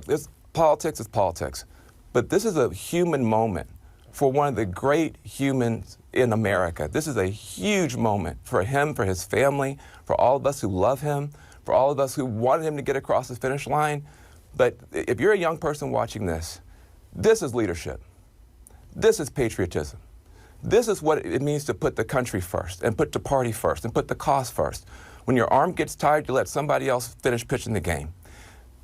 This politics is politics. But this is a human moment for one of the great humans in America. This is a huge moment for him, for his family, for all of us who love him, for all of us who wanted him to get across the finish line. But if you're a young person watching this, this is leadership. This is patriotism. This is what it means to put the country first and put the party first and put the cause first. When your arm gets tired, you let somebody else finish pitching the game.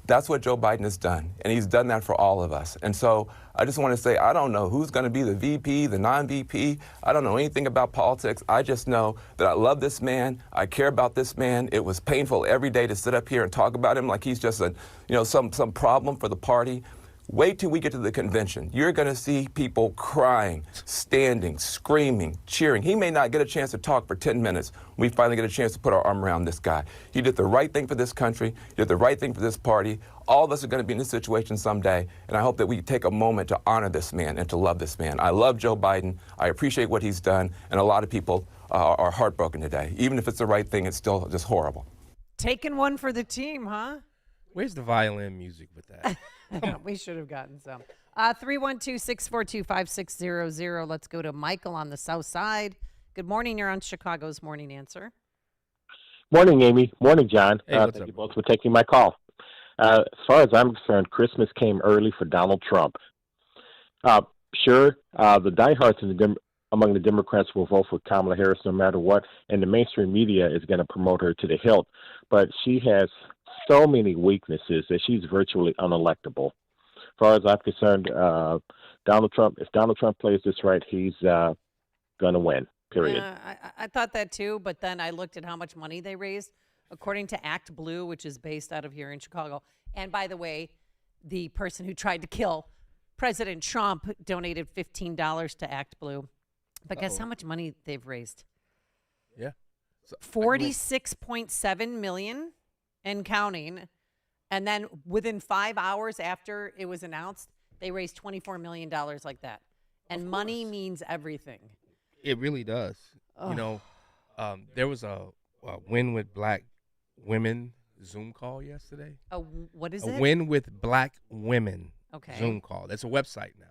That's what Joe Biden has done, and he's done that for all of us. And so I just want to say, I don't know who's going to be the VP, the non-VP. I don't know anything about politics. I just know that I love this man. I care about this man. It was painful every day to sit up here and talk about him like he's just some problem for the party. Wait till we get to the convention. You're going to see people crying, standing, screaming, cheering. He may not get a chance to talk for 10 minutes when we finally get a chance to put our arm around this guy. He did the right thing for this country. He did the right thing for this party. All of us are going to be in this situation someday, and I hope that we take a moment to honor this man and to love this man. I love Joe Biden. I appreciate what he's done, and a lot of people are heartbroken today. Even if it's the right thing, it's still just horrible. Taking one for the team, huh? Where's the violin music with that? We should have gotten some. 312-642-5600. Let's go to Michael on the south side. Good morning. You're on Chicago's Morning Answer. Morning, Amy. Morning, John. Hey, what's thank up? you both for taking my call. As far as I'm concerned, Christmas came early for Donald Trump. Sure, the diehards among the Democrats will vote for Kamala Harris no matter what, and the mainstream media is going to promote her to the hilt. But she has so many weaknesses that she's virtually unelectable. As far as I'm concerned, Donald Trump, if Donald Trump plays this right, he's going to win, period. I thought that too, but then I looked at how much money they raised. According to Act Blue, which is based out of here in Chicago. And by the way, the person who tried to kill President Trump donated $15 to Act Blue. But guess how much money they've raised? Yeah. So, $46.7 million and counting. And then within 5 hours after it was announced, they raised $24 million like that. And money means everything. it really does. Oh. You know, there was a Win with Black Women Zoom call yesterday. What is A it? Win with Black Women Zoom call. That's a website now.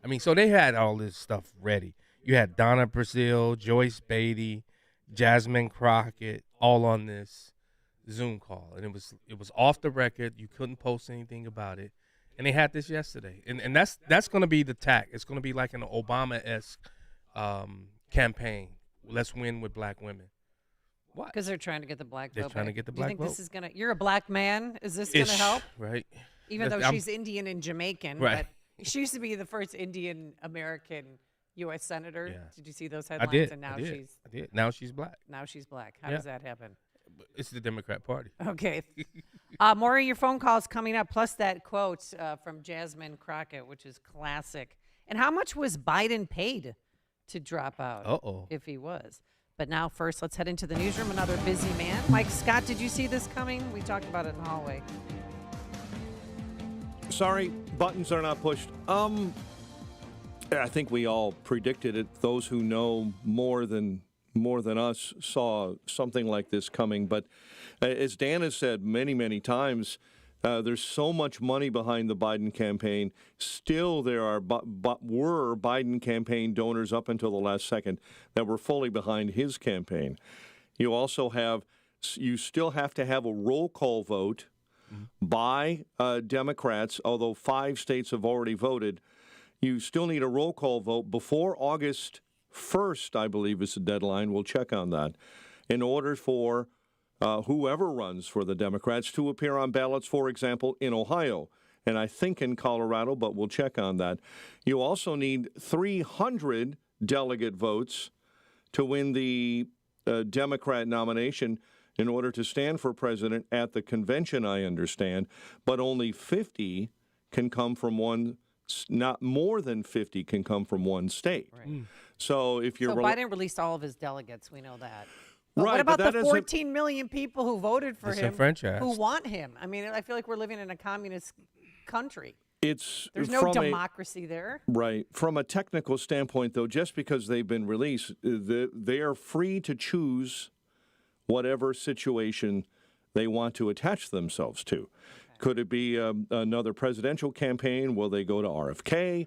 I mean, so they had all this stuff ready. You had Donna Brazile, Joyce Beatty, Jasmine Crockett, all on this Zoom call, and it was off the record. You couldn't post anything about it, and they had this yesterday, and that's going to be the tack. It's going to be like an Obama-esque campaign. Let's win with black women. What? Because they're trying to get the black vote. They're trying to get the Do you black think vote. this is gonna? You're a black man. Is this gonna Ish, help? right? Even though I'm- she's Indian and Jamaican, Right. but she used to be the first Indian American U.S. senator. Yeah. Did you see those I headlines? did. And now I did. she's I did. Now she's black. black. How Yeah. does that happen? It's the Democrat Party. Okay. More of your phone calls coming up, plus that quote from Jasmine Crockett, which is classic. And how much was Biden paid to drop out? Uh-oh. If he was. But now, first, let's head into the newsroom. Another busy man. Mike Scott, did you see this coming? We talked about it in the hallway. Sorry, buttons are not pushed. I think we all predicted it. Those who know more than us saw something like this coming. But as Dan has said many, many times, there's so much money behind the Biden campaign. Still, there were Biden campaign donors up until the last second that were fully behind his campaign. You still have to have a roll call vote by Democrats, although 5 states have already voted. You still need a roll call vote before August 1st, I believe is the deadline. We'll check on that. In order for whoever runs for the Democrats to appear on ballots, for example, in Ohio, and I think in Colorado, but we'll check on that. You also need 300 delegate votes to win the Democrat nomination in order to stand for president at the convention, I understand, but only 50 can come from one. Not more than 50 can come from one state. Right. So if you're Biden released all of his delegates. We know that. But Right, what about but the that 14 million people who voted for him, Disenfranchised. who want him? I mean, I feel like we're living in a communist country. It's There's no democracy there. Right. From a technical standpoint, though, just because they've been released, they are free to choose whatever situation they want to attach themselves to. Could it be another presidential campaign? Will they go to RFK?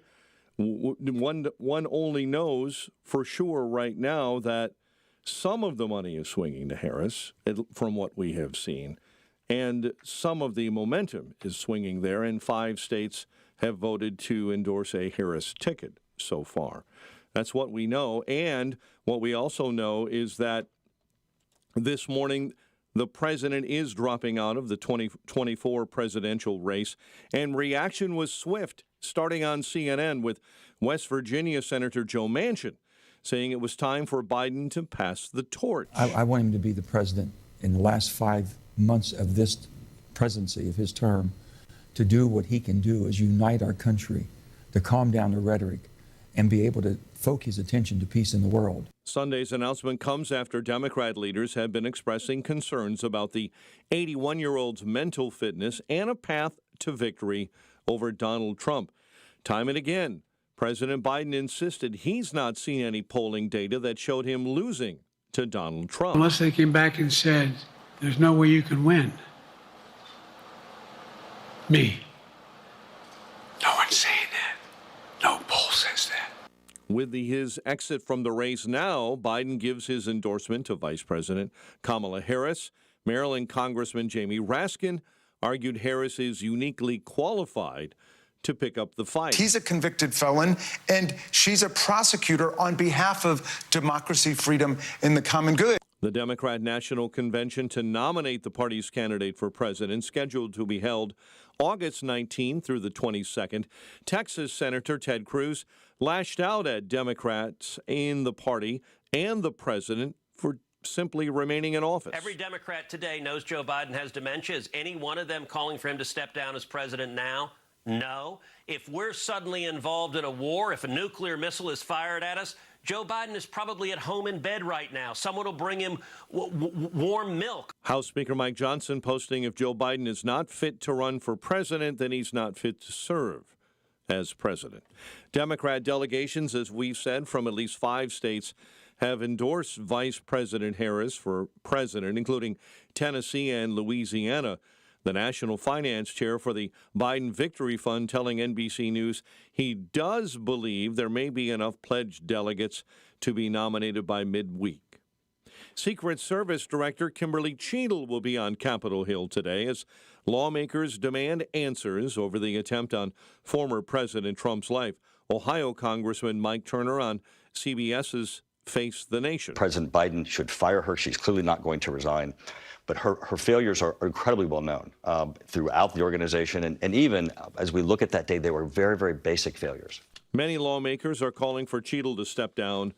One only knows for sure right now that some of the money is swinging to Harris, from what we have seen, and some of the momentum is swinging there, and 5 states have voted to endorse a Harris ticket so far. That's what we know, and what we also know is that this morning the president is dropping out of the 2024 presidential race, and reaction was swift, starting on CNN with West Virginia Senator Joe Manchin saying it was time for Biden to pass the torch. I want him to be the president in the last 5 months of this presidency, of his term, to do what he can do is unite our country, to calm down the rhetoric, and be able to focus his attention to peace in the world. Sunday's announcement comes after Democrat leaders have been expressing concerns about the 81-year-old's mental fitness and a path to victory over Donald Trump. Time and again, President Biden insisted he's not seen any polling data that showed him losing to Donald Trump. Unless they came back and said, there's no way you can win. Me. No one's saying that. No poll says that. With his exit from the race now, Biden gives his endorsement to Vice President Kamala Harris. Maryland Congressman Jamie Raskin argued Harris is uniquely qualified to pick up the fight. He's a convicted felon, and she's a prosecutor on behalf of democracy, freedom, and the common good. The Democrat National Convention to nominate the party's candidate for president, scheduled to be held August 19 through the 22nd. Texas Senator Ted Cruz lashed out at Democrats in the party and the president for simply remaining in office. Every Democrat today knows Joe Biden has dementia. Is any one of them calling for him to step down as president now? No. If we're suddenly involved in a war, if a nuclear missile is fired at us, Joe Biden is probably at home in bed right now. Someone will bring him warm milk. House Speaker Mike Johnson posting, if Joe Biden is not fit to run for president, then he's not fit to serve as president. Democrat delegations, as we've said, from at least 5 states have endorsed Vice President Harris for president, including Tennessee and Louisiana. The National Finance Chair for the Biden Victory Fund telling NBC News he does believe there may be enough pledged delegates to be nominated by midweek. Secret Service Director Kimberly Cheadle will be on Capitol Hill today as lawmakers demand answers over the attempt on former President Trump's life. Ohio Congressman Mike Turner on CBS's Face the Nation. President Biden should fire her. She's clearly not going to resign. But her failures are incredibly well known throughout the organization. And even as we look at that day, they were very, very basic failures. Many lawmakers are calling for Cheadle to step down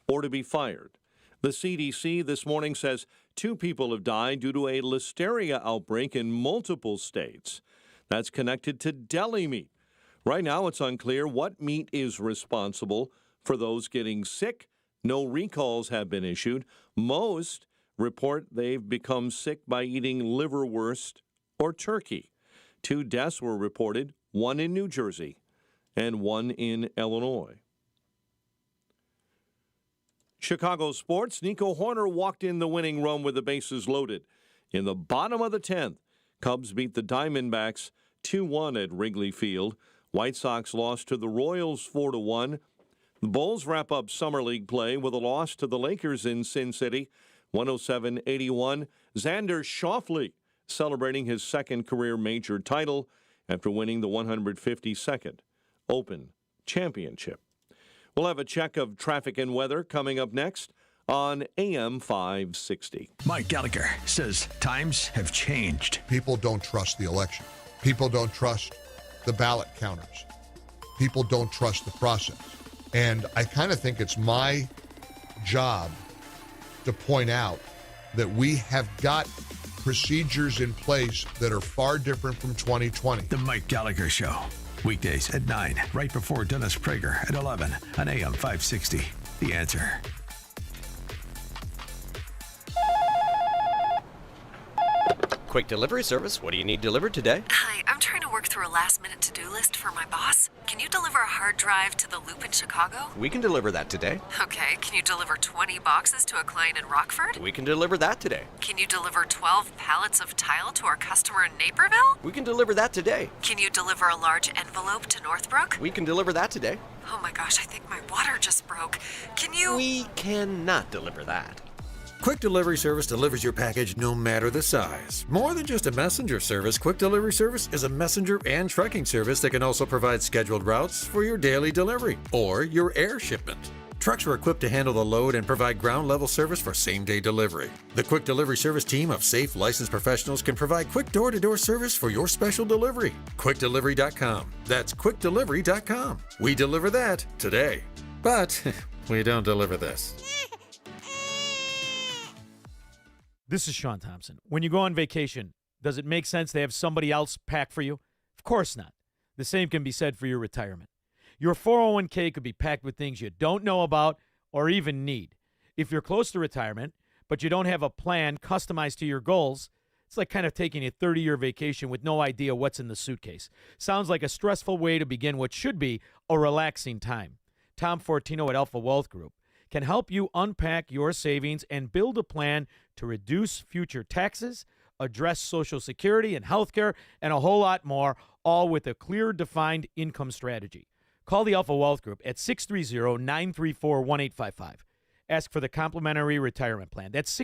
or to be fired. The CDC this morning says 2 people have died due to a listeria outbreak in multiple states. That's connected to deli meat. Right now, it's unclear what meat is responsible for those getting sick. No recalls have been issued. Most report they've become sick by eating liverwurst or turkey. 2 deaths were reported, 1 in New Jersey and 1 in Illinois. Chicago sports, Nico Horner walked in the winning run with the bases loaded. In the bottom of the 10th, Cubs beat the Diamondbacks 2-1 at Wrigley Field. White Sox lost to the Royals 4-1. The Bulls wrap up Summer League play with a loss to the Lakers in Sin City, 107-81. Xander Schauffele celebrating his 2nd career major title after winning the 152nd Open Championship. We'll have a check of traffic and weather coming up next on AM 560. Mike Gallagher says times have changed. People don't trust the election. People don't trust the ballot counters. People don't trust the process. And I kind of think it's my job to point out that we have got procedures in place that are far different from 2020. The Mike Gallagher Show, weekdays at 9, right before Dennis Prager at 11 on AM 560. The Answer. Quick delivery service. What do you need delivered today? Hi, I'm trying to work through through a last-minute to-do list for my boss? Can you deliver a hard drive to the Loop in Chicago? We can deliver that today. Okay, can you deliver 20 boxes to a client in Rockford? We can deliver that today. Can you deliver 12 pallets of tile to our customer in Naperville? We can deliver that today. Can you deliver a large envelope to Northbrook? We can deliver that today. Oh my gosh, I think my water just broke. Can you... We cannot deliver that. Quick Delivery Service delivers your package no matter the size. More than just a messenger service, Quick Delivery Service is a messenger and trucking service that can also provide scheduled routes for your daily delivery or your air shipment. Trucks are equipped to handle the load and provide ground-level service for same-day delivery. The Quick Delivery Service team of safe, licensed professionals can provide quick door-to-door service for your special delivery. QuickDelivery.com. That's QuickDelivery.com. We deliver that today. But we don't deliver this. This is Sean Thompson. When you go on vacation, does it make sense to have somebody else pack for you? Of course not. The same can be said for your retirement. Your 401k could be packed with things you don't know about or even need. If you're close to retirement, but you don't have a plan customized to your goals, it's like kind of taking a 30-year vacation with no idea what's in the suitcase. Sounds like a stressful way to begin what should be a relaxing time. Tom Fortino at Alpha Wealth Group can help you unpack your savings and build a plan to reduce future taxes, address Social Security and health care, and a whole lot more, all with a clear, defined income strategy. Call the Alpha Wealth Group at 630-934-1855. Ask for the complimentary retirement plan. That's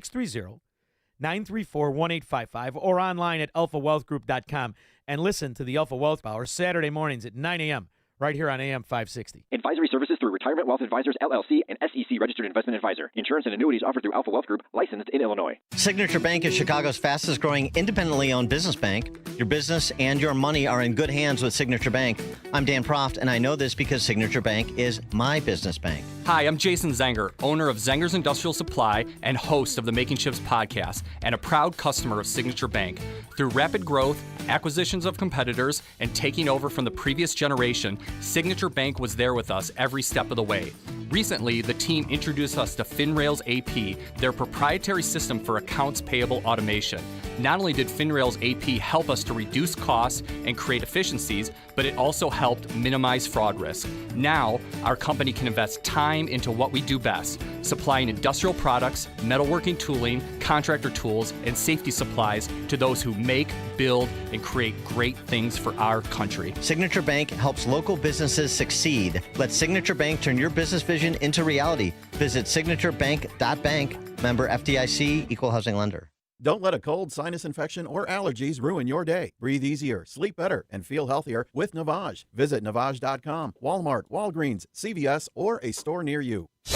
630-934-1855 or online at alphawealthgroup.com. And listen to the Alpha Wealth Hour Saturday mornings at 9 a.m. right here on AM 560. Advisory services through Retirement Wealth Advisors, LLC, and SEC Registered Investment Advisor. Insurance and annuities offered through Alpha Wealth Group, licensed in Illinois. Signature Bank is Chicago's fastest growing independently owned business bank. Your business and your money are in good hands with Signature Bank. I'm Dan Proft, and I know this because Signature Bank is my business bank. Hi, I'm Jason Zenger, owner of Zenger's Industrial Supply and host of the Making Chips podcast, and a proud customer of Signature Bank. Through rapid growth, acquisitions of competitors, and taking over from the previous generation, Signature Bank was there with us every step of the way. Recently, the team introduced us to FinRails AP, their proprietary system for accounts payable automation. Not only did FinRails AP help us to reduce costs and create efficiencies, but it also helped minimize fraud risk. Now, our company can invest time into what we do best, supplying industrial products, metalworking tooling, contractor tools, and safety supplies to those who make, build, and create great things for our country. Signature Bank helps local businesses succeed. Let Signature Bank turn your business vision into reality. Visit signaturebank.bank. Member FDIC, Equal Housing Lender. Don't let a cold, sinus infection, or allergies ruin your day. Breathe easier, sleep better, and feel healthier with Navage. Visit Navage.com, Walmart, Walgreens, CVS, or a store near you. It's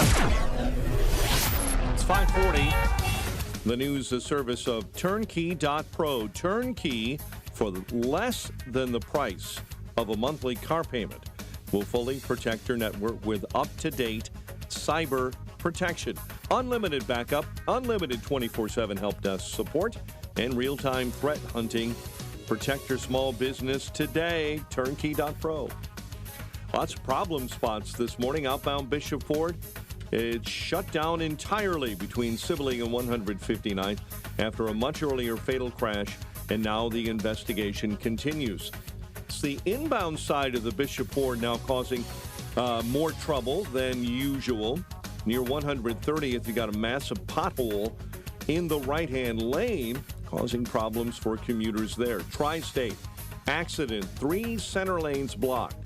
5:40. The news, the service of Turnkey.pro. Turnkey for less than the price of a monthly car payment will fully protect your network with up-to-date cyber protection, unlimited backup, unlimited 24/7 help desk support, and real-time threat hunting. Protect your small business today. Turnkey.pro. Lots of problem spots this morning. Outbound Bishop Ford, it's shut down entirely between Sibley and 159th after a much earlier fatal crash, and now the investigation continues. It's the inbound side of the Bishop Ford now causing more trouble than usual. Near 130th, you got a massive pothole in the right-hand lane, causing problems for commuters there. Tri-State, accident, 3 center lanes blocked.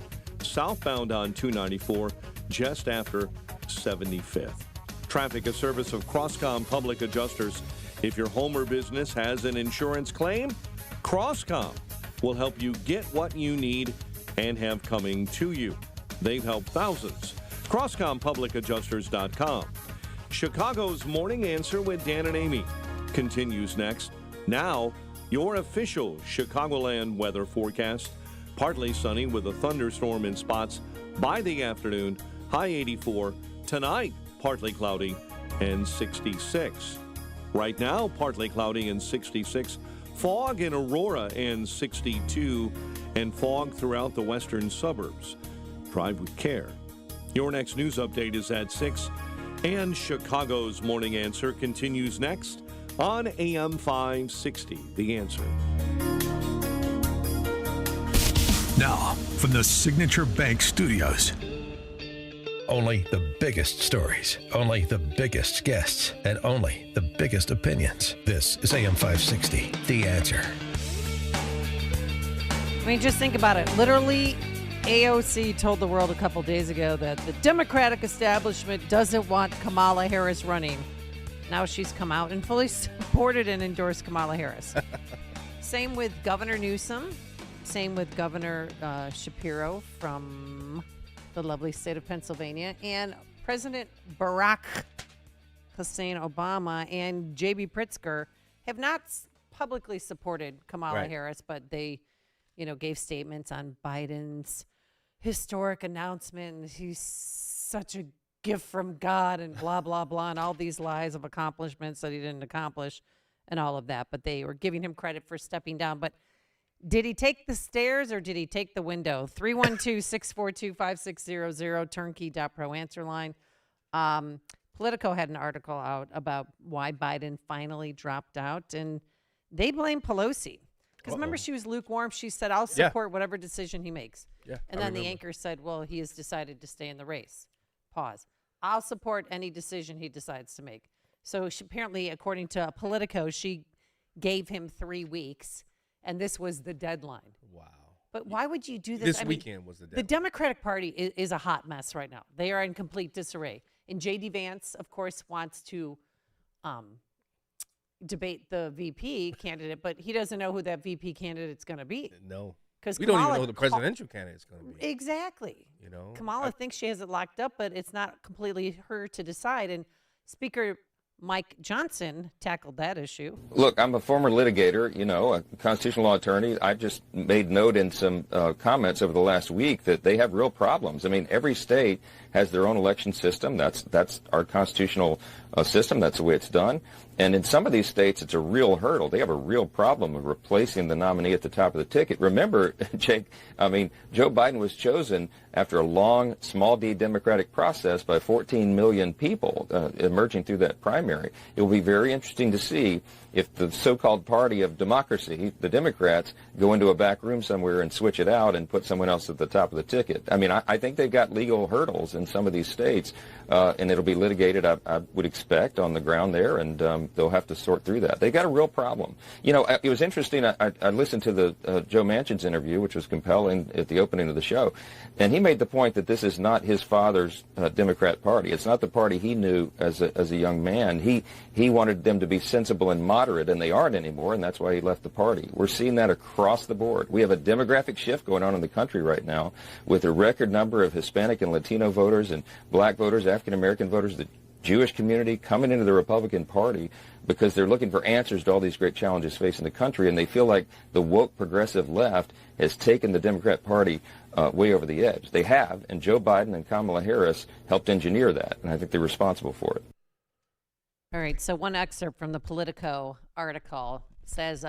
Southbound on 294, just after 75th. Traffic, a service of Crosscom Public Adjusters. If your home or business has an insurance claim, Crosscom will help you get what you need and have coming to you. They've helped thousands. CrosscomPublicAdjusters.com. Chicago's Morning Answer with Dan and Amy continues next. Now, your official Chicagoland weather forecast. Partly sunny with a thunderstorm in spots by the afternoon. High 84. Tonight, partly cloudy and 66. Right now, partly cloudy and 66. Fog in Aurora and 62. And fog throughout the western suburbs. Drive with care. Your next news update is at 6, and Chicago's Morning Answer continues next on AM 560. The Answer. Now, from the Signature Bank Studios. Only the biggest stories, only the biggest guests, and only the biggest opinions. This is AM 560, The Answer. I mean, just think about it. Literally, AOC told the world a couple days ago that the Democratic establishment doesn't want Kamala Harris running. Now she's come out and fully supported and endorsed Kamala Harris. Same with Governor Newsom. Same with Governor Shapiro from the lovely state of Pennsylvania. And President Barack Hussein Obama and J.B. Pritzker have not publicly supported Kamala Harris, but they, gave statements on Biden's historic announcement. He's such a gift from God and blah, blah, blah, and all these lies of accomplishments that he didn't accomplish and all of that. But they were giving him credit for stepping down. But did he take the stairs or did he take the window? 312-642-5600, turnkey.pro answer line. Politico had an article out about why Biden finally dropped out, and they blame Pelosi. Because remember, she was lukewarm. She said, I'll support whatever decision he makes. Yeah, and then the anchor said, well, he has decided to stay in the race. Pause. I'll support any decision he decides to make. So she, apparently, according to Politico, she gave him 3 weeks. And this was the deadline. Wow. But why would you do this? This weekend was the deadline. The Democratic Party is a hot mess right now. They are in complete disarray. And J.D. Vance, of course, wants to debate the VP candidate, but he doesn't know who that VP candidate's going to be. No. Because we don't even know who the presidential candidate's going to be. Exactly. Kamala thinks she has it locked up, but it's not completely her to decide. And Speaker Mike Johnson tackled that issue. Look, I'm a former litigator, a constitutional law attorney. I've just made note in some comments over the last week that they have real problems. I mean, every state has their own election system. That's our constitutional system. That's the way it's done. And in some of these states, it's a real hurdle. They have a real problem of replacing the nominee at the top of the ticket. Remember, Jake, Joe Biden was chosen after a long, small d Democratic process by 14 million people emerging through that primary. It will be very interesting to see if the so-called party of democracy, the Democrats, go into a back room somewhere and switch it out and put someone else at the top of the ticket. I mean, I think they've got legal hurdles in some of these states, and it'll be litigated, I would expect, on the ground there, and they'll have to sort through that. They got a real problem. It was interesting. I listened to the Joe Manchin's interview, which was compelling at the opening of the show, and he made the point that this is not his father's Democrat Party. It's not the party he knew as a young man. He wanted them to be sensible and moderate, and they aren't anymore, and that's why he left the party. We're seeing that across the board. We have a demographic shift going on in the country right now with a record number of Hispanic and Latino voters and black voters, African-American voters, the Jewish community coming into the Republican Party because they're looking for answers to all these great challenges facing the country, and they feel like the woke progressive left has taken the Democrat Party way over the edge. They have, and Joe Biden and Kamala Harris helped engineer that, and I think they're responsible for it. All right, so one excerpt from the Politico article says,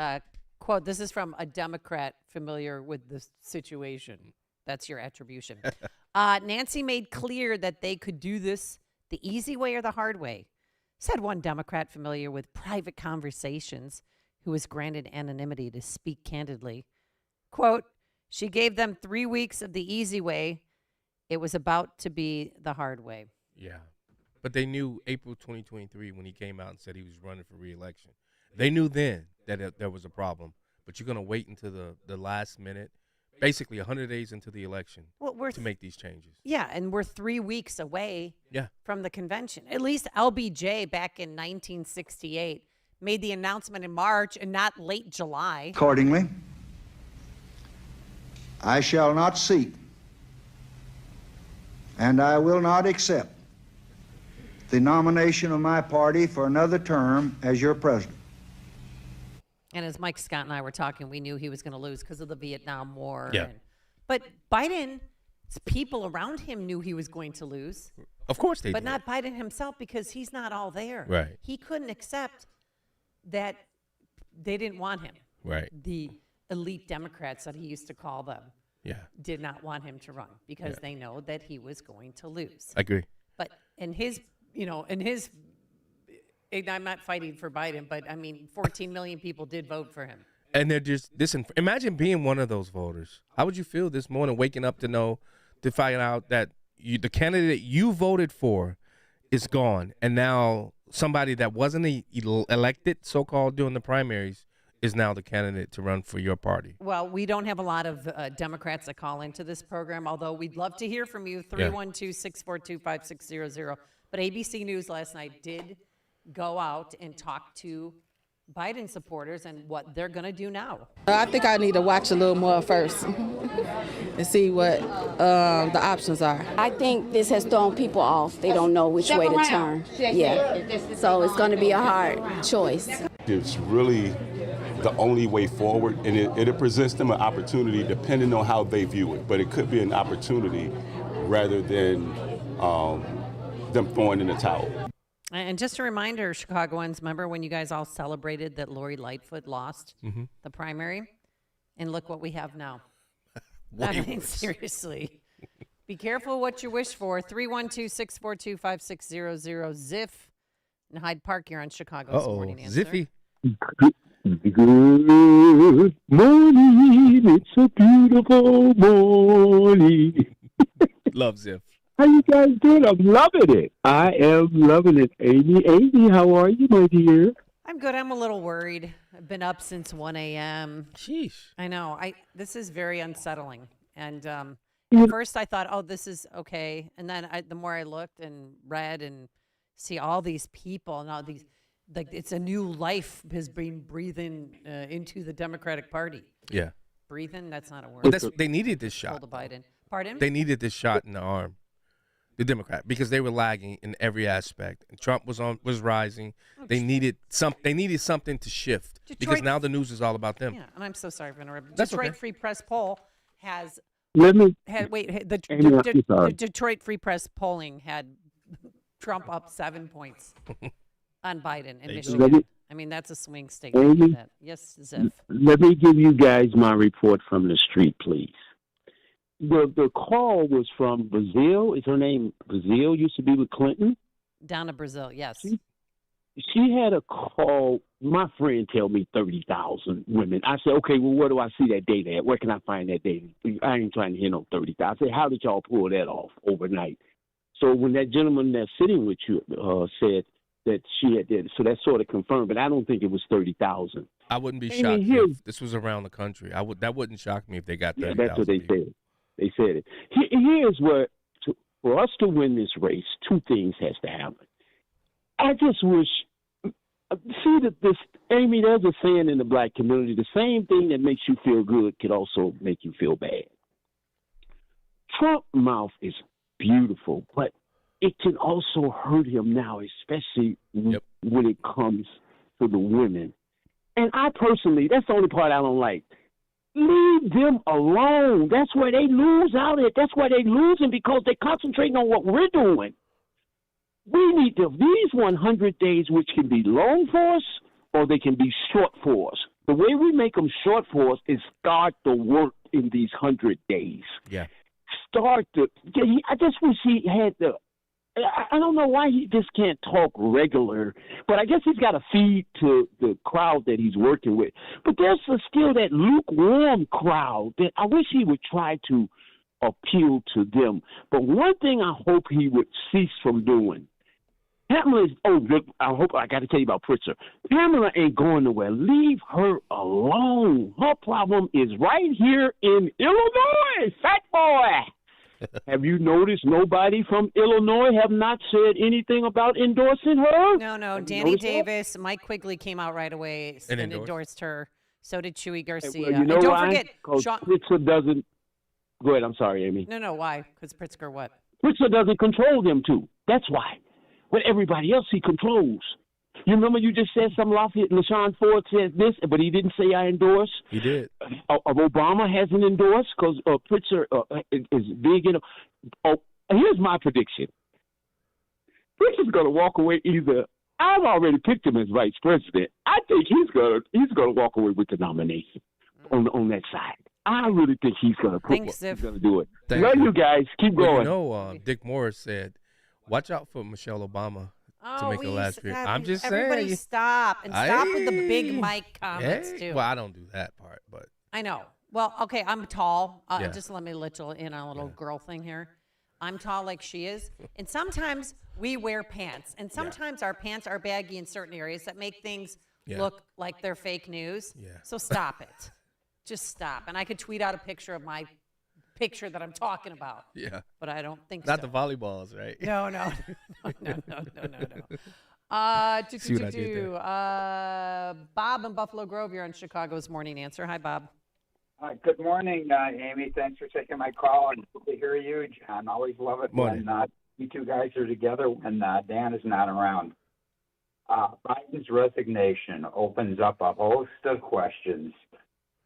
quote, this is from a Democrat familiar with the situation. That's your attribution. Nancy made clear that they could do this the easy way or the hard way, said one Democrat familiar with private conversations who was granted anonymity to speak candidly. Quote, she gave them 3 weeks of the easy way. It was about to be the hard way. Yeah. But they knew April 2023 when he came out and said he was running for re-election. They knew then that there was a problem. But you're going to wait until the last minute, basically 100 days into the election, to make these changes. Yeah, and we're 3 weeks away from the convention. At least LBJ back in 1968 made the announcement in March and not late July. Accordingly, I shall not seek and I will not accept the nomination of my party for another term as your president. And as Mike Scott and I were talking, we knew he was going to lose because of the Vietnam War. Yeah. But Biden's people around him knew he was going to lose. Of course they did. But not Biden himself because he's not all there. Right. He couldn't accept that they didn't want him. Right. The elite Democrats that he used to call them did not want him to run because they know that he was going to lose. I agree. But in his, and I'm not fighting for Biden, but I mean, 14 million people did vote for him. And they're just imagine being one of those voters. How would you feel this morning waking up to find out that the candidate you voted for is gone, and now somebody that wasn't elected, so-called, during the primaries is now the candidate to run for your party? Well, we don't have a lot of Democrats that call into this program, although we'd love to hear from you, 312-642-5600. But ABC News last night did go out and talk to Biden supporters and what they're going to do now. I think I need to watch a little more first and see what the options are. I think this has thrown people off. They don't know which way to turn. Yeah. So it's going to be a hard choice. It's really the only way forward, and it presents them an opportunity depending on how they view it. But it could be an opportunity rather than them throwing in the towel. And just a reminder, Chicagoans, remember when you guys all celebrated that Lori Lightfoot lost the primary? And look what we have now. I mean, seriously. Be careful what you wish for. 312-642-5600. Ziff in Hyde Park here on Chicago's Morning Answer. Ziffy. Good morning. It's a beautiful morning. Love Ziff. How you guys doing? I'm loving it. I am loving it. Amy, how are you, my dear? I'm good. I'm a little worried. I've been up since 1 a.m. Sheesh. I know. This is very unsettling. And at first I thought, oh, this is okay. And then the more I looked and read and see all these people and all these, like, it's a new life has been breathing into the Democratic Party. Yeah. Breathing? That's not a word. But they needed this shot. Biden. Pardon? They needed this shot in the arm. The Democrat, because they were lagging in every aspect, and Trump was rising. They needed something to shift because now the news is all about them. Yeah, and I'm so sorry for interrupting. That's Detroit okay. Free Press poll has The Detroit Free Press polling had Trump up 7 points on Biden in Michigan. I mean, that's a swing state. Amy? Yes, Ziff. Let me give you guys my report from the street, please. The call was from Brazil. Is her name Brazil? Used to be with Clinton. Down to Brazil, yes. She had a call. My friend told me 30,000 women. I said, okay, well, where do I see that data at? Where can I find that data? I ain't trying to hear no 30,000. I said, how did y'all pull that off overnight? So when that gentleman that's sitting with you said that she had did, so that sort of confirmed. But I don't think it was 30,000. I wouldn't be shocked if this was around the country. That wouldn't shock me if they got 30,000. That's what they said. They said it. Here's where, for us to win this race, two things has to happen. I just wish, Amy, there's a saying in the black community, the same thing that makes you feel good could also make you feel bad. Trump's mouth is beautiful, but it can also hurt him now, especially when it comes to the women. And I personally, that's the only part I don't like. Leave them alone. That's where they lose out at. That's why they losing, because they're concentrating on what we're doing. We need these 100 days, which can be long for us or they can be short for us. The way we make them short for us is start the work in these 100 days. Yeah. I just wish he had I don't know why he just can't talk regular, but I guess he's got to feed to the crowd that he's working with. But there's still that lukewarm crowd that I wish he would try to appeal to them. But one thing I hope he would cease from doing, Pamela is, I got to tell you about Pritzker. Pamela ain't going nowhere. Leave her alone. Her problem is right here in Illinois, fat boy. Have you noticed nobody from Illinois have not said anything about endorsing her? No. Danny Davis, Mike Quigley came out right away and endorsed her. So did Chewy Garcia. Well, you know and don't why? forget, Pritzker doesn't. Go ahead. I'm sorry, Amy. No. Why? Because Pritzker what? Pritzker doesn't control them two. That's why. But everybody else he controls. You remember you just said something, Lafayette? LaShawn Ford said this, but he didn't say I endorse. He did. Obama hasn't endorsed because Pritzker is big in. Here's my prediction. Pritzker's going to walk away either. I've already picked him as vice president. I think he's going to walk away with the nomination on that side. I really think he's going to do it. Love you guys. Keep going. Dick Morris said, watch out for Michelle Obama. to make a last appearance. I'm just everybody saying. Stop and stop with the big mic comments too. Well, I don't do that part, but I know. Well, okay, I'm tall. Yeah. Just let me let you in on a little girl thing here. I'm tall like she is, and sometimes we wear pants, and sometimes our pants are baggy in certain areas that make things look like they're fake news. Yeah. So stop it. Just stop. And I could tweet out a picture of my picture that I'm talking about. Yeah. But I don't think not so. the volleyballs, right? No. See what I did there? Bob in Buffalo Grove, you're on Chicago's Morning Answer. Hi, Bob. Good morning, Amy. Thanks for taking my call, and good to hear you, John. Always love it Morning. when you two guys are together when Dan is not around. Biden's resignation opens up a host of questions.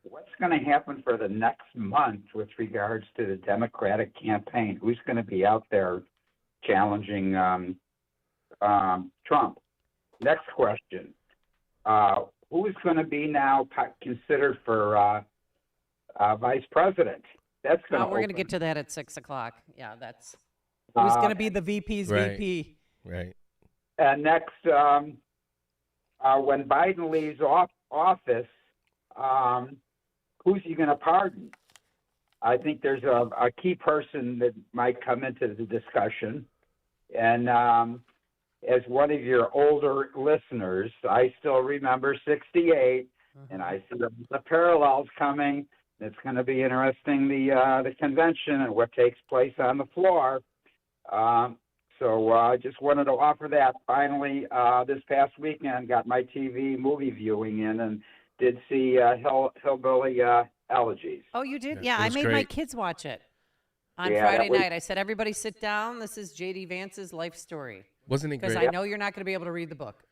What's going to happen for the next month with regards to the Democratic campaign? Who's going to be out there challenging Trump? Next question. Who is going to be now considered for vice president? That's going to we're going to get to that at 6 o'clock. Yeah, that's who's going to be the VP's VP. Right. And next, when Biden leaves office, who's he going to pardon? I think there's a key person that might come into the discussion. And as one of your older listeners, I still remember 68, and I see the parallels coming. It's going to be interesting, the convention and what takes place on the floor. So I just wanted to offer that. Finally, this past weekend, got my TV movie viewing in and did see Hillbilly Elegies. Oh, you did? Yeah, Yeah, it I was made my great. kids watch it on Yeah, Friday that was- night. I said, everybody sit down. This is J.D. Vance's life story. Wasn't it Because great? I know you're not going to be able to read the book.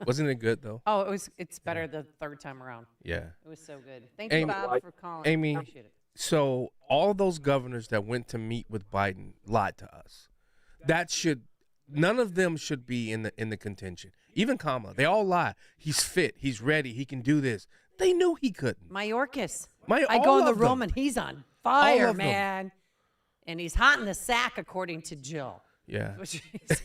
Wasn't it good though? Oh, it's better the third time around. Yeah. It was so good. Thank you, Bob, for calling. Amy, Appreciate it. so all those governors that went to meet with Biden lied to us. None of them should be in the contention. Even Kamala, they all lie. He's fit. He's ready. He can do this. They knew he couldn't. Mayorkas. I I go in the of room them. and he's on All fire, of them. man. And he's hot in the sack, according to Jill. Yeah. Which is-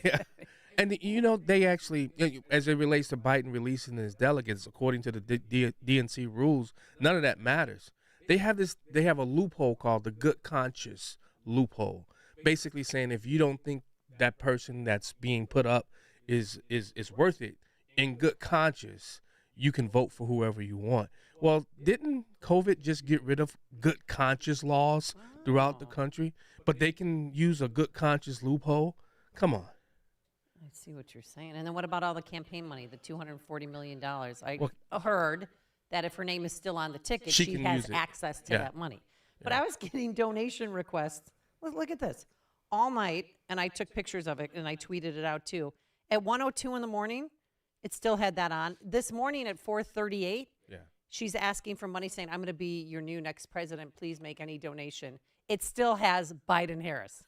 And they actually, as it relates to Biden releasing his delegates, according to the DNC rules, none of that matters. They have a loophole called the good conscience loophole, basically saying if you don't think that person that's being put up is worth it, in good conscience, you can vote for whoever you want. Well, didn't COVID just get rid of good conscience laws throughout the country? But they can use a good conscience loophole? Come on. I see what you're saying. And then what about all the campaign money, the $240 million? I heard that if her name is still on the ticket, She she can has use it. access to Yeah. that money. But I was getting donation requests. Look at this. All night, and I took pictures of it, and I tweeted it out too. At 1:02 in the morning, it still had that on. This morning at 4:38, she's asking for money, saying, I'm going to be your new next president. Please make any donation. It still has Biden-Harris.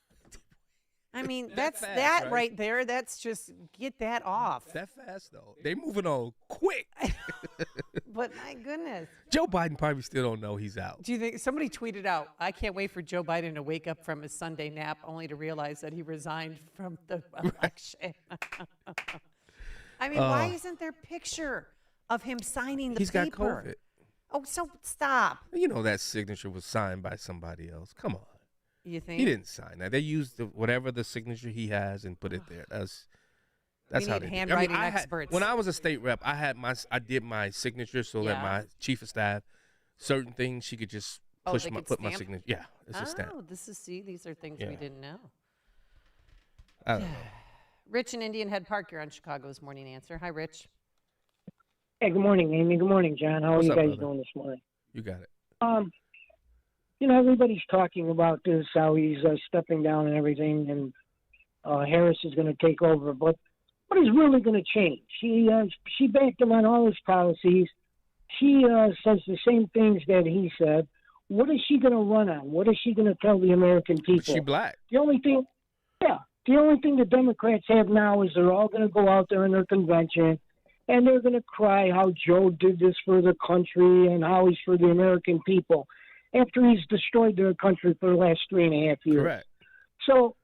I mean, that's fast, that right? right there. That's just, get that off. That fast, though. They moving on quick. But my goodness. Joe Biden probably still don't know he's out. Do you think somebody tweeted out, I can't wait for Joe Biden to wake up from his Sunday nap only to realize that he resigned from the election? I mean, why isn't there a picture of him signing the He's got paper? COVID. Oh, so stop. You know that signature was signed by somebody else. Come on. You think? He didn't sign that. They used whatever the signature he has and put it there. That's We how need they do it. handwriting I had- experts. when I was a state rep, I did my signature so that Yeah. my chief of staff, certain things she could just push they could put my stamp? signature. Yeah, it's a stamp. Oh, these are things we Yeah. didn't know. I don't know. Rich in Indian Head Park, you're on Chicago's Morning Answer. Hi, Rich. Hey, good morning, Amy. Good morning, John. How What's are up, you guys brother? doing this morning? You got it. Everybody's talking about this, how he's stepping down and everything, and Harris is going to take over. But what is really going to change? She backed him on all his policies. She says the same things that he said. What is she going to run on? What is she going to tell the American people? She black. The only thing the Democrats have now is they're all going to go out there in their convention, and they're going to cry how Joe did this for the country and how he's for the American people after he's destroyed their country for the last 3.5 years. Correct. So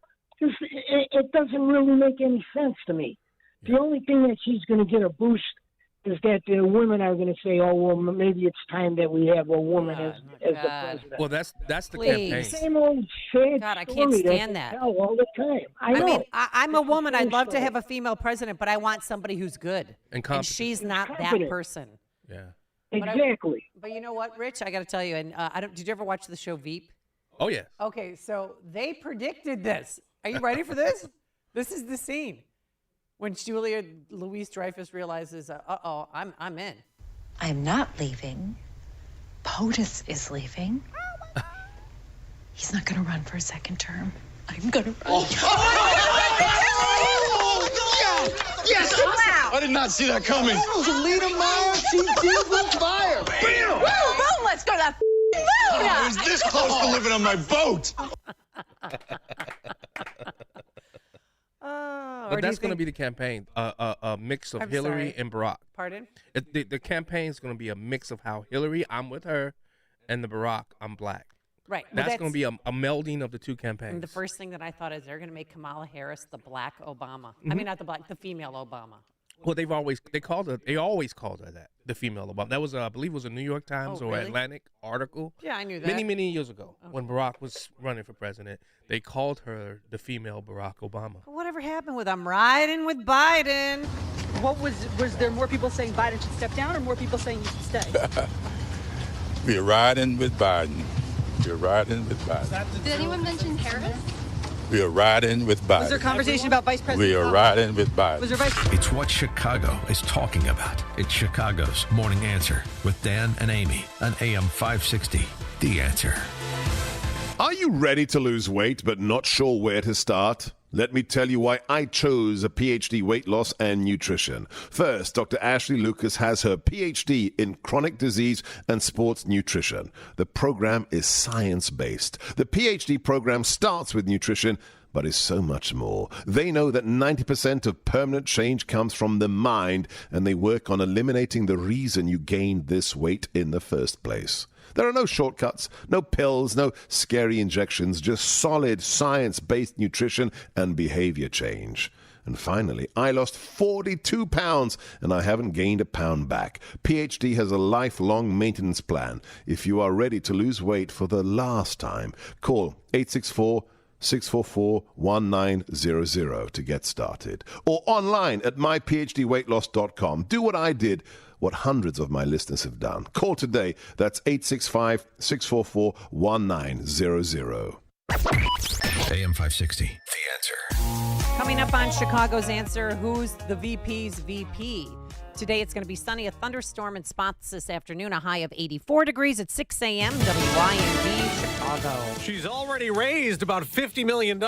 it doesn't really make any sense to me. The only thing that she's going to get a boost is that the women are going to say, "Oh, well, maybe it's time that we have a woman as the president." Well, that's the Please. campaign. Same old sad God, I story can't that stand they that. tell all the time. I know. mean, I'm a woman. I'd love to story. have a female president, but I want somebody who's good. And she's not that competent. person. Yeah. Exactly. But you know what, Rich? I got to tell you, and did you ever watch the show Veep? Oh, yeah. Okay, so they predicted this. Are you ready for this? This is the scene when Julia Louis-Dreyfus realizes, I'm in. I'm not leaving. POTUS is leaving. He's not going to run for a second term. I'm going to run. Yes! I did not see that coming. Alita Meyer, she did with fire. Bam! Boom! Let's go to that moon! I was this close to living on my boat. But that's going to be the campaign, a mix of Hillary and Barack. Pardon? The campaign is going to be a mix of how Hillary, I'm with her, and the Barack, I'm black. Right. That's going to be a melding of the two campaigns. And the first thing that I thought is they're going to make Kamala Harris the black Obama. I mean, not the black, the female Obama. Well, they always called her that, the female Obama. That was, I believe, it was a New York Times or really? Atlantic article. Yeah, I knew that. Many years ago, when Barack was running for president, they called her the female Barack Obama. Whatever happened with I'm riding with Biden? What was there more people saying Biden should step down or more people saying he should stay? We're riding with Biden. We're riding with Biden. Did anyone mention Harris? We are riding with Biden. Was there conversation about Vice President? We are riding with Biden. Was there Vice? It's what Chicago is talking about. It's Chicago's Morning Answer with Dan and Amy on AM 560. The Answer. Are you ready to lose weight but not sure where to start? Let me tell you why I chose a PhD weight loss and nutrition. First, Dr. Ashley Lucas has her PhD in chronic disease and sports nutrition. The program is science-based. The PhD program starts with nutrition, but is so much more. They know that 90% of permanent change comes from the mind, and they work on eliminating the reason you gained this weight in the first place. There are no shortcuts, no pills, no scary injections, just solid science-based nutrition and behavior change. And finally, I lost 42 pounds and I haven't gained a pound back. PhD has a lifelong maintenance plan. If you are ready to lose weight for the last time, call 864-644-1900 to get started. Or online at myphdweightloss.com. Do what I did, what hundreds of my listeners have done. Call today. That's 865-644-1900. AM 560. The Answer. Coming up on Chicago's Answer, who's the VP's VP? Today it's going to be sunny, a thunderstorm in spots this afternoon, a high of 84 degrees at 6 a.m. WYND Chicago. She's already raised about $50 million.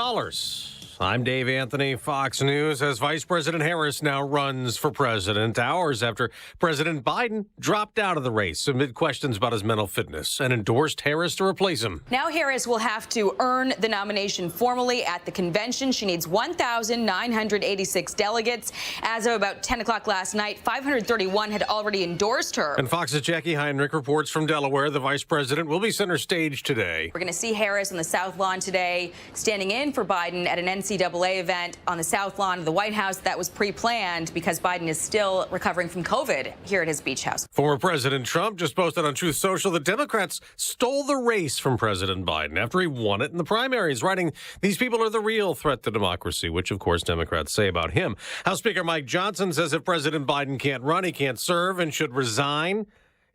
I'm Dave Anthony, Fox News, as Vice President Harris now runs for president, hours after President Biden dropped out of the race amid questions about his mental fitness and endorsed Harris to replace him. Now Harris will have to earn the nomination formally at the convention. She needs 1,986 delegates. As of about 10 o'clock last night, 531 had already endorsed her. And Fox's Jackie Heinrich reports from Delaware the vice president will be center stage today. We're going to see Harris on the South Lawn today, standing in for Biden at an NCAA event on the South Lawn of the White House that was pre-planned because Biden is still recovering from COVID here at his beach house. Former President Trump just posted on Truth Social that Democrats stole the race from President Biden after he won it in the primaries, writing, "These people are the real threat to democracy," which, of course, Democrats say about him. House Speaker Mike Johnson says if President Biden can't run, he can't serve and should resign.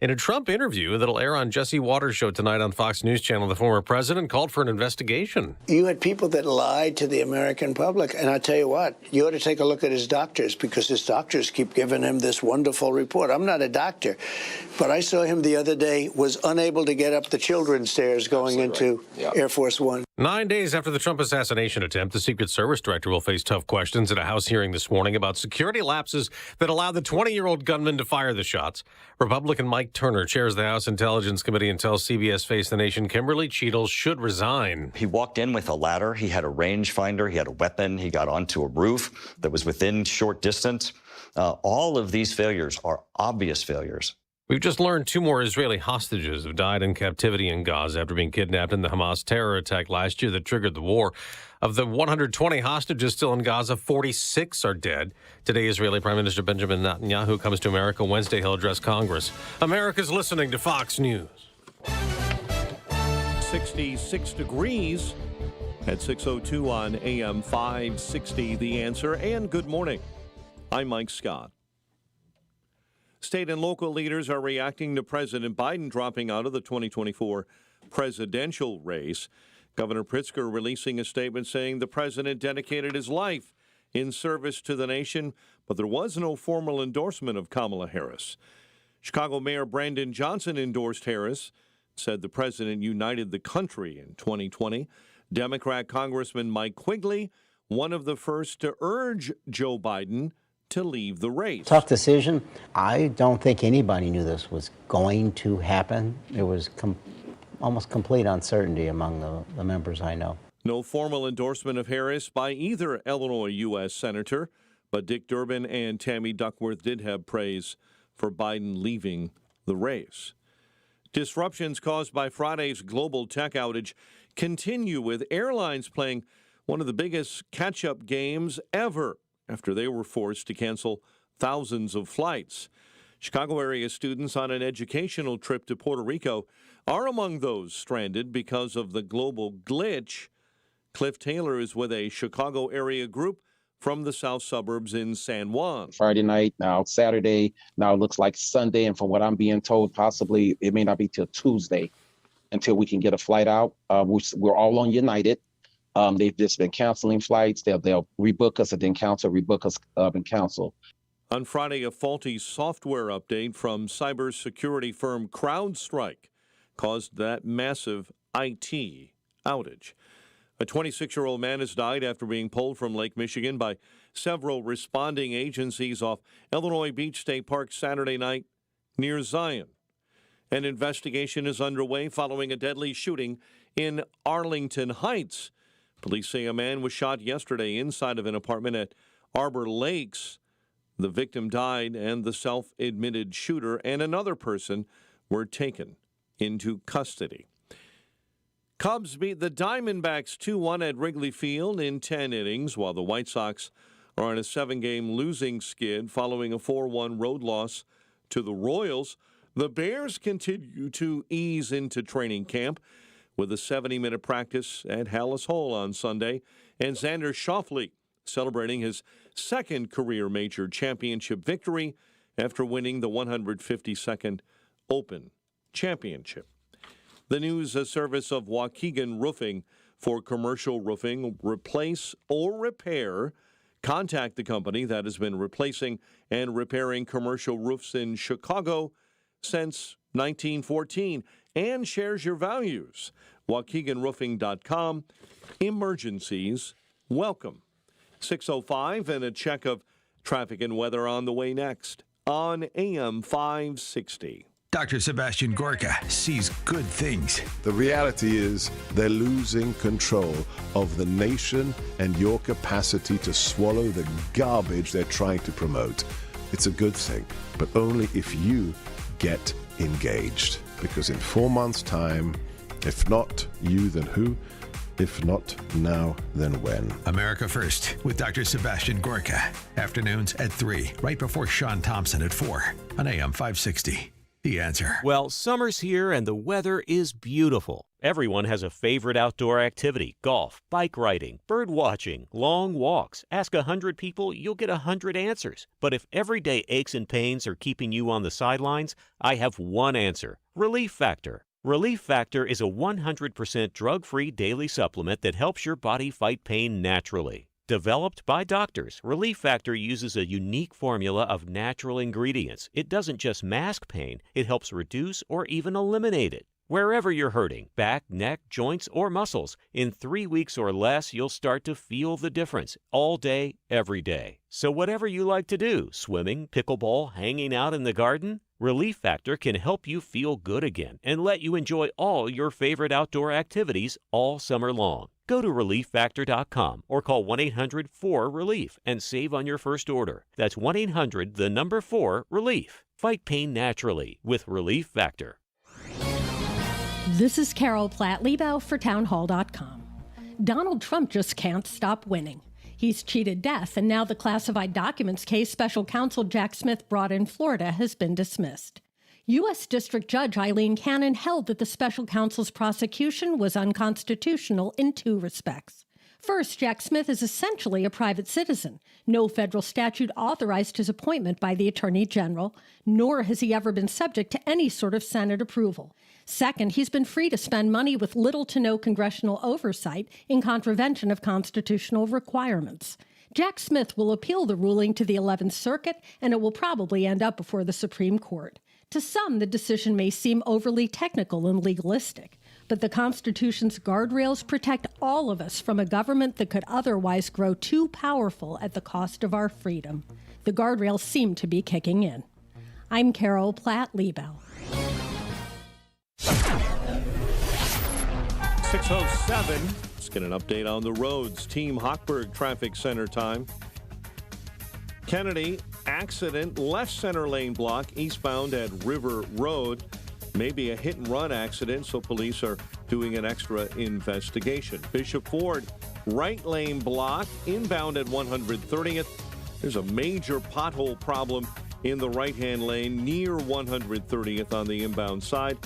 In a Trump interview that'll air on Jesse Waters' show tonight on Fox News Channel, the former president called for an investigation. You had people that lied to the American public. And I tell you what, you ought to take a look at his doctors because his doctors keep giving him this wonderful report. I'm not a doctor, but I saw him the other day, was unable to get up the children's stairs going into Air Force One. 9 days after the Trump assassination attempt, the Secret Service director will face tough questions at a House hearing this morning about security lapses that allowed the 20-year-old gunman to fire the shots. Republican Mike Turner chairs the House Intelligence Committee and tells CBS Face the Nation Kimberly Cheadle should resign. He walked in with a ladder. He had a rangefinder. He had a weapon. He got onto a roof that was within short distance. All of these failures are obvious failures We've just learned 2 more Israeli hostages have died in captivity in Gaza after being kidnapped in the Hamas terror attack last year that triggered the war. Of the 120 hostages still in Gaza, 46 are dead. Today, Israeli Prime Minister Benjamin Netanyahu comes to America. Wednesday, he'll address Congress. America's listening to Fox News. 66 degrees at 6:02 on AM 560, The Answer. And good morning. I'm Mike Scott. State and local leaders are reacting to President Biden dropping out of the 2024 presidential race. Governor Pritzker releasing a statement saying the president dedicated his life in service to the nation, but there was no formal endorsement of Kamala Harris. Chicago Mayor Brandon Johnson endorsed Harris, said the president united the country in 2020. Democrat Congressman Mike Quigley, one of the first to urge Joe Biden to leave the race. Tough decision. I don't think anybody knew this was going to happen. It was almost complete uncertainty among the members I know. No formal endorsement of Harris by either Illinois U.S. Senator, but Dick Durbin and Tammy Duckworth did have praise for Biden leaving the race. Disruptions caused by Friday's global tech outage continue, with airlines playing one of the biggest catch-up games ever after they were forced to cancel thousands of flights. Chicago area students on an educational trip to Puerto Rico are among those stranded because of the global glitch. Cliff Taylor is with a Chicago area group from the south suburbs in San Juan. Friday night, now Saturday, now it looks like Sunday, and from what I'm being told, possibly it may not be till Tuesday until we can get a flight out. We're all on United. They've just been canceling flights. They'll rebook us and then cancel, rebook us and cancel. On Friday, a faulty software update from cybersecurity firm CrowdStrike caused that massive IT outage. A 26-year-old man has died after being pulled from Lake Michigan by several responding agencies off Illinois Beach State Park Saturday night near Zion. An investigation is underway following a deadly shooting in Arlington Heights. Police say a man was shot yesterday inside of an apartment at Arbor Lakes. The victim died, and the self-admitted shooter and another person were taken into custody. Cubs beat the Diamondbacks 2-1 at Wrigley Field in 10 innings, while the White Sox are on a 7-game losing skid following a 4-1 road loss to the Royals. The Bears continue to ease into training camp with a 70-minute practice at Hallis Hall on Sunday, and Xander Schauffele celebrating his second career major championship victory after winning the 152nd Open Championship. The news, a service of Waukegan Roofing. For commercial roofing, replace or repair, contact the company that has been replacing and repairing commercial roofs in Chicago since 1914 and shares your values. WaukeganRoofing.com. Emergencies welcome. 6:05 and a check of traffic and weather on the way next on AM 560. Dr. Sebastian Gorka sees good things. The reality is they're losing control of the nation and your capacity to swallow the garbage they're trying to promote. It's a good thing, but only if you get engaged. Because in 4 months' time, if not you, then who? If not now, then when? America First with Dr. Sebastian Gorka. Afternoons at 3, right before Sean Thompson at 4 on AM 560. The Answer. Well, summer's here and the weather is beautiful. Everyone has a favorite outdoor activity: golf, bike riding, bird watching, long walks. Ask 100 people, you'll get 100 answers. But if everyday aches and pains are keeping you on the sidelines, I have one answer: Relief Factor. Relief Factor is a 100% drug-free daily supplement that helps your body fight pain naturally. Developed by doctors, Relief Factor uses a unique formula of natural ingredients. It doesn't just mask pain, it helps reduce or even eliminate it. Wherever you're hurting, back, neck, joints, or muscles, in 3 weeks or less, you'll start to feel the difference all day, every day. So whatever you like to do, swimming, pickleball, hanging out in the garden, Relief Factor can help you feel good again and let you enjoy all your favorite outdoor activities all summer long. Go to ReliefFactor.com or call 1-800-4-RELIEF and save on your first order. That's 1-800-4-RELIEF. Fight pain naturally with Relief Factor. This is Carol Platt-Liebau for townhall.com. Donald Trump just can't stop winning. He's cheated death, and now the classified documents case special counsel Jack Smith brought in Florida has been dismissed. U.S. District Judge Eileen Cannon held that the special counsel's prosecution was unconstitutional in two respects. First, Jack Smith is essentially a private citizen. No federal statute authorized his appointment by the Attorney General, nor has he ever been subject to any sort of Senate approval. Second, he's been free to spend money with little to no congressional oversight in contravention of constitutional requirements. Jack Smith will appeal the ruling to the 11th Circuit, and it will probably end up before the Supreme Court. To some, the decision may seem overly technical and legalistic, but the Constitution's guardrails protect all of us from a government that could otherwise grow too powerful at the cost of our freedom. The guardrails seem to be kicking in. I'm Carol Platt-Liebau. 6:07. Let's get an update on the roads. Team Hochberg Traffic Center time. Kennedy, accident, left center lane block, eastbound at River Road. Maybe a hit-and-run accident, so police are doing an extra investigation. Bishop Ford, right lane block, inbound at 130th. There's a major pothole problem in the right-hand lane near 130th on the inbound side.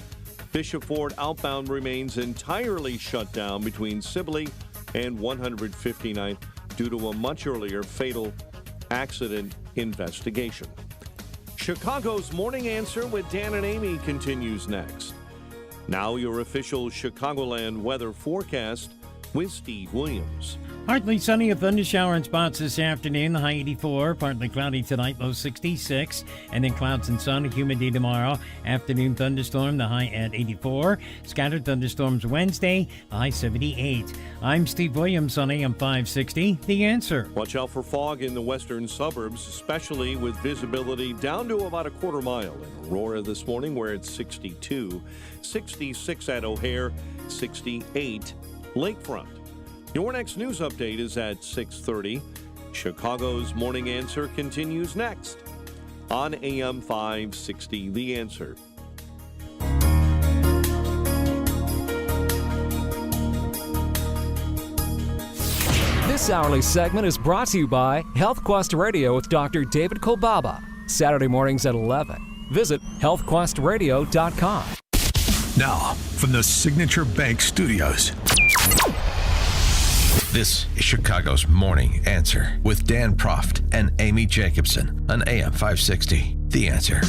Bishop Ford outbound remains entirely shut down between Sibley and 159th due to a much earlier fatal accident investigation. Chicago's Morning Answer with Dan and Amy continues next. Now your official Chicagoland weather forecast with Steve Williams. Partly sunny, a thundershower in spots this afternoon, the high 84. Partly cloudy tonight, low 66. And then clouds and sun, a humidity tomorrow. Afternoon thunderstorm, the high at 84. Scattered thunderstorms Wednesday, the high 78. I'm Steve Williams on AM 560, The Answer. Watch out for fog in the western suburbs, especially with visibility down to about a quarter mile. In Aurora this morning, where it's 62. 66 at O'Hare, 68 Lakefront. Your next news update is at 6:30. Chicago's Morning Answer continues next on AM 560, The Answer. This hourly segment is brought to you by Health Quest Radio with Dr. David Kolbaba. Saturday mornings at 11. Visit healthquestradio.com. Now, from the Signature Bank Studios. This is Chicago's Morning Answer with Dan Proft and Amy Jacobson on AM 560. The Answer.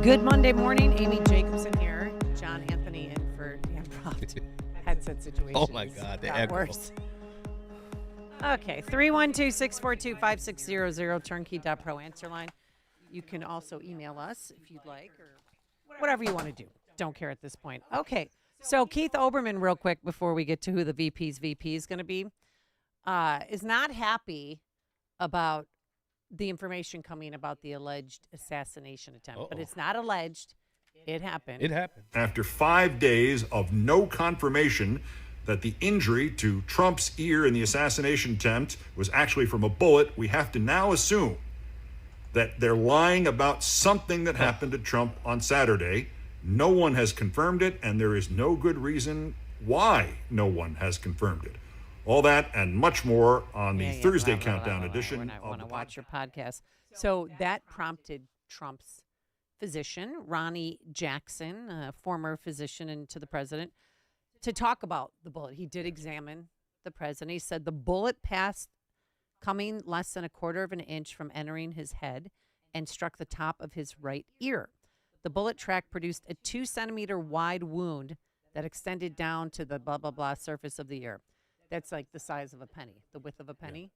Good Monday morning. Amy Jacobson here. John Anthony in for Dan Proft. Headset situation. Oh my God, the echo. Worse. Okay, 312-642-5600, turnkey.pro answer line. You can also email us if you'd like, or whatever you want to do. Don't care at this point. Okay, so Keith Olbermann, real quick, before we get to who the VP's VP is going to be, is not happy about the information coming about the alleged assassination attempt. But it's not alleged. It happened. It happened. After 5 days of no confirmation that the injury to Trump's ear in the assassination attempt was actually from a bullet, we have to now assume that they're lying about something that happened to Trump on Saturday. No one has confirmed it, and there is no good reason why no one has confirmed it. All that and much more on the Thursday Countdown edition. I want to watch your podcast. So that prompted Trump's physician, Ronnie Jackson, a former physician and to the president, to talk about the bullet. He did examine the president. He said the bullet passed coming less than a quarter of an inch from entering his head and struck the top of his right ear. The bullet track produced a 2-centimeter wide wound that extended down to the blah, blah, blah surface of the ear. That's like the size of a penny, the width of a penny.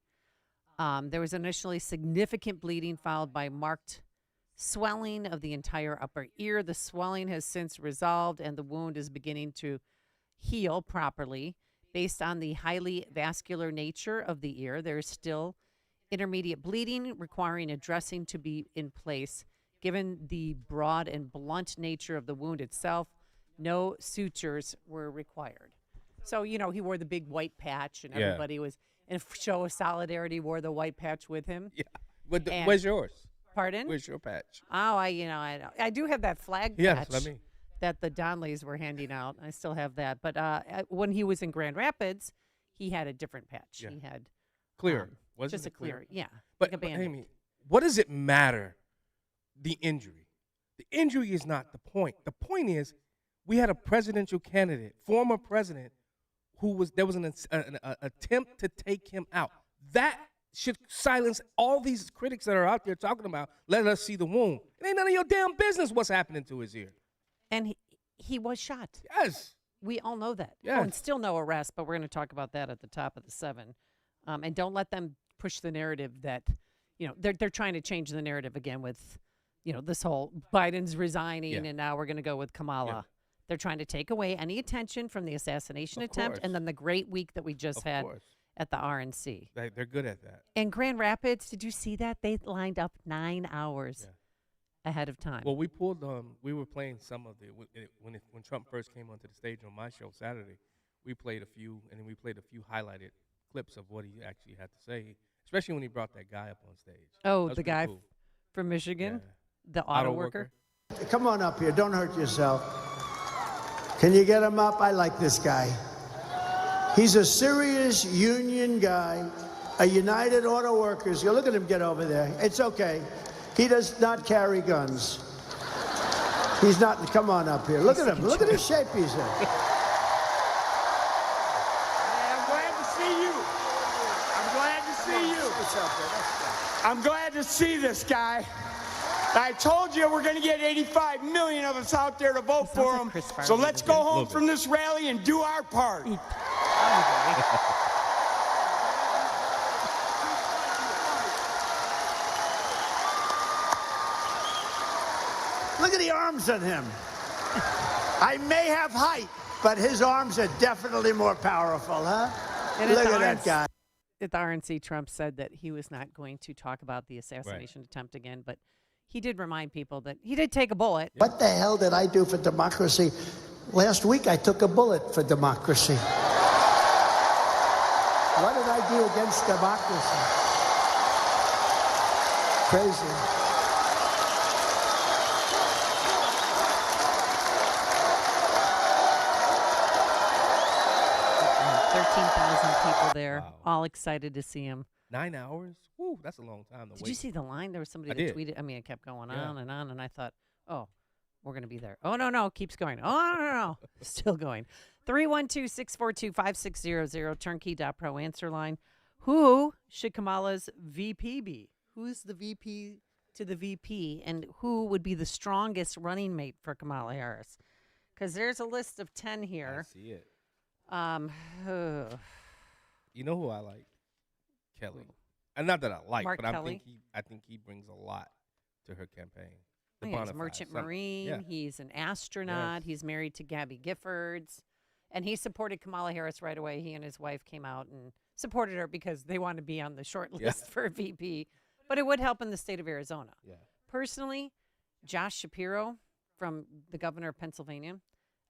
There was initially significant bleeding followed by marked swelling of the entire upper ear. The swelling has since resolved and the wound is beginning to heal properly. Based on the highly vascular nature of the ear, there is still intermediate bleeding requiring a dressing to be in place. Given the broad and blunt nature of the wound itself, no sutures were required. So, you know, he wore the big white patch, and everybody was, in a show of solidarity, wore the white patch with him. Yeah. Where's yours? Pardon? Where's your patch? Oh, I do have that flag Yes, patch I mean. that the Donleys were handing out. I still have that. But when he was in Grand Rapids, he had a different patch. Yeah. He had Clear. Wasn't just it a clear, yeah. But, like a but bandit. Amy, what does it matter? The injury. The injury is not the point. The point is, we had a presidential candidate, former president, there was an attempt to take him out. That should silence all these critics that are out there talking about, let us see the wound. It ain't none of your damn business what's happening to his ear. And he was shot. Yes. We all know that. Yes. Oh, and still no arrest, but we're going to talk about that at the top of the 7. And don't let them push the narrative that, you know, they're trying to change the narrative again with, you know, this whole Biden's resigning and now we're going to go with Kamala. Yeah. They're trying to take away any attention from the assassination attempt and then the great week that we just had at the RNC. They're good at that. And Grand Rapids, did you see that? They lined up 9 hours ahead of time. Well, we were playing some of when Trump first came onto the stage on my show Saturday, we played a few highlighted clips of what he actually had to say, especially when he brought that guy up on stage. Oh, the guy from Michigan? The auto worker? Come on up here. Don't hurt yourself. Can you get him up? I like this guy. He's a serious union guy, a United Auto Workers. You look at him get over there. It's okay. He does not carry guns. He's not. Come on up here. Look at him. Look at his shape he's in. I'm glad to see you. I'm glad to see you. I'm glad to see this guy. I told you we're going to get 85 million of us out there to vote for him. So let's go home from this rally and do our part. Look at the arms on him. I may have height, but his arms are definitely more powerful, huh? And Look at that guy. At the RNC, Trump said that he was not going to talk about the assassination attempt again, but he did remind people that he did take a bullet. What the hell did I do for democracy? Last week I took a bullet for democracy. What did I do against democracy? Crazy. 13,000 people there, all excited to see him. 9 hours? Woo, that's a long time to wait. Did you see the line? There was somebody that tweeted. I mean, it kept going on, and I thought, oh, we're going to be there. Oh, no, keeps going. Oh, no, still going. 312-642-5600, turnkey.pro answer line. Who should Kamala's VP be? Who's the VP to the VP, and who would be the strongest running mate for Kamala Harris? Because there's a list of 10 here. I see it. You know who I like? Kelly. And not that I like, Mark but Kelly. I think he brings a lot to her campaign. He's a merchant marine. Yeah. He's an astronaut. Yes. He's married to Gabby Giffords. And he supported Kamala Harris right away. He and his wife came out and supported her because they wanted to be on the short list for a VP. But it would help in the state of Arizona. Yeah. Personally, Josh Shapiro, from the governor of Pennsylvania,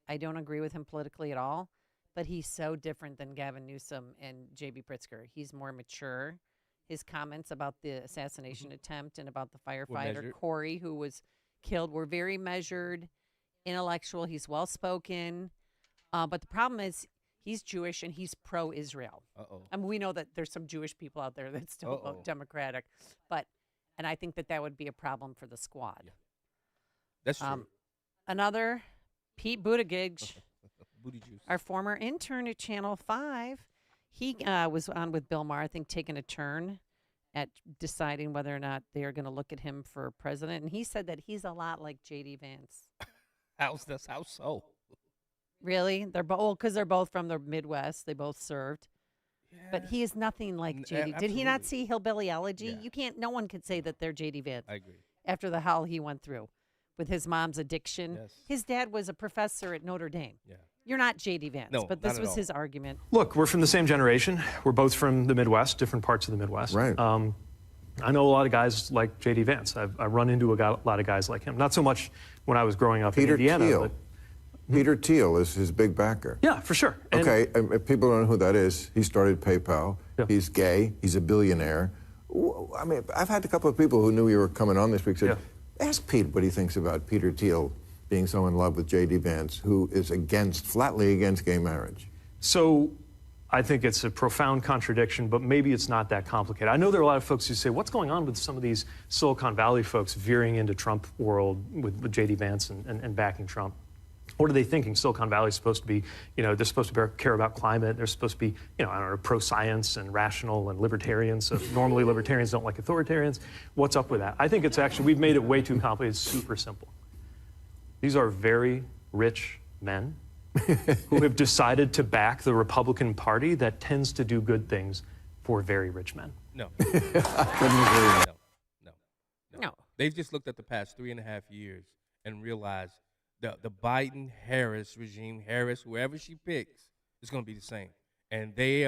I don't agree with him politically at all. But he's so different than Gavin Newsom and J.B. Pritzker. He's more mature. His comments about the assassination attempt and about the firefighter, Corey, who was killed, were very measured, intellectual. He's well-spoken. But the problem is he's Jewish and he's pro-Israel. I mean, we know that there's some Jewish people out there that still vote Democratic. And I think that would be a problem for the squad. Yeah. That's true. Another, Pete Buttigieg. Booty juice. Our former intern at Channel 5, he was on with Bill Maher, I think, taking a turn at deciding whether or not they are going to look at him for president. And he said that he's a lot like J.D. Vance. How so? Really? They're because they're both from the Midwest. They both served. Yeah. But he is nothing like J.D. Did he not see Hillbilly Elegy? Yeah. No one could say that they're J.D. Vance. I agree. After the hell he went through with his mom's addiction. Yes. His dad was a professor at Notre Dame. Yeah. You're not J.D. Vance, no, but this was his argument. Look, we're from the same generation. We're both from the Midwest, different parts of the Midwest. Right. I know a lot of guys like J.D. Vance. I've run into a lot of guys like him. Not so much when I was growing up Peter in Indiana. Thiel. But Peter Thiel is his big backer. Yeah, for sure. Okay, if people don't know who that is, he started PayPal. Yeah. He's gay. He's a billionaire. I mean, I've had a couple of people who knew you were coming on this week said, ask Pete what he thinks about Peter Thiel being so in love with J.D. Vance, who is flatly against gay marriage. So I think it's a profound contradiction, but maybe it's not that complicated. I know there are a lot of folks who say, what's going on with some of these Silicon Valley folks veering into Trump world with J.D. Vance and backing Trump? What are they thinking? Silicon Valley is supposed to be, they're supposed to care about climate. They're supposed to be, pro-science and rational and libertarians. So normally libertarians don't like authoritarians. What's up with that? I think it's actually, we've made it way too complicated. It's super simple. These are very rich men who have decided to back the Republican Party that tends to do good things for very rich men. No. No. They've just looked at the past 3.5 years and realized the Biden-Harris regime, Harris, whoever she picks, is going to be the same. And they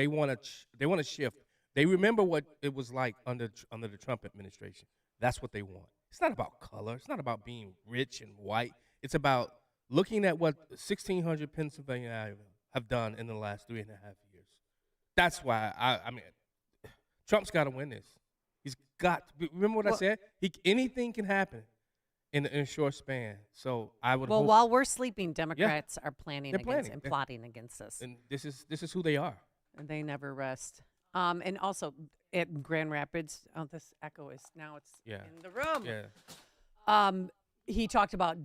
want to shift. They remember what it was like under the Trump administration. That's what they want. It's not about color. It's not about being rich and white. It's about looking at what 1,600 Pennsylvania have done in the last 3.5 years. That's why I mean, Trump's got to win this. He's got to. Remember what I said? Anything can happen in a short span. So I would. Well, hope, while we're sleeping, Democrats are planning and plotting against us. And this is who they are. And they never rest. And also at Grand Rapids, this echo is now in the room. Yeah. He talked about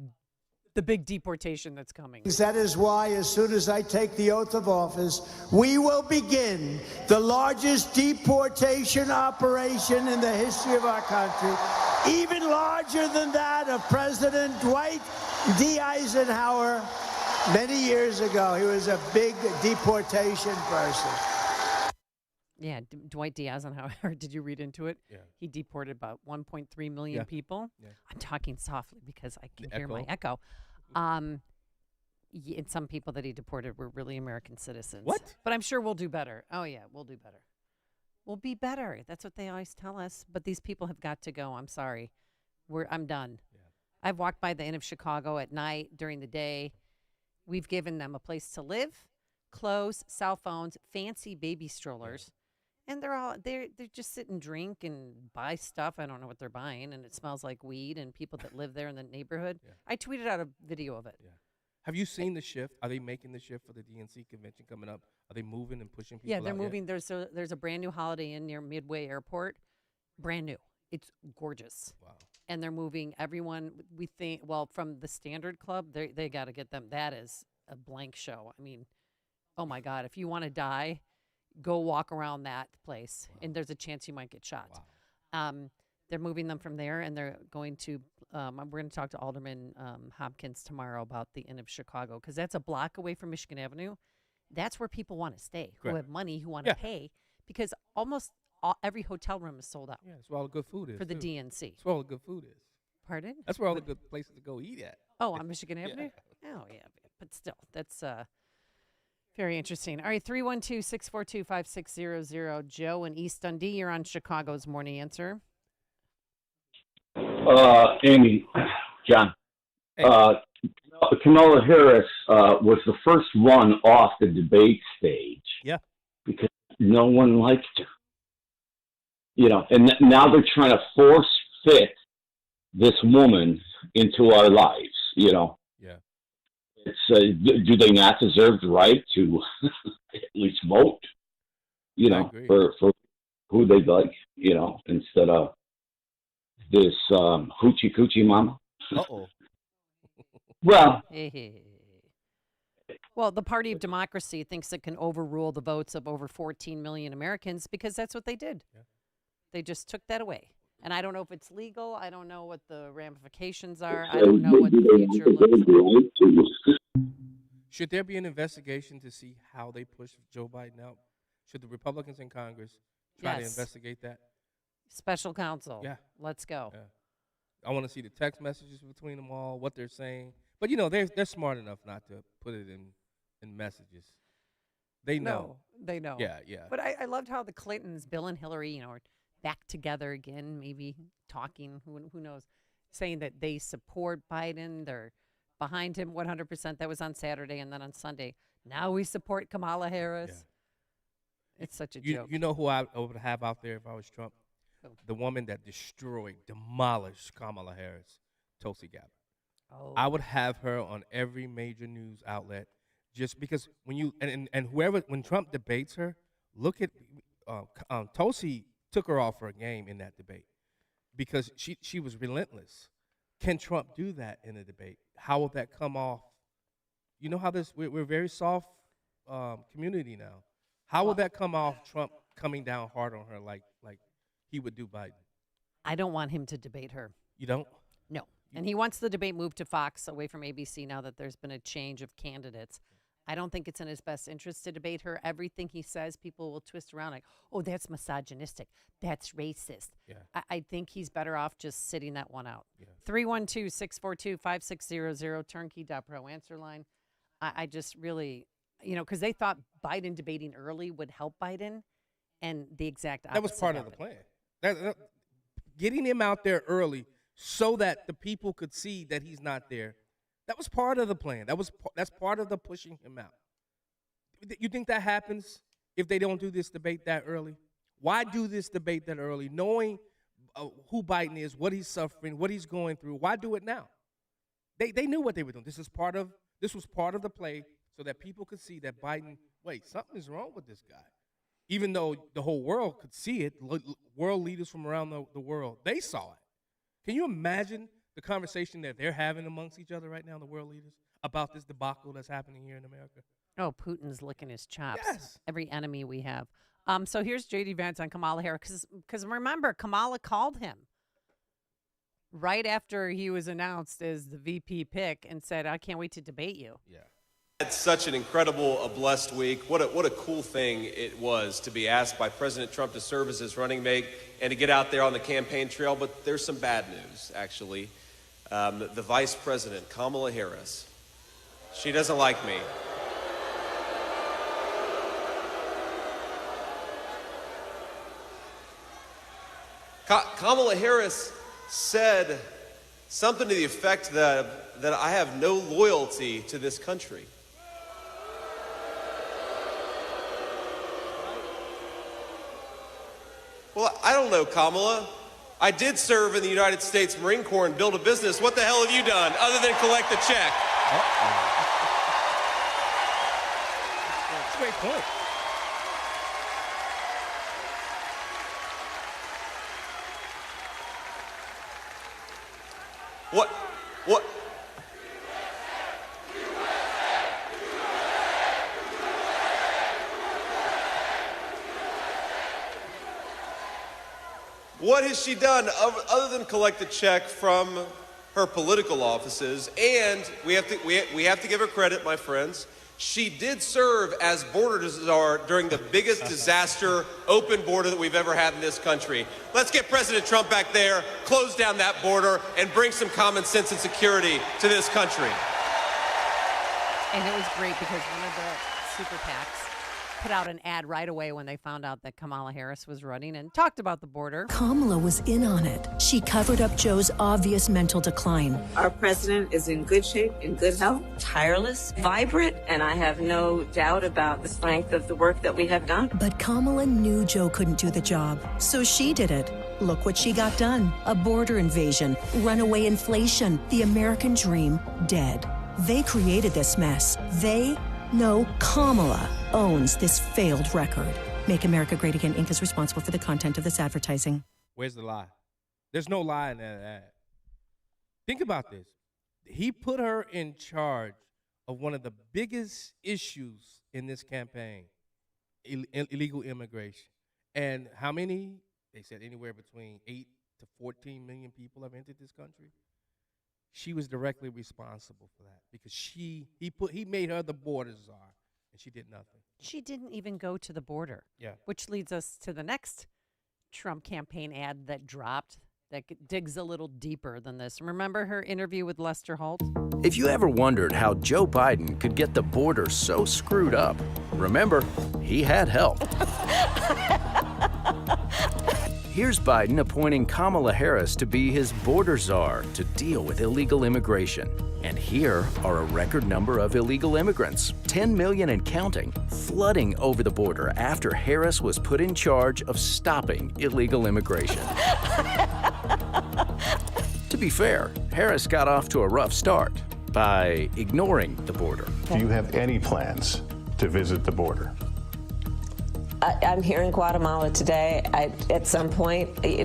the big deportation that's coming. That is why, as soon as I take the oath of office, we will begin the largest deportation operation in the history of our country, even larger than that of President Dwight D. Eisenhower many years ago. He was a big deportation person. Yeah, Dwight D. Eisenhower, did you read into it? Yeah. He deported about 1.3 million people. Yeah. I'm talking softly because I can hear my echo. And some people that he deported were really American citizens. What? But I'm sure we'll do better. Oh, yeah, we'll do better. We'll be better. That's what they always tell us. But these people have got to go. I'm sorry. I'm done. Yeah. I've walked by the Inn of Chicago at night, during the day. We've given them a place to live, clothes, cell phones, fancy baby strollers. And they're just sit and drink and buy stuff. I don't know what they're buying, and it smells like weed. And people that live there in the neighborhood. Yeah. I tweeted out a video of it. Yeah. Have you seen the shift? Are they making the shift for the DNC convention coming up? Are they moving and pushing people? Yeah, they're out moving. yet? There's a brand new Holiday Inn near Midway Airport, brand new. It's gorgeous. Wow. And they're moving everyone. We think from the Standard Club. They got to get them. That is a blank show. I mean, oh my God! If you want to die, go walk around that place, and there's a chance you might get shot. Wow. They're moving them from there, and they're going to. We're going to talk to Alderman Hopkins tomorrow about the Inn of Chicago, because that's a block away from Michigan Avenue. That's where people want to stay, who have money, who want to pay, because almost every hotel room is sold out. Yeah, that's where all the good food is. For the DNC. That's where all the good food is. Pardon? That's where all the good places to go eat at. Oh, on Michigan Avenue? Oh, yeah. But still, that's very interesting. All right, 312-642-5600. Joe in East Dundee, you're on Chicago's Morning Answer. Amy, John. Hey. Kamala Harris was the first one off the debate stage. Yeah. Because no one liked her. And now they're trying to force fit this woman into our lives, Yeah. It's do they not deserve the right to at least vote, for who they like, instead of this hoochie coochie mama? Uh-oh. Well, well, the Party of Democracy thinks it can overrule the votes of over 14 million Americans, because that's what they did. Yeah. They just took that away. And I don't know if it's legal. I don't know what the ramifications are. I don't know what the future looks like. Should there be an investigation to see how they push Joe Biden out? Should the Republicans in Congress try to investigate that? Special counsel. Yeah. Let's go. Yeah. I want to see the text messages between them all, what they're saying. But, they're smart enough not to put it in messages. They know. No, they know. Yeah. But I loved how the Clintons, Bill and Hillary, are back together again, maybe talking, who knows, saying that they support Biden. They're behind him 100%. That was on Saturday, and then on Sunday. Now we support Kamala Harris. Yeah. It's such a joke. You know who I would have out there if I was Trump? The woman that demolished Kamala Harris, Tulsi Gabbard. Oh. I would have her on every major news outlet, just because when Trump debates her, look at Tulsi took her off her game in that debate because she was relentless. Can Trump do that in a debate? How will that come off? You know how we're a very soft community now. How will that come off Trump coming down hard on her like he would do Biden? I don't want him to debate her. You don't? No. And he wants the debate moved to Fox away from ABC now that there's been a change of candidates. I don't think it's in his best interest to debate her. Everything he says, people will twist around like, oh, that's misogynistic. That's racist. Yeah. I think he's better off just sitting that one out. Yeah. 312-642-5600, turnkey.pro answer line. I just really, because they thought Biden debating early would help Biden, and the exact opposite. That was part of the plan. Getting him out there early so that the people could see that he's not there. That was part of the plan. That's part of the pushing him out. You think that happens if they don't do this debate that early? Why do this debate that early, knowing who Biden is, what he's suffering, what he's going through? Why do it now? They knew what they were doing. This was part of the play so that people could see that Biden. Wait, something is wrong with this guy. Even though the whole world could see it, world leaders from around the world, they saw it. Can you imagine the conversation that they're having amongst each other right now, the world leaders, about this debacle that's happening here in America? Oh, Putin's licking his chops. Yes. Every enemy we have. So here's J.D. Vance on Kamala Harris. Because remember, Kamala called him right after he was announced as the VP pick and said, I can't wait to debate you. Yeah. It's such an incredible, blessed week. What a cool thing it was to be asked by President Trump to serve as his running mate and to get out there on the campaign trail. But there's some bad news, actually. The Vice President, Kamala Harris, she doesn't like me. Kamala Harris said something to the effect that I have no loyalty to this country. Well, I don't know, Kamala. I did serve in the United States Marine Corps and build a business. What the hell have you done other than collect the check? That's a great point. What? What has she done other than collect a check from her political offices? And we have to give her credit, my friends. She did serve as border czar during the biggest disaster open border that we've ever had in this country. Let's get President Trump back there, close down that border, and bring some common sense and security to this country. And it was great because one of the super PACs put out an ad right away when they found out that Kamala Harris was running and talked about the border. Kamala was in on it. She covered up Joe's obvious mental decline. Our president is in good shape, in good health, tireless, vibrant, and I have no doubt about the strength of the work that we have done. But Kamala knew Joe couldn't do the job, so she did it. Look what she got done. A border invasion, runaway inflation, the American dream dead. They created this mess. No, Kamala owns this failed record. Make America Great Again Inc. is responsible for the content of this advertising. Where's the lie? There's no lie in that ad. Think about this. He put her in charge of one of the biggest issues in this campaign, illegal immigration. And how many? They said anywhere between 8 to 14 million people have entered this country. She was directly responsible for that because he made her the border czar, and she did nothing. She didn't even go to the border. Yeah. Which leads us to the next Trump campaign ad that dropped that digs a little deeper than this. Remember her interview with Lester Holt? If you ever wondered how Joe Biden could get the border so screwed up, remember, he had help. Here's Biden appointing Kamala Harris to be his border czar to deal with illegal immigration. And here are a record number of illegal immigrants, 10 million and counting, flooding over the border after Harris was put in charge of stopping illegal immigration. To be fair, Harris got off to a rough start by ignoring the border. Do you have any plans to visit the border? I'm here in Guatemala today. At some point, we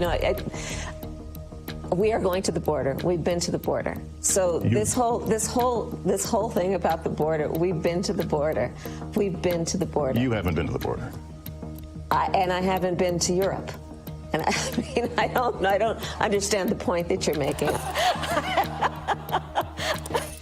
are going to the border. We've been to the border. So this whole thing about the border, we've been to the border. We've been to the border. You haven't been to the border. And I haven't been to Europe. And I don't understand the point that you're making.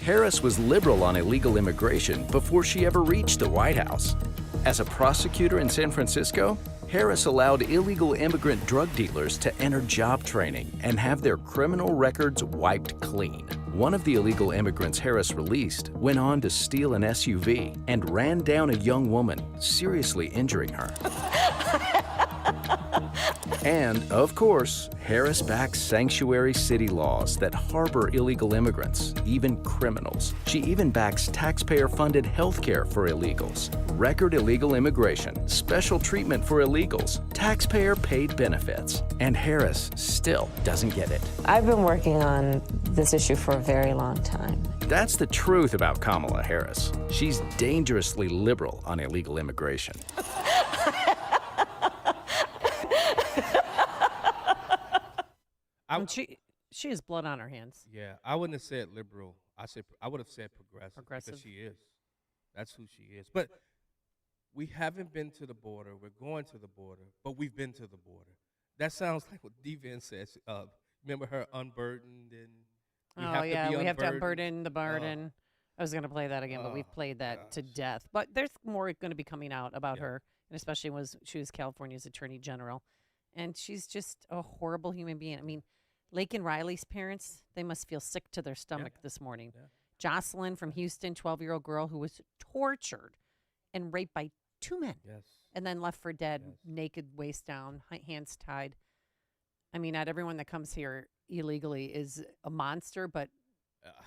Harris was liberal on illegal immigration before she ever reached the White House. As a prosecutor in San Francisco, Harris allowed illegal immigrant drug dealers to enter job training and have their criminal records wiped clean. One of the illegal immigrants Harris released went on to steal an SUV and ran down a young woman, seriously injuring her. And, of course, Harris backs sanctuary city laws that harbor illegal immigrants, even criminals. She even backs taxpayer-funded health care for illegals, record illegal immigration, special treatment for illegals, taxpayer-paid benefits. And Harris still doesn't get it. I've been working on this issue for a very long time. That's the truth about Kamala Harris. She's dangerously liberal on illegal immigration. She has blood on her hands. Yeah, I wouldn't have said liberal. I would have said progressive. Progressive. Because she is. That's who she is. But we haven't been to the border. We're going to the border, but we've been to the border. That sounds like what Devin says. Remember her unburdened and We have to unburden the burden. I was going to play that again, but we've played that to death. But there's more going to be coming out about her, and especially she was California's Attorney General. And she's just a horrible human being. I mean, Laken Riley's parents, they must feel sick to their stomach this morning. Yeah. Jocelyn from Houston, 12-year-old girl who was tortured and raped by two men and then left for dead, naked, waist down, hands tied. I mean, not everyone that comes here illegally is a monster, but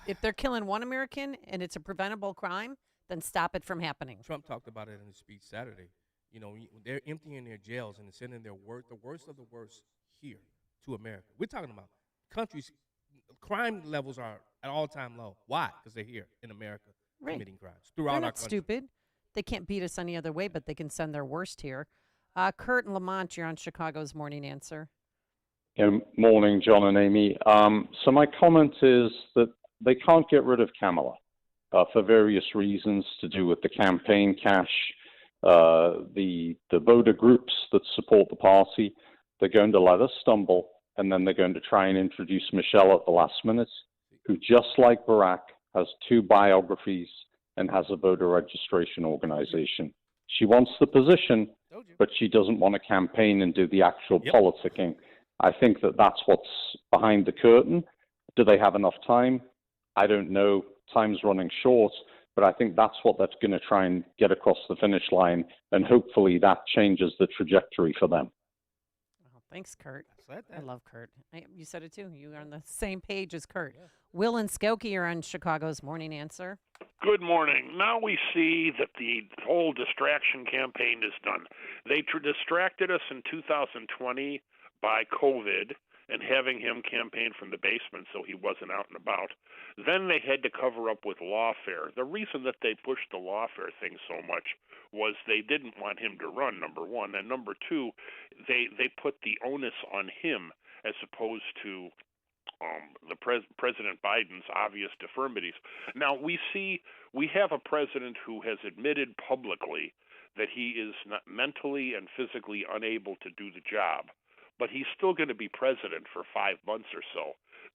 if they're killing one American and it's a preventable crime, then stop it from happening. Trump talked about it in his speech Saturday. You know, they're emptying their jails and sending the worst of the worst here to America. We're talking about countries, crime levels are at all-time low. Why? Because they're here in America committing crimes throughout our country. They're not stupid. They can't beat us any other way, but they can send their worst here. Kurt and Lamont, you're on Chicago's Morning Answer. Good morning, John and Amy. So my comment is that they can't get rid of Kamala for various reasons to do with the campaign cash, the voter groups that support the party. They're going to let us stumble, and then they're going to try and introduce Michelle at the last minute, who, just like Barack, has 2 biographies and has a voter registration organization. She wants the position, but she doesn't want to campaign and do the actual politicking. I think that that's what's behind the curtain. Do they have enough time? I don't know. Time's running short, but I think that's what that's going to try and get across the finish line, and hopefully that changes the trajectory for them. Thanks, Kurt. I love Kurt. You said it too. You are on the same page as Kurt. Yeah. Will and Skokie are on Chicago's Morning Answer. Good morning. Now we see that the whole distraction campaign is done. They distracted us in 2020 by COVID and having him campaign from the basement so he wasn't out and about. Then they had to cover up with lawfare. The reason that they pushed the lawfare thing so much was they didn't want him to run, number one. And number two, they put the onus on him as opposed to President Biden's obvious deformities. Now, we have a president who has admitted publicly that he is not mentally and physically unable to do the job, but he's still going to be president for 5 months or so.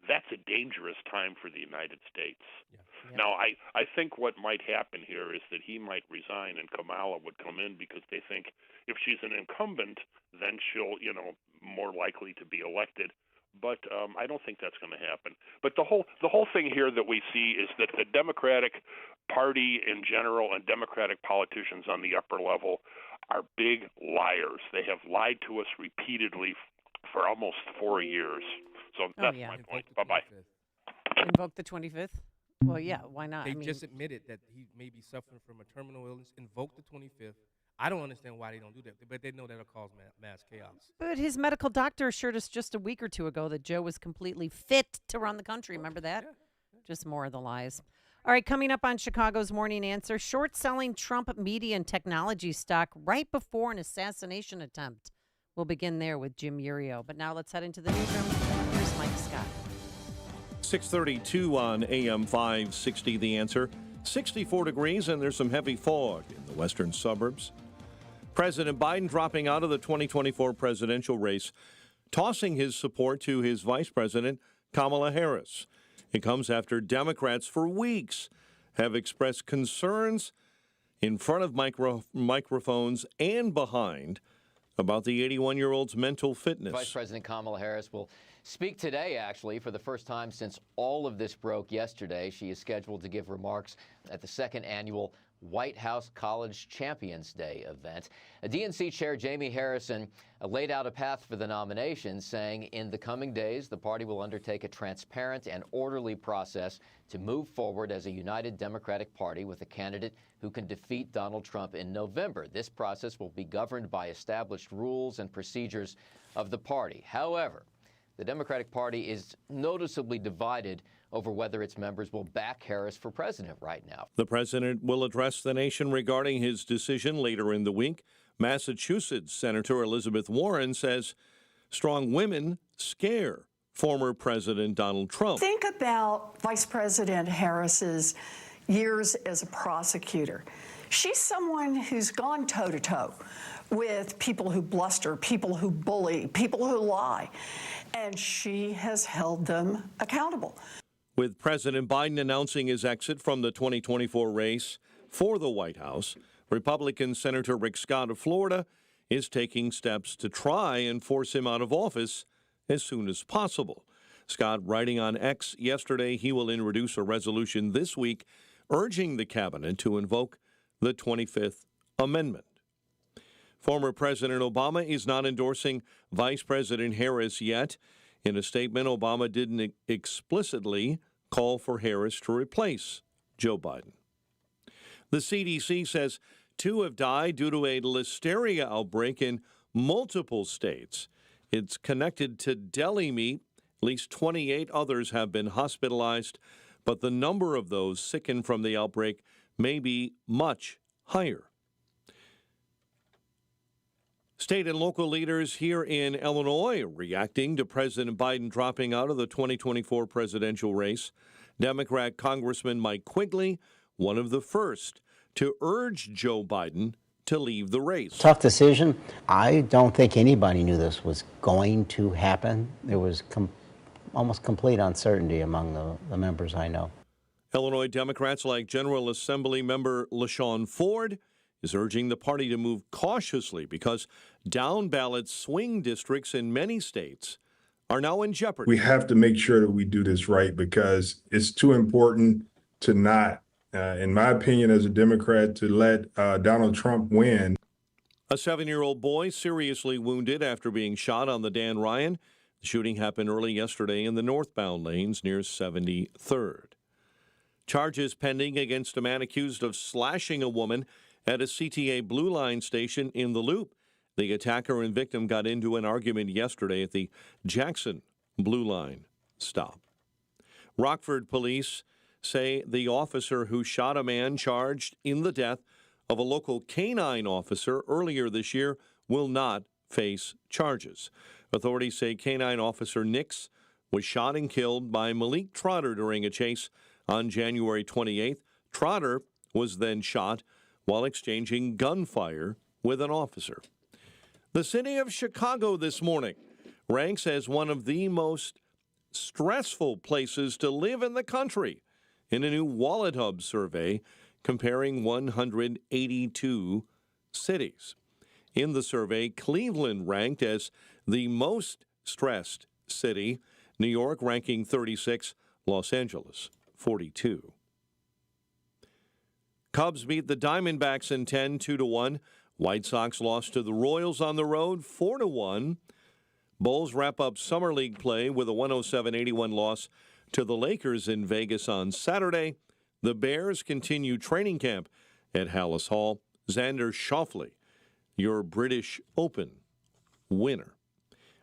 That's a dangerous time for the United States. Yeah. Now, I think what might happen here is that he might resign and Kamala would come in because they think if she's an incumbent, then she'll, more likely to be elected. But I don't think that's going to happen. But the whole thing here that we see is that the Democratic Party in general and Democratic politicians on the upper level are big liars. They have lied to us repeatedly for almost 4 years. So that's my point. Bye-bye. Invoke the 25th? Well, yeah, why not? They just admitted that he may be suffering from a terminal illness. Invoke the 25th. I don't understand why they don't do that, but they know that'll cause mass chaos. But his medical doctor assured us just a week or two ago that Joe was completely fit to run the country. Remember that? Yeah. Just more of the lies. All right, coming up on Chicago's Morning Answer, short-selling Trump media and technology stock right before an assassination attempt. We'll begin there with Jim Urio. But now let's head into the newsroom. Here's Mike Scott. 6:32 on AM 560, The Answer. 64 degrees, and there's some heavy fog in the western suburbs. President Biden dropping out of the 2024 presidential race, tossing his support to his vice president, Kamala Harris. It comes after Democrats for weeks have expressed concerns in front of microphones and behind about the 81-year-old's mental fitness. Vice President Kamala Harris will speak today, actually, for the first time since all of this broke yesterday. She is scheduled to give remarks at the second annual White House College Champions Day event. DNC Chair Jamie Harrison laid out a path for the nomination, saying in the coming days, the party will undertake a transparent and orderly process to move forward as a united Democratic Party with a candidate who can defeat Donald Trump in November. This process will be governed by established rules and procedures of the party. However, the Democratic Party is noticeably divided over whether its members will back Harris for president right now. The president will address the nation regarding his decision later in the week. Massachusetts Senator Elizabeth Warren says strong women scare former President Donald Trump. Think about Vice President Harris's years as a prosecutor. She's someone who's gone toe-to-toe with people who bluster, people who bully, people who lie, and she has held them accountable. With President Biden announcing his exit from the 2024 race for the White House, Republican Senator Rick Scott of Florida is taking steps to try and force him out of office as soon as possible. Scott writing on X yesterday he will introduce a resolution this week urging the cabinet to invoke the 25th Amendment. Former President Obama is not endorsing Vice President Harris yet. In a statement, Obama didn't explicitly call for Harris to replace Joe Biden. The CDC says 2 have died due to a listeria outbreak in multiple states. It's connected to deli meat. At least 28 others have been hospitalized, but the number of those sickened from the outbreak may be much higher. State and local leaders here in Illinois reacting to President Biden dropping out of the 2024 presidential race. Democrat Congressman Mike Quigley, one of the first to urge Joe Biden to leave the race. Tough decision. I don't think anybody knew this was going to happen. There was almost complete uncertainty among the members I know. Illinois Democrats like General Assembly member LaShawn Ford is urging the party to move cautiously because down-ballot swing districts in many states are now in jeopardy. We have to make sure that we do this right because it's too important to not, in my opinion as a Democrat, to let Donald Trump win. A 7-year-old boy seriously wounded after being shot on the Dan Ryan. The shooting happened early yesterday in the northbound lanes near 73rd. Charges pending against a man accused of slashing a woman at a CTA Blue Line station in the Loop. The attacker and victim got into an argument yesterday at the Jackson Blue Line stop. Rockford police say the officer who shot a man charged in the death of a local canine officer earlier this year will not face charges. Authorities say canine officer Nix was shot and killed by Malik Trotter during a chase on January 28th. Trotter was then shot while exchanging gunfire with an officer. The city of Chicago this morning ranks as one of the most stressful places to live in the country in a new Wallet Hub survey comparing 182 cities. In the survey, Cleveland ranked as the most stressed city, New York ranking 36, Los Angeles 42. Cubs beat the Diamondbacks in 10, 2-1. White Sox lost to the Royals on the road, 4-1. Bulls wrap up Summer League play with a 107-81 loss to the Lakers in Vegas on Saturday. The Bears continue training camp at Hallis Hall. Xander Schauffele, your British Open winner.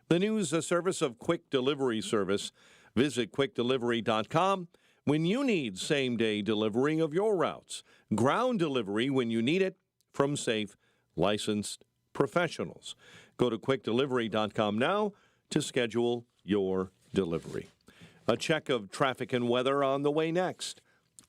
The news, a service of Quick Delivery Service. Visit quickdelivery.com when you need same-day delivery of your routes. Ground delivery when you need it from safe, licensed professionals. Go to quickdelivery.com now to schedule your delivery. A check of traffic and weather on the way next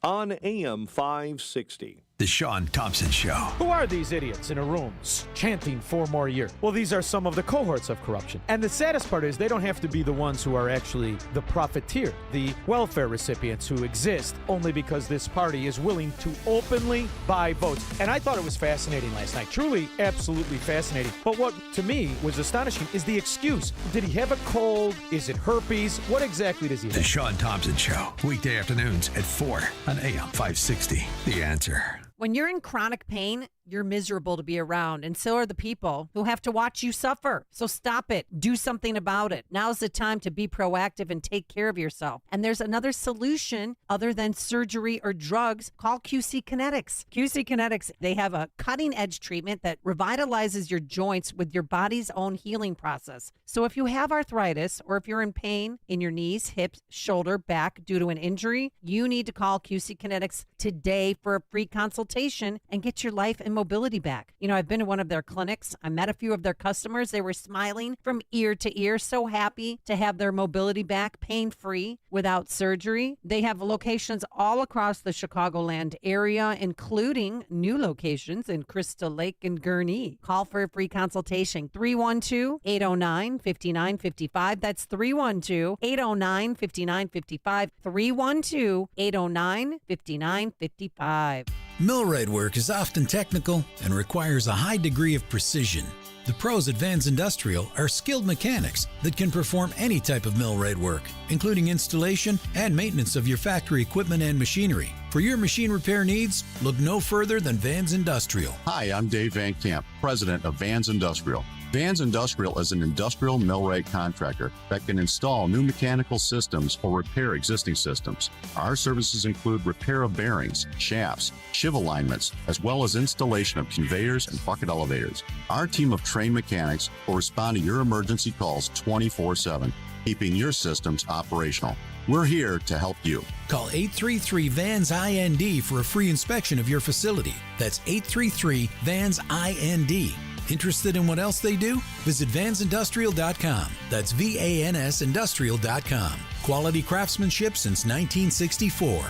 on AM 560. The Sean Thompson Show. Who are these idiots in a room chanting 4 more years? Well, these are some of the cohorts of corruption. And the saddest part is they don't have to be the ones who are actually the profiteer, the welfare recipients who exist only because this party is willing to openly buy votes. And I thought it was fascinating last night. Truly, absolutely fascinating. But what to me was astonishing is the excuse. Did he have a cold? Is it herpes? What exactly does he have? The Sean Thompson Show. Weekday afternoons at 4 on AM 560. The Answer. When you're in chronic pain, you're miserable to be around, and so are the people who have to watch you suffer. So stop it. Do something about it. Now's the time to be proactive and take care of yourself. And there's another solution other than surgery or drugs. Call QC Kinetics. QC Kinetics, they have a cutting-edge treatment that revitalizes your joints with your body's own healing process. So if you have arthritis or if you're in pain in your knees, hips, shoulder, back due to an injury, you need to call QC Kinetics today for a free consultation and get your life and mobility back. You know, I've been to one of their clinics. I met a few of their customers. They were smiling from ear to ear, so happy to have their mobility back, pain-free, without surgery. They have locations all across the Chicagoland area, including new locations in Crystal Lake and Gurnee. Call for a free consultation, 312-809-5955. That's 312-809-5955, 312-809-5955. Millwright work is often technical and requires a high degree of precision. The pros at Vans Industrial are skilled mechanics that can perform any type of millwright work, including installation and maintenance of your factory equipment and machinery. For your machine repair needs, look no further than Vans Industrial. Hi, I'm Dave Van Camp, president of Vans Industrial. Vans Industrial is an industrial millwright contractor that can install new mechanical systems or repair existing systems. Our services include repair of bearings, shafts, shiv alignments, as well as installation of conveyors and bucket elevators. Our team of trained mechanics will respond to your emergency calls 24/7, keeping your systems operational. We're here to help you. Call 833-VANS-IND for a free inspection of your facility. That's 833-VANS-IND. Interested in what else they do? Visit vansindustrial.com. That's VANSindustrial.com. Quality craftsmanship since 1964.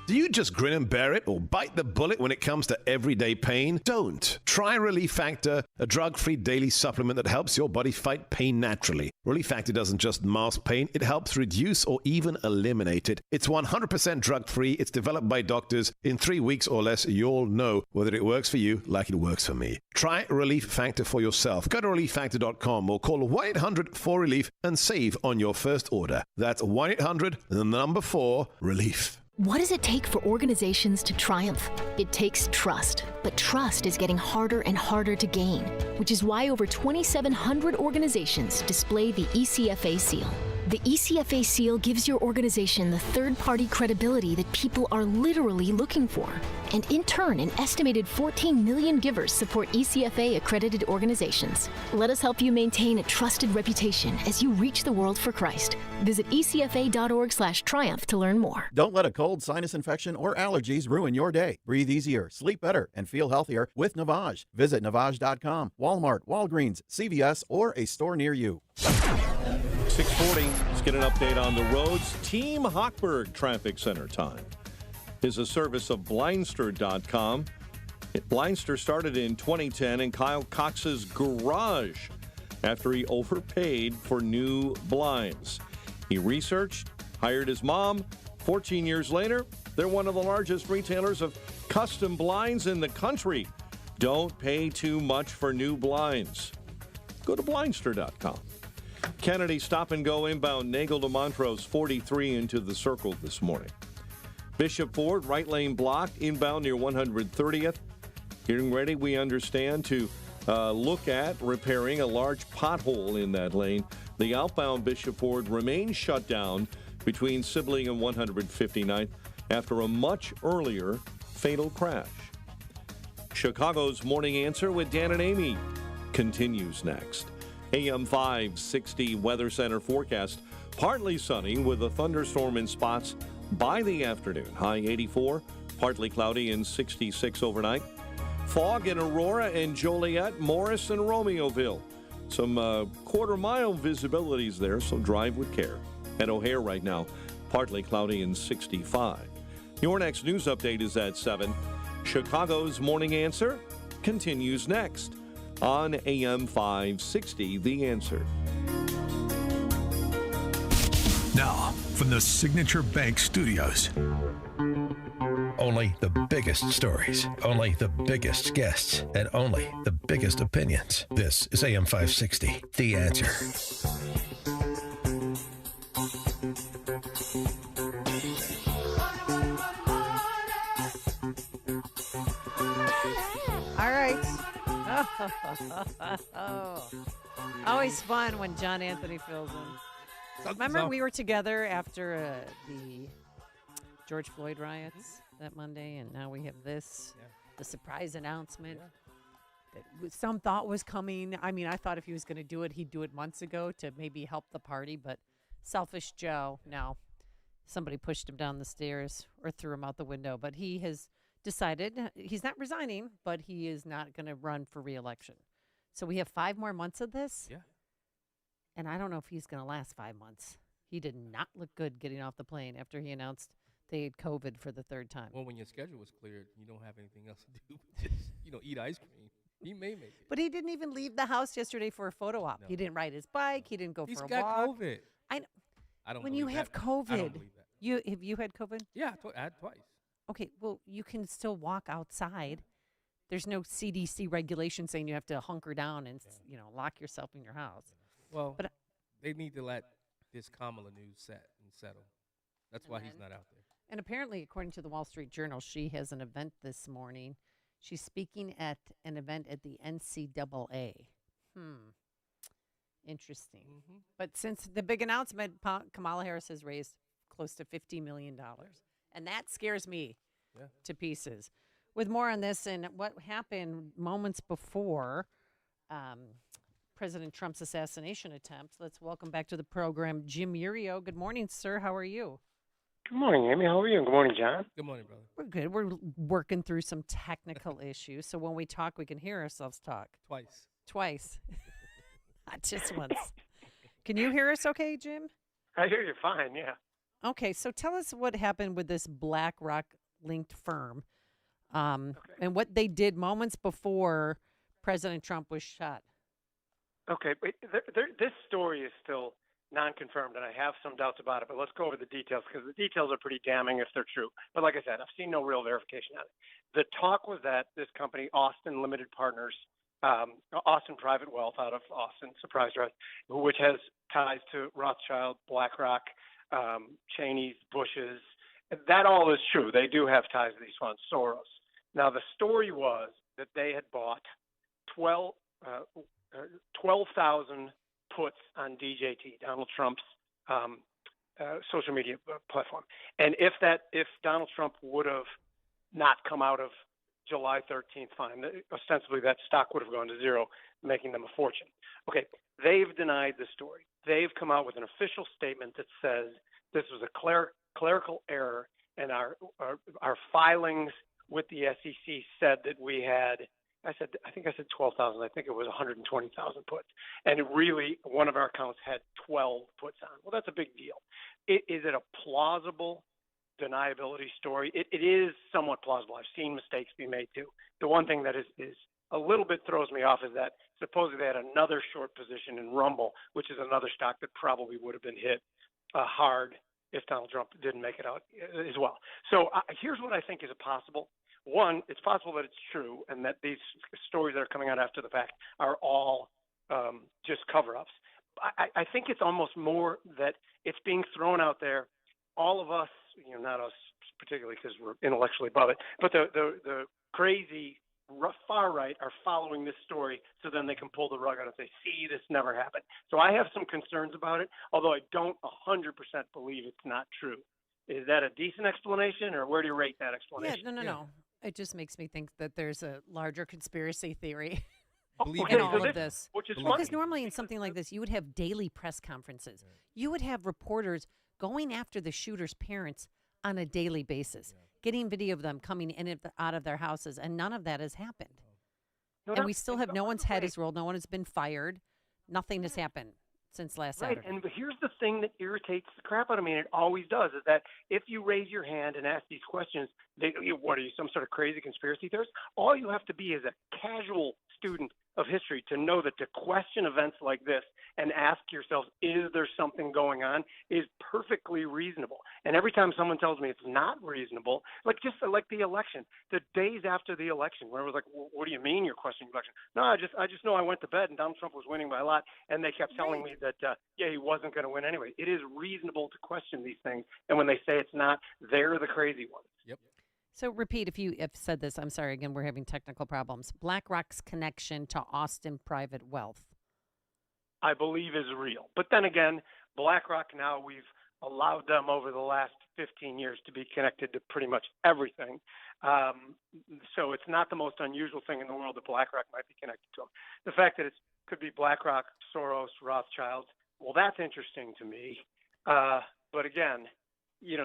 Do you just grin and bear it or bite the bullet when it comes to everyday pain? Don't. Try Relief Factor, a drug-free daily supplement that helps your body fight pain naturally. Relief Factor doesn't just mask pain, it helps reduce or even eliminate it. It's 100% drug-free, it's developed by doctors. In 3 weeks or less, you'll know whether it works for you like it works for me. Try Relief Factor for yourself. Go to relieffactor.com or call 1-800-4RELIEF and save on your first order. That's 1-800-4-RELIEF. What does it take for organizations to triumph? It takes trust. But trust is getting harder and harder to gain, which is why over 2,700 organizations display the ECFA seal. The ECFA seal gives your organization the third-party credibility that people are literally looking for. And in turn, an estimated 14 million givers support ECFA-accredited organizations. Let us help you maintain a trusted reputation as you reach the world for Christ. Visit ecfa.org/triumph to learn more. Don't let a cold, sinus infection, or allergies ruin your day. Breathe easier, sleep better, and feel healthier with Navage. Visit Navage.com, Walmart, Walgreens, CVS, or a store near you. 6:40, let's get an update on the roads. Team Hochberg Traffic Center time is a service of Blindster.com. Blindster started in 2010 in Kyle Cox's garage after he overpaid for new blinds. He researched, hired his mom. 14 years later, they're one of the largest retailers of custom blinds in the country. Don't pay too much for new blinds. Go to Blindster.com. Kennedy stop and go inbound Nagel to Montrose 43 into the circle this morning. Bishop Ford right lane blocked inbound near 130th. Getting ready, we understand, to look at repairing a large pothole in that lane. The outbound Bishop Ford remains shut down between Sibling and 159th after a much earlier fatal crash. Chicago's Morning Answer with Dan and Amy continues next. AM 560 Weather Center forecast. Partly sunny with a thunderstorm in spots by the afternoon. High 84, partly cloudy and 66 overnight. Fog in Aurora and Joliet, Morris and Romeoville. Some quarter-mile visibilities there, so drive with care. At O'Hare right now, partly cloudy and 65. Your next news update is at 7. Chicago's Morning Answer continues next on AM 560, The Answer. Now, from the Signature Bank Studios. Only the biggest stories, only the biggest guests, and only the biggest opinions. This is AM 560, The Answer. All right. Always fun when John Anthony fills in. Remember we were together after the George Floyd riots that Monday, and now we have this, the surprise announcement that some thought was coming. I mean, I thought if he was going to do it, he'd do it months ago to maybe help the party, but selfish Joe, no. Somebody pushed him down the stairs or threw him out the window, but he has decided he's not resigning, but he is not going to run for re-election. So we have 5 more months of this. Yeah. And I don't know if he's going to last 5 months. He did not look good getting off the plane after he announced they had COVID for the 3rd time. Well, when your schedule was cleared, you don't have anything else to do but just, eat ice cream. He may make it. But he didn't even leave the house yesterday for a photo op. No. He didn't ride his bike. He didn't go He's for a got walk. COVID. I know. When you have that. COVID, I don't believe that. have you had COVID? Yeah, I had twice. Okay, well, you can still walk outside. There's no CDC regulation saying you have to hunker down and lock yourself in your house. Well, but they need to let this Kamala news set and settle. That's why he's not out there. And apparently, according to the Wall Street Journal, she has an event this morning. She's speaking at an event at the NCAA. Interesting. Mm-hmm. But since the big announcement, Kamala Harris has raised close to $50 million. And that scares me to pieces. With more on this and what happened moments before President Trump's assassination attempt, let's welcome back to the program Jim Urio. Good morning, sir. How are you? Good morning, Amy. How are you? Good morning, John. Good morning, brother. We're good. We're working through some technical issues, so when we talk, we can hear ourselves talk. Twice. Not just once. Can you hear us okay, Jim? I hear you fine, yeah. Okay, so tell us what happened with this BlackRock-linked firm and what they did moments before President Trump was shot. Okay, but this story is still non-confirmed, and I have some doubts about it, but let's go over the details, because the details are pretty damning if they're true. But like I said, I've seen no real verification on it. The talk was that this company, Austin Limited Partners, Austin Private Wealth out of Austin, surprise, right, which has ties to Rothschild, BlackRock, Cheney's, Bush's. That all is true. They do have ties to these funds, Soros. Now, the story was that they had bought 12,000 puts on DJT, Donald Trump's social media platform. And if Donald Trump would have not come out of July 13th fine, ostensibly that stock would have gone to zero, making them a fortune. Okay, they've denied the story. They've come out with an official statement that says this was a clerical error, and our filings with the SEC said that we had, I think I said 12,000. I think it was 120,000 puts. And it really, one of our accounts had 12 puts on. Well, that's a big deal. Is it a plausible deniability story? It is somewhat plausible. I've seen mistakes be made too. The one thing that is a little bit throws me off is that supposedly they had another short position in Rumble, which is another stock that probably would have been hit hard if Donald Trump didn't make it out as well. So here's what I think is possible. One, it's possible that it's true and that these stories that are coming out after the fact are all just cover-ups. I think it's almost more that it's being thrown out there. All of us, not us particularly because we're intellectually above it, but the crazy far right are following this story so then they can pull the rug out and say, see, this never happened. So I have some concerns about it, although I don't 100% believe it's not true. Is that a decent explanation, or where do you rate that explanation? Yeah, no. It just makes me think that there's a larger conspiracy theory Okay, in all so of this. which is Because funny. normally in something like this, you would have daily press conferences. You would have reporters going after the shooter's parents on a daily basis, getting video of them coming in and out of their houses, and none of that has happened. No, And no, we still have no one's head is rolled, no one has been fired, nothing has happened since last Right, Saturday. and here's the thing that irritates the crap out of me, and it always does, is that if you raise your hand and ask these questions, what are you, some sort of crazy conspiracy theorist? All you have to be is a casual student of history to know that to question events like this and ask yourself, is there something going on, is perfectly reasonable. And every time someone tells me it's not reasonable, like the election, the days after the election, where it was like, what do you mean you're questioning the election? No, I just know I went to bed and Donald Trump was winning by a lot, and they kept telling me that, he wasn't going to win anyway. It is reasonable to question these things, and when they say it's not, they're the crazy ones. So repeat, if you have said this, I'm sorry, again, we're having technical problems. BlackRock's connection to Austin Private Wealth. I believe is real. But then again, BlackRock, now we've allowed them over the last 15 years to be connected to pretty much everything. So it's not the most unusual thing in the world that BlackRock might be connected to them. The fact that it could be BlackRock, Soros, Rothschilds, well, that's interesting to me. But again,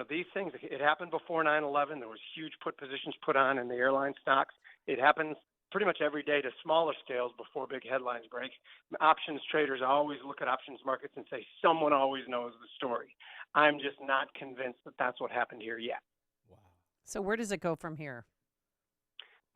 these things, it happened before 9/11. There was huge put positions put on in the airline stocks. It happens pretty much every day to smaller scales before big headlines break. Options traders always look at options markets and say, someone always knows the story. I'm just not convinced that that's what happened here yet. So where does it go from here?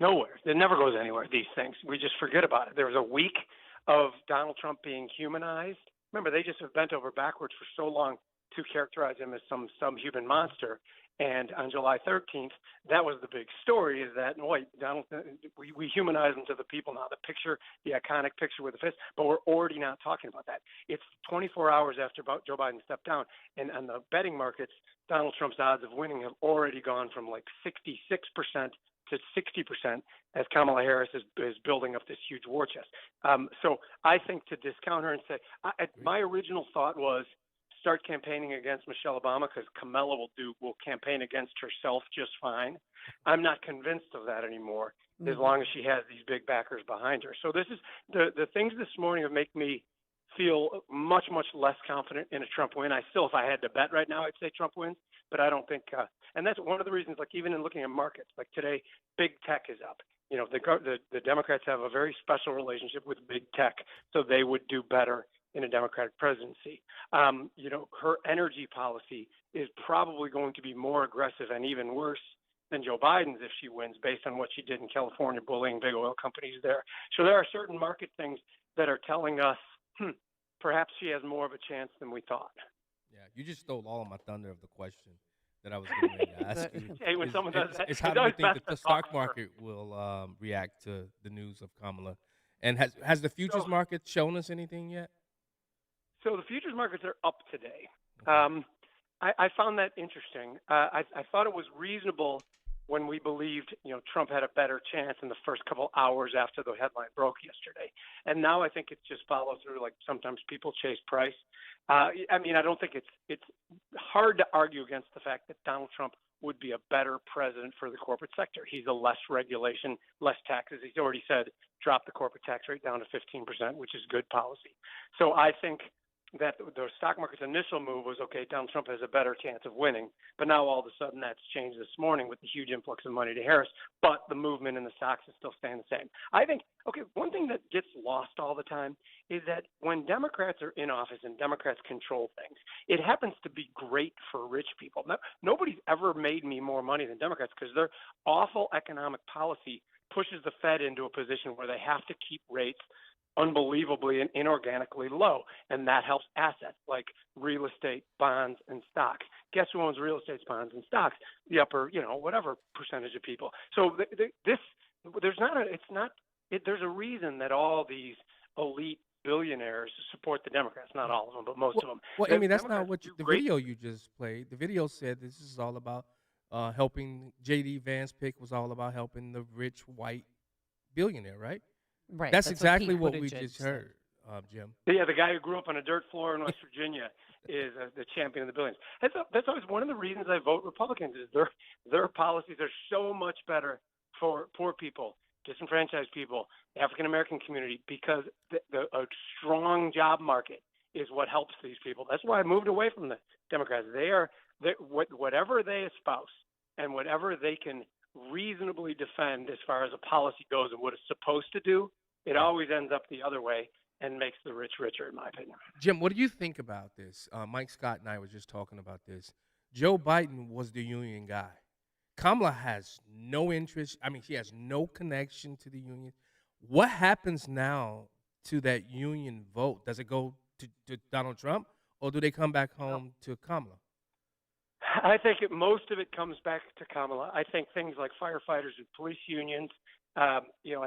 Nowhere. It never goes anywhere, these things. We just forget about it. There was a week of Donald Trump being humanized. Remember, they just have bent over backwards for so long to characterize him as some subhuman monster. And on July 13th, that was the big story, is that, Donald, we humanize him to the people now. The picture, the iconic picture with the fist, but we're already not talking about that. It's 24 hours after Joe Biden stepped down. And on the betting markets, Donald Trump's odds of winning have already gone from like 66% to 60% as Kamala Harris is building up this huge war chest. So I think to discount her and say, my original thought was, start campaigning against Michelle Obama because Kamala will campaign against herself just fine. I'm not convinced of that anymore, as long as she has these big backers behind her. So this is the things this morning that make me feel much, much less confident in a Trump win. If I had to bet right now, I'd say Trump wins, but I don't think, and that's one of the reasons, like even in looking at markets, like today, big tech is up. The Democrats have a very special relationship with big tech, so they would do better in a Democratic presidency. Her energy policy is probably going to be more aggressive and even worse than Joe Biden's if she wins, based on what she did in California, bullying big oil companies there. So there are certain market things that are telling us, perhaps she has more of a chance than we thought. Yeah, you just stole all of my thunder of the question that I was going to ask you. Hey, when someone does that, it's how do you think that the stock market will react to the news of Kamala? And has the futures market shown us anything yet? So the futures markets are up today. I found that interesting. I thought it was reasonable when we believed, Trump had a better chance in the first couple hours after the headline broke yesterday. And now I think it just follows through, like sometimes people chase price. I don't think it's hard to argue against the fact that Donald Trump would be a better president for the corporate sector. He's a less regulation, less taxes. He's already said drop the corporate tax rate down to 15%, which is good policy. So I think that the stock market's initial move was, okay, Donald Trump has a better chance of winning. But now all of a sudden that's changed this morning with the huge influx of money to Harris. But the movement in the stocks is still staying the same. I think, one thing that gets lost all the time is that when Democrats are in office and Democrats control things, it happens to be great for rich people. Now, nobody's ever made me more money than Democrats because their awful economic policy pushes the Fed into a position where they have to keep rates unbelievably and inorganically low, and that helps assets like real estate, bonds, and stocks. Guess who owns real estate, bonds, and stocks? The upper, whatever percentage of people. So there's a reason that all these elite billionaires support the Democrats. Not all of them, but most of them. Well, Amy, that's not what the video you just played. The video said this is all about helping. J.D. Vance pick was all about helping the rich white billionaire, right? Right. That's exactly Pete what we Buttigieg just said. heard, Jim. Yeah, the guy who grew up on a dirt floor in West Virginia is the champion of the billions. That's always one of the reasons I vote Republicans is their policies are so much better for poor people, disenfranchised people, the African American community, because a strong job market is what helps these people. That's why I moved away from the Democrats. Whatever they espouse and whatever they can reasonably defend as far as a policy goes and what it's supposed to do, it always ends up the other way and makes the rich richer, in my opinion. Jim, what do you think about this? Mike Scott and I were just talking about this. Joe Biden was the union guy. Kamala has no interest. I mean, she has no connection to the union. What happens now to that union vote? Does it go to Donald Trump, or do they come back home to Kamala? I think most of it comes back to Kamala. I think things like firefighters and police unions, I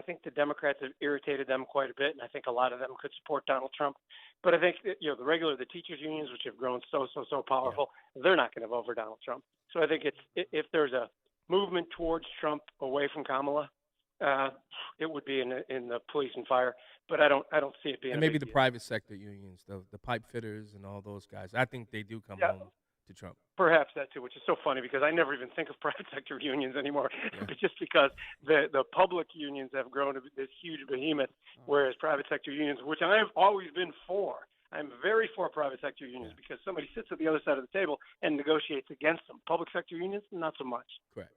think the Democrats have irritated them quite a bit, and I think a lot of them could support Donald Trump. But I think, the teachers unions, which have grown so powerful, they're not going to vote for Donald Trump. So I think if there's a movement towards Trump away from Kamala, it would be in the police and fire. But I don't see it being. And maybe the private sector unions, the pipe fitters and all those guys. I think they do come home to Trump. Perhaps that too, which is so funny because I never even think of private sector unions anymore, but just because the public unions have grown to this huge behemoth, whereas private sector unions, which I have always been for, I'm very for private sector unions because somebody sits at the other side of the table and negotiates against them. Public sector unions, not so much. Correct.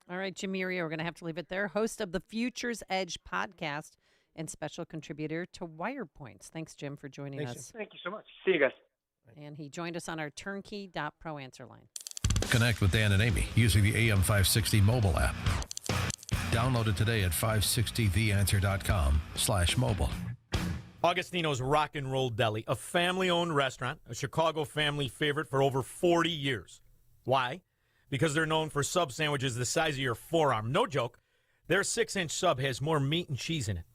All right, Jim Miria, we're going to have to leave it there. Host of the Futures Edge podcast and special contributor to Wire Points. Thanks, Jim, for joining us. Thank you so much. See you guys. And he joined us on our turnkey.pro answer line. Connect with Dan and Amy using the AM 560 mobile app. Download it today at 560theanswer.com/mobile. Augustino's Rock and Roll Deli, a family-owned restaurant, a Chicago family favorite for over 40 years. Why? Because they're known for sub sandwiches the size of your forearm. No joke. Their 6-inch sub has more meat and cheese in it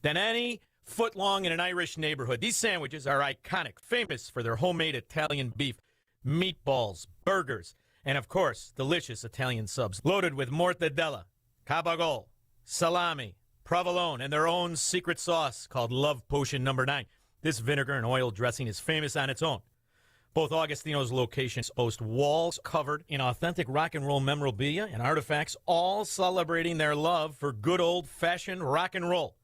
than any foot long in an Irish neighborhood. These sandwiches are iconic, famous for their homemade Italian beef, meatballs, burgers, and of course, delicious Italian subs loaded with mortadella, cabagol, salami, provolone, and their own secret sauce called Love Potion No. 9. This vinegar and oil dressing is famous on its own. Both Augustino's locations boast walls covered in authentic rock and roll memorabilia and artifacts, all celebrating their love for good old-fashioned rock and roll.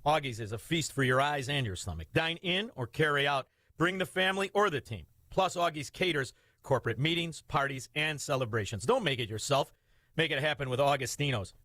Augie's is a feast for your eyes and your stomach. Dine in or carry out. Bring the family or the team. Plus, Augie's caters corporate meetings, parties, and celebrations. Don't make it yourself. Make it happen with Augustino's.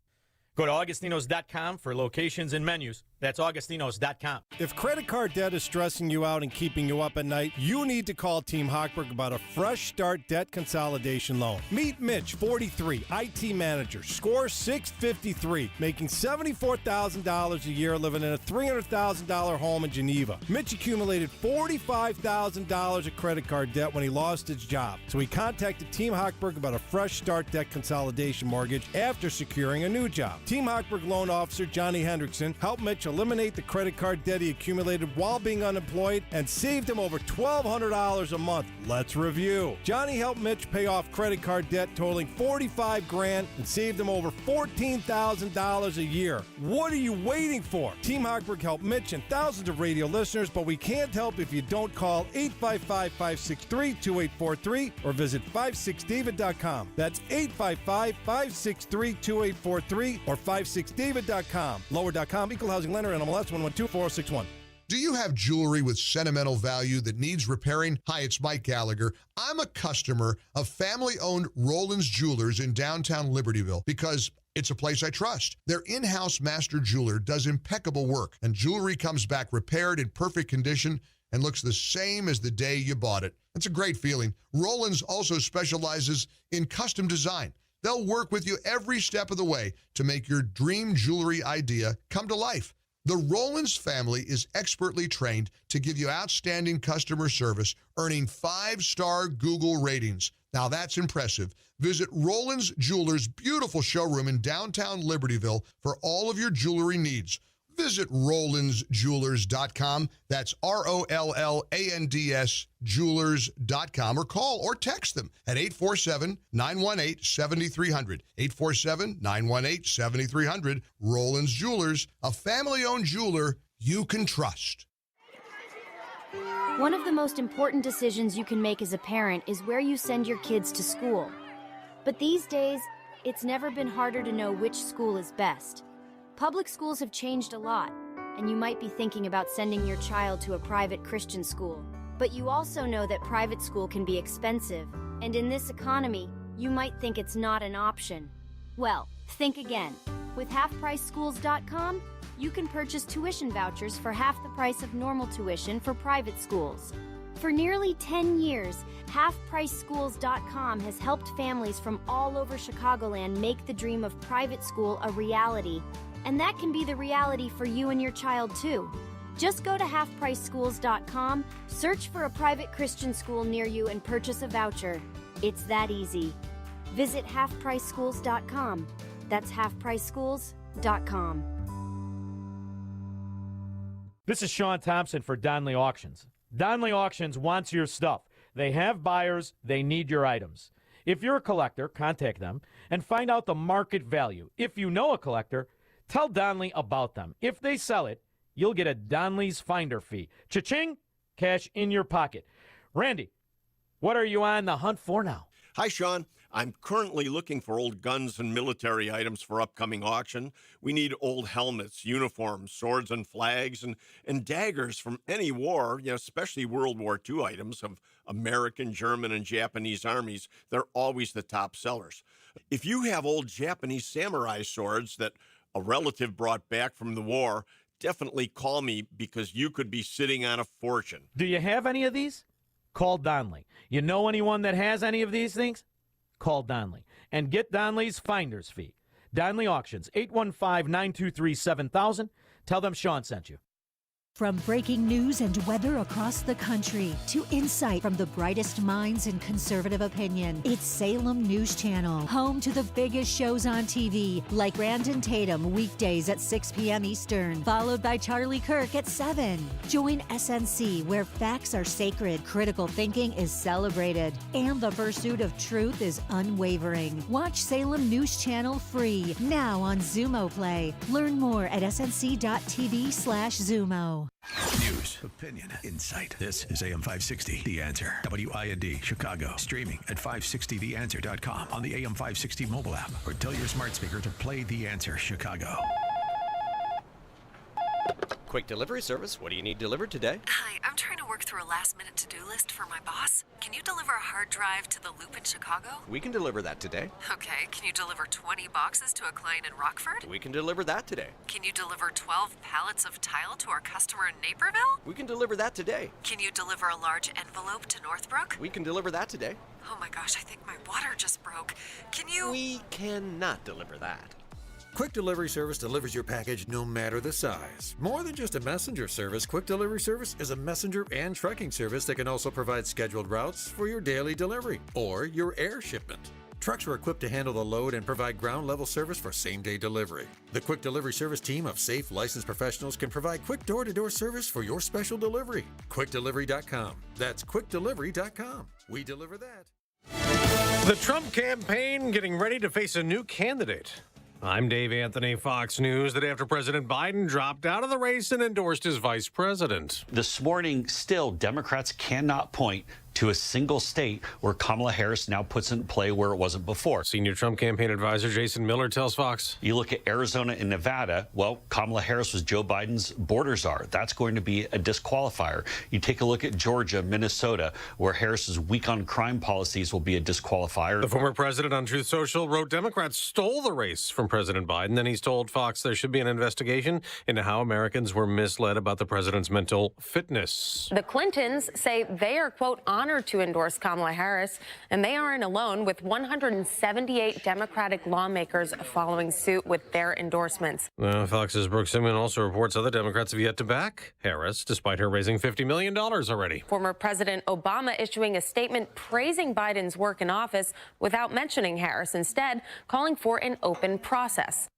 Go to Augustinos.com for locations and menus. That's Augustinos.com. If credit card debt is stressing you out and keeping you up at night, you need to call Team Hochberg about a fresh start debt consolidation loan. Meet Mitch, 43, IT manager, score 653, making $74,000 a year living in a $300,000 home in Geneva. Mitch accumulated $45,000 of credit card debt when he lost his job. So he contacted Team Hochberg about a fresh start debt consolidation mortgage after securing a new job. Team Hochberg loan officer Johnny Hendrickson helped Mitch eliminate the credit card debt he accumulated while being unemployed and saved him over $1,200 a month. Let's review. Johnny helped Mitch pay off credit card debt totaling $45,000 and saved him over $14,000 a year. What are you waiting for? Team Hochberg helped Mitch and thousands of radio listeners, but we can't help if you don't call 855-563-2843 or visit 56david.com. That's 855-563-2843 or 56david.com. Lower.com, equal housing lender, NMLS 1124061. Do you have jewelry with sentimental value that needs repairing? Hi, it's Mike Gallagher. I'm a customer of family-owned Roland's Jewelers in downtown Libertyville because it's a place I trust. Their in-house master jeweler does impeccable work, and jewelry comes back repaired in perfect condition and looks the same as the day you bought it. It's a great feeling. Roland's also specializes in custom design. They'll work with you every step of the way to make your dream jewelry idea come to life. The Rollins family is expertly trained to give you outstanding customer service, earning 5-star Google ratings. Now that's impressive. Visit Rollins Jewelers' beautiful showroom in downtown Libertyville for all of your jewelry needs. visit RowlandsJewelers.com. That's ROLLANDS Jewelers.com, or call or text them at 847-918-7300. 847-918-7300. Roland's Jewelers, a family-owned jeweler you can trust. One of the most important decisions you can make as a parent is where you send your kids to school. But these days, it's never been harder to know which school is best. Public schools have changed a lot, and you might be thinking about sending your child to a private Christian school. But you also know that private school can be expensive, and in this economy, you might think it's not an option. Well, think again. With HalfPriceSchools.com, you can purchase tuition vouchers for half the price of normal tuition for private schools. For nearly 10 years, HalfPriceSchools.com has helped families from all over Chicagoland make the dream of private school a reality. And that can be the reality for you and your child, too. Just go to HalfPriceSchools.com, search for a private Christian school near you, and purchase a voucher. It's that easy. Visit HalfPriceSchools.com. That's HalfPriceSchools.com. This is Sean Thompson for Donley Auctions. Donley Auctions wants your stuff. They have buyers. They need your items. If you're a collector, contact them and find out the market value. If you know a collector, tell Donley about them. If they sell it, you'll get a Donley's Finder fee. Cha-ching, cash in your pocket. Randy, what are you on the hunt for now? Hi, Sean. I'm currently looking for old guns and military items for upcoming auction. We need old helmets, uniforms, swords and flags, and daggers from any war, especially World War II items of American, German, and Japanese armies. They're always the top sellers. If you have old Japanese samurai swords that a relative brought back from the war, definitely call me because you could be sitting on a fortune. Do you have any of these? Call Donley. You know anyone that has any of these things? Call Donley and get Donley's Finder's fee. Donley Auctions, 815-923-7000. Tell them Sean sent you. From breaking news and weather across the country to insight from the brightest minds in conservative opinion, it's Salem News Channel, home to the biggest shows on TV, like Brandon Tatum weekdays at 6 p.m. Eastern, followed by Charlie Kirk at 7. Join SNC, where facts are sacred, critical thinking is celebrated, and the pursuit of truth is unwavering. Watch Salem News Channel free, now on Zumo Play. Learn more at snc.tv/Zumo. News, opinion, insight. This is AM 560, The Answer. WIND, Chicago. Streaming at 560theanswer.com on the AM 560 mobile app, or tell your smart speaker to play The Answer Chicago. Quick delivery service. What do you need delivered today? Hi, I'm trying to work through a last-minute to-do list for my boss. Can you deliver a hard drive to the Loop in Chicago? We can deliver that today. Okay, can you deliver 20 boxes to a client in Rockford? We can deliver that today. Can you deliver 12 pallets of tile to our customer in Naperville? We can deliver that today. Can you deliver a large envelope to Northbrook? We can deliver that today. Oh my gosh, I think my water just broke. Can you? We cannot deliver that. Quick Delivery Service delivers your package no matter the size. More than just a messenger service, Quick Delivery Service is a messenger and trucking service that can also provide scheduled routes for your daily delivery or your air shipment. Trucks are equipped to handle the load and provide ground-level service for same-day delivery. The Quick Delivery Service team of safe, licensed professionals can provide quick door-to-door service for your special delivery. QuickDelivery.com. That's QuickDelivery.com. We deliver that. The Trump campaign getting ready to face a new candidate. I'm Dave Anthony, Fox News. The day after President Biden dropped out of the race and endorsed his vice president. This morning, still, Democrats cannot point to a single state where Kamala Harris now puts in play where it wasn't before. Senior Trump campaign advisor Jason Miller tells Fox. You look at Arizona and Nevada, well, Kamala Harris was Joe Biden's border czar. That's going to be a disqualifier. You take a look at Georgia, Minnesota, where Harris's weak on crime policies will be a disqualifier. The former president on Truth Social wrote Democrats stole the race from President Biden. Then he's told Fox there should be an investigation into how Americans were misled about the president's mental fitness. The Clintons say they are, quote, honored to endorse Kamala Harris, and they aren't alone, with 178 Democratic lawmakers following suit with their endorsements. Fox's Brooke Simon also reports other Democrats have yet to back Harris, despite her raising $50 million already. Former President Obama issuing a statement praising Biden's work in office without mentioning Harris, instead calling for an open process.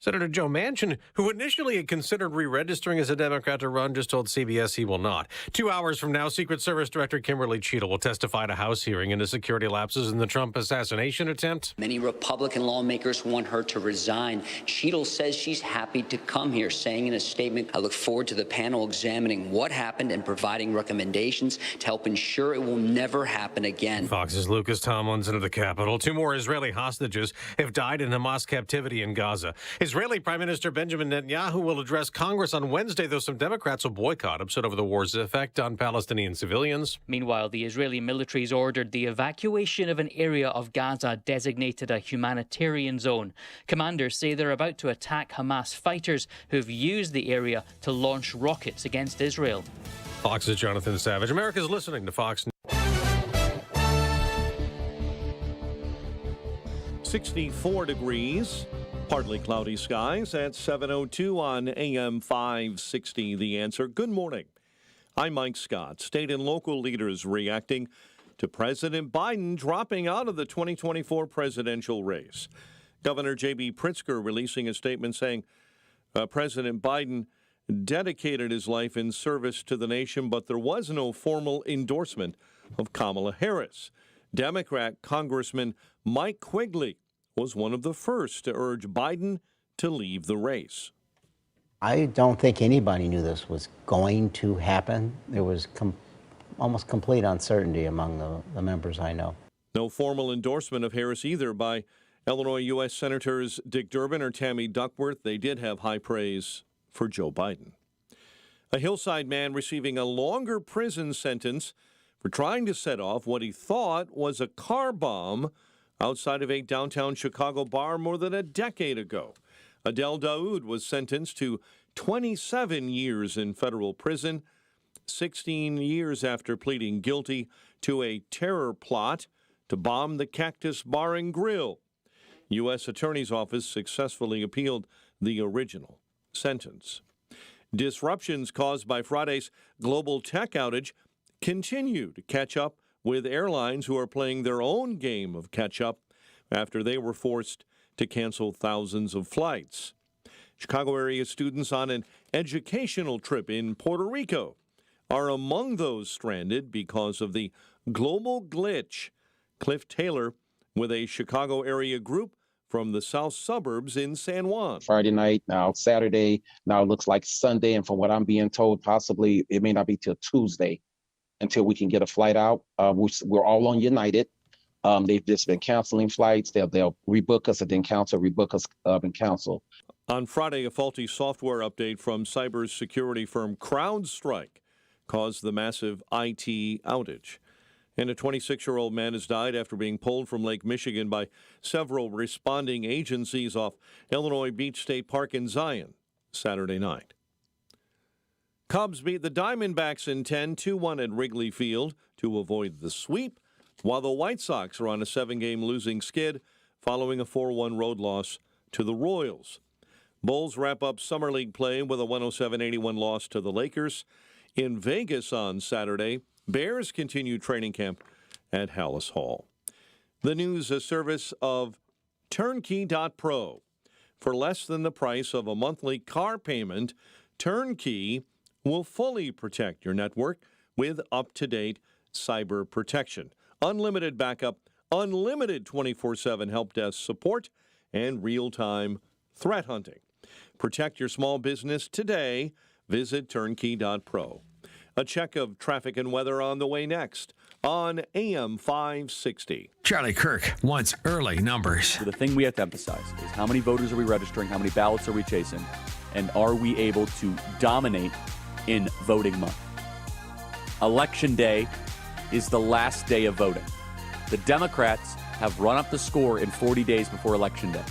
Senator Joe Manchin, who initially had considered re-registering as a Democrat to run, just told CBS he will not. 2 hours from now, Secret Service Director Kimberly Cheadle will testify at a House hearing into security lapses in the Trump assassination attempt. Many Republican lawmakers want her to resign. Cheadle says she's happy to come here, saying in a statement, "I look forward to the panel examining what happened and providing recommendations to help ensure it will never happen again." Fox's Lucas Tomlinson at the Capitol. 2 more Israeli hostages have died in Hamas captivity in Gaza. Israeli Prime Minister Benjamin Netanyahu will address Congress on Wednesday, though some Democrats will boycott, upset over the war's effect on Palestinian civilians. Meanwhile, the Israeli military has ordered the evacuation of an area of Gaza designated a humanitarian zone. Commanders say they're about to attack Hamas fighters who've used the area to launch rockets against Israel. Fox's Jonathan Savage. America's listening to Fox News. 64 degrees, partly cloudy skies at 7:02 on AM 560. The Answer. Good morning. I'm Mike Scott. State and local leaders reacting to President Biden dropping out of the 2024 presidential race. Governor J.B. Pritzker releasing a statement saying President Biden dedicated his life in service to the nation, but there was no formal endorsement of Kamala Harris. Democrat Congressman Mike Quigley was one of the first to urge Biden to leave the race. I don't think anybody knew this was going to happen. There was almost complete uncertainty among the members I know. No formal endorsement of Harris either by Illinois U.S. Senators Dick Durbin or Tammy Duckworth. They did have high praise for Joe Biden. A Hillside man receiving a longer prison sentence for trying to set off what he thought was a car bomb outside of a downtown Chicago bar more than a decade ago. Adel Daoud was sentenced to 27 years in federal prison, 16 years after pleading guilty to a terror plot to bomb the Cactus Bar and Grill. U.S. Attorney's Office successfully appealed the original sentence. Disruptions caused by Friday's global tech outage continue to catch up with airlines who are playing their own game of catch-up after they were forced to cancel thousands of flights. Chicago area students on an educational trip in Puerto Rico are among those stranded because of the global glitch. Cliff Taylor with a Chicago area group from the south suburbs in San Juan. Friday night, now Saturday, now it looks like Sunday, and from what I'm being told, possibly it may not be till Tuesday until we can get a flight out. We're all on United. They've just been canceling flights. They'll rebook us and then cancel, rebook us and cancel. On Friday, a faulty software update from cybersecurity firm CrowdStrike caused the massive IT outage. And a 26-year-old man has died after being pulled from Lake Michigan by several responding agencies off Illinois Beach State Park in Zion Saturday night. Cubs beat the Diamondbacks in 10, 2-1 at Wrigley Field to avoid the sweep, while the White Sox are on a 7-game losing skid following a 4-1 road loss to the Royals. Bulls wrap up Summer League play with a 107-81 loss to the Lakers. In Vegas on Saturday, Bears continue training camp at Hallis Hall. The news, a service of Turnkey.pro. For less than the price of a monthly car payment, Turnkey will fully protect your network with up-to-date cyber protection. Unlimited backup, unlimited 24/7 help desk support, and real-time threat hunting. Protect your small business today. Visit Turnkey.pro. A check of traffic and weather on the way next on AM 560. Charlie Kirk wants early numbers. The thing we have to emphasize is how many voters are we registering, how many ballots are we chasing, and are we able to dominate in voting month? Election day is the last day of voting. The Democrats have run up the score in 40 days before Election day.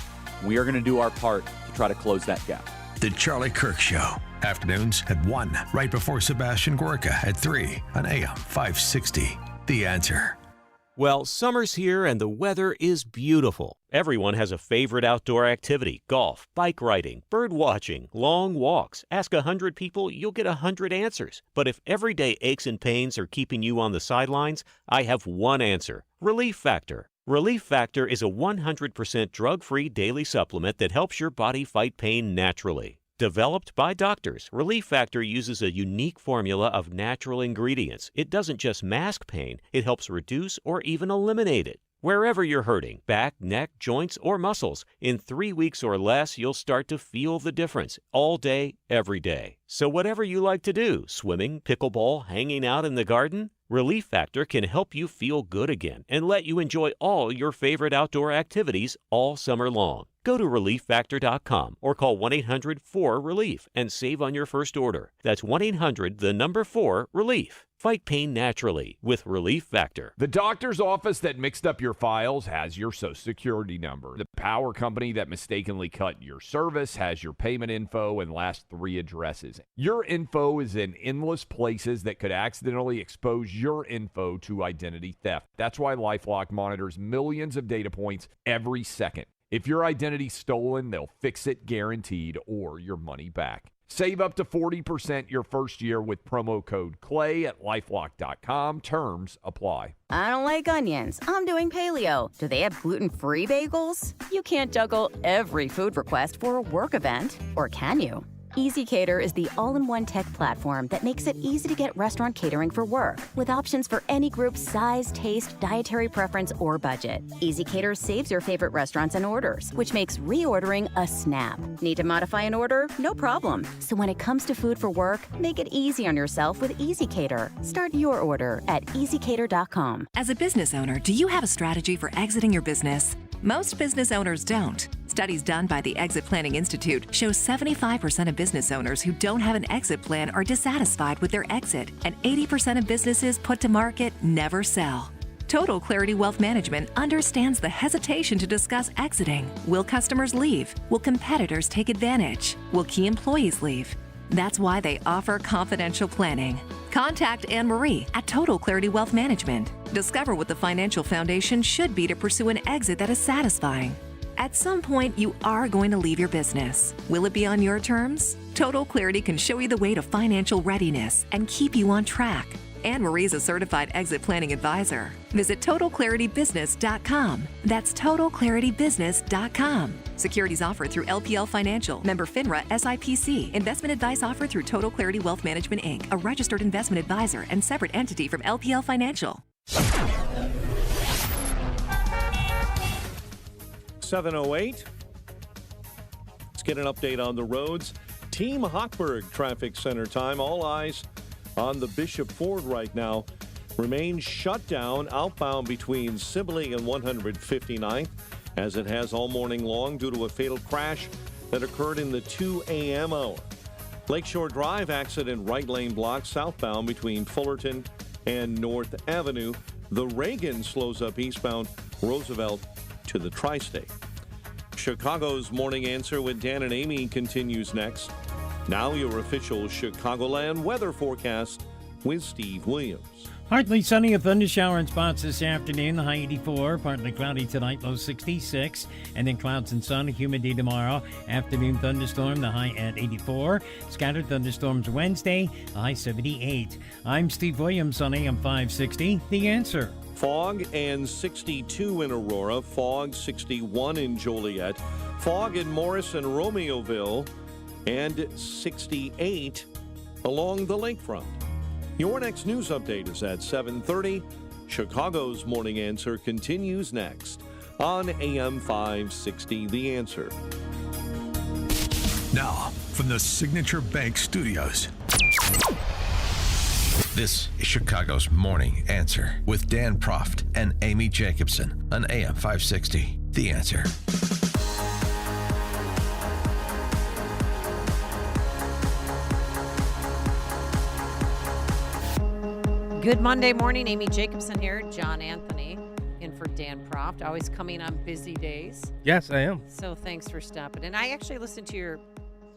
We are going to do our part to try to close that gap. The Charlie Kirk Show. Afternoons at 1, right before Sebastian Gorka at 3 on AM 560. The Answer. Well, summer's here and the weather is beautiful. Everyone has a favorite outdoor activity: golf, bike riding, bird watching, long walks. Ask 100 people, you'll get 100 answers. But if everyday aches and pains are keeping you on the sidelines, I have one answer: Relief Factor. Relief Factor is a 100% drug-free daily supplement that helps your body fight pain naturally. Developed by doctors, Relief Factor uses a unique formula of natural ingredients. It doesn't just mask pain, it helps reduce or even eliminate it. Wherever you're hurting, back, neck, joints, or muscles, in 3 weeks or less, you'll start to feel the difference all day, every day. So whatever you like to do, swimming, pickleball, hanging out in the garden, Relief Factor can help you feel good again and let you enjoy all your favorite outdoor activities all summer long. Go to ReliefFactor.com or call 1-800-4RELIEF and save on your first order. That's 1-800-4RELIEF. Fight pain naturally with Relief Factor. The doctor's office that mixed up your files has your Social Security number. The power company that mistakenly cut your service has your payment info and last 3 addresses. Your info is in endless places that could accidentally expose your info to identity theft. That's why LifeLock monitors millions of data points every second. If your identity's stolen, they'll fix it guaranteed or your money back. Save up to 40% your first year with promo code CLAY at LifeLock.com. Terms apply. I don't like onions. I'm doing paleo. Do they have gluten-free bagels? You can't juggle every food request for a work event, or can you? EasyCater is the all-in-one tech platform that makes it easy to get restaurant catering for work, with options for any group's size, taste, dietary preference, or budget. EasyCater saves your favorite restaurants and orders, which makes reordering a snap. Need to modify an order? No problem. So when it comes to food for work, make it easy on yourself with EasyCater. Start your order at easycater.com. As a business owner, do you have a strategy for exiting your business? Most business owners don't. Studies done by the Exit Planning Institute show 75% of business owners who don't have an exit plan are dissatisfied with their exit, and 80% of businesses put to market never sell. Total Clarity Wealth Management understands the hesitation to discuss exiting. Will customers leave? Will competitors take advantage? Will key employees leave? That's why they offer confidential planning. Contact Anne Marie at Total Clarity Wealth Management. Discover what the financial foundation should be to pursue an exit that is satisfying. At some point, you are going to leave your business. Will it be on your terms? Total Clarity can show you the way to financial readiness and keep you on track. Anne Marie is a certified exit planning advisor. Visit TotalClarityBusiness.com. That's TotalClarityBusiness.com. Securities offered through LPL Financial, member FINRA SIPC. Investment advice offered through Total Clarity Wealth Management, Inc., a registered investment advisor and separate entity from LPL Financial. 7:08. Let's get an update on the roads. Team Hochberg Traffic Center time. All eyes on the Bishop Ford right now. Remains shut down outbound between Sibley and 159th, as it has all morning long due to a fatal crash that occurred in the 2 a.m. hour. Lakeshore Drive accident right lane block southbound between Fullerton and North Avenue. The Reagan slows up eastbound Roosevelt to the Tri-State. Chicago's Morning Answer with Dan and Amy continues next. Now your official Chicagoland weather forecast with Steve Williams. Partly sunny, a thunder shower in spots this afternoon, the high 84. Partly cloudy tonight, low 66. And then clouds and sun, humidity tomorrow. Afternoon thunderstorm, the high at 84. Scattered thunderstorms Wednesday, the high 78. I'm Steve Williams on AM 560, The Answer. Fog and 62 in Aurora. Fog 61 in Joliet. Fog in Morris and Romeoville. And 68 along the lakefront. Your next news update is at 7:30. Chicago's Morning Answer continues next on AM 560, The Answer. Now, from the Signature Bank Studios. This is Chicago's Morning Answer with Dan Proft and Amy Jacobson on AM 560, The Answer. Good Monday morning. Amy Jacobson here. John Anthony in for Dan Proft. Always coming on busy days. Yes, I am. So thanks for stopping. And I actually listened to your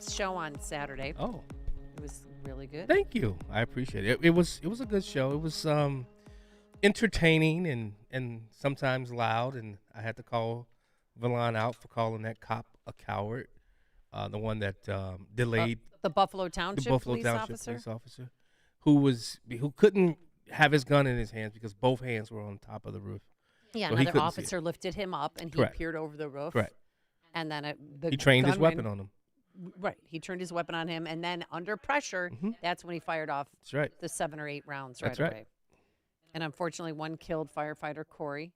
show on Saturday. Oh. It was really good. Thank you. I appreciate it. It was a good show. It was entertaining and sometimes loud. And I had to call Valon out for calling that cop a coward. The one that delayed the Buffalo Township police officer who couldn't have his gun in his hands because both hands were on top of the roof. Yeah, So he another couldn't see it. officer lifted him up, and he Correct. appeared over the roof. Correct. And then He trained his gunman- weapon on him. Right. He turned his weapon on him, and then under pressure, that's when he fired off That's right. the 7 or 8 rounds That's right right. away. And unfortunately, one killed firefighter Corey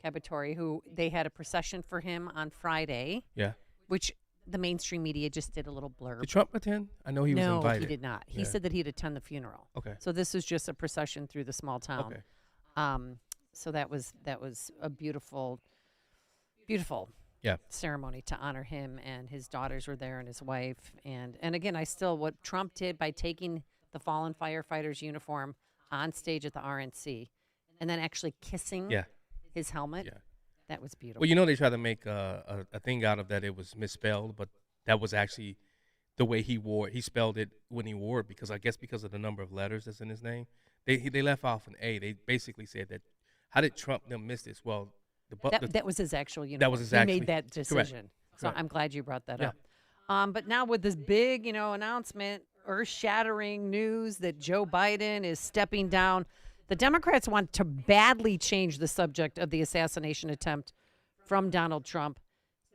Capitori, who they had a procession for him on Friday. Yeah. Which the mainstream media just did a little blurb. Did Trump attend? I know he was invited. No, he did not. He Yeah. said that he'd attend the funeral. Okay. So this was just a procession through the small town. Okay. So that was a beautiful Yeah. ceremony to honor him, and his daughters were there and his wife. And again, what Trump did by taking the fallen firefighter's uniform on stage at the RNC and then actually kissing Yeah. his helmet, that was beautiful. Well, you know, they tried to make a thing out of that it was misspelled, but that was actually the way he wore it. He spelled it when he wore it because I guess because of the number of letters that's in his name. They left off an A. They basically said that, how did Trump them miss this? Well, that was his actual uniform. That was his actual. He made that decision. So Correct. I'm glad you brought that Yeah. up. But now with this big, announcement, earth-shattering news that Joe Biden is stepping down, the Democrats want to badly change the subject of the assassination attempt from Donald Trump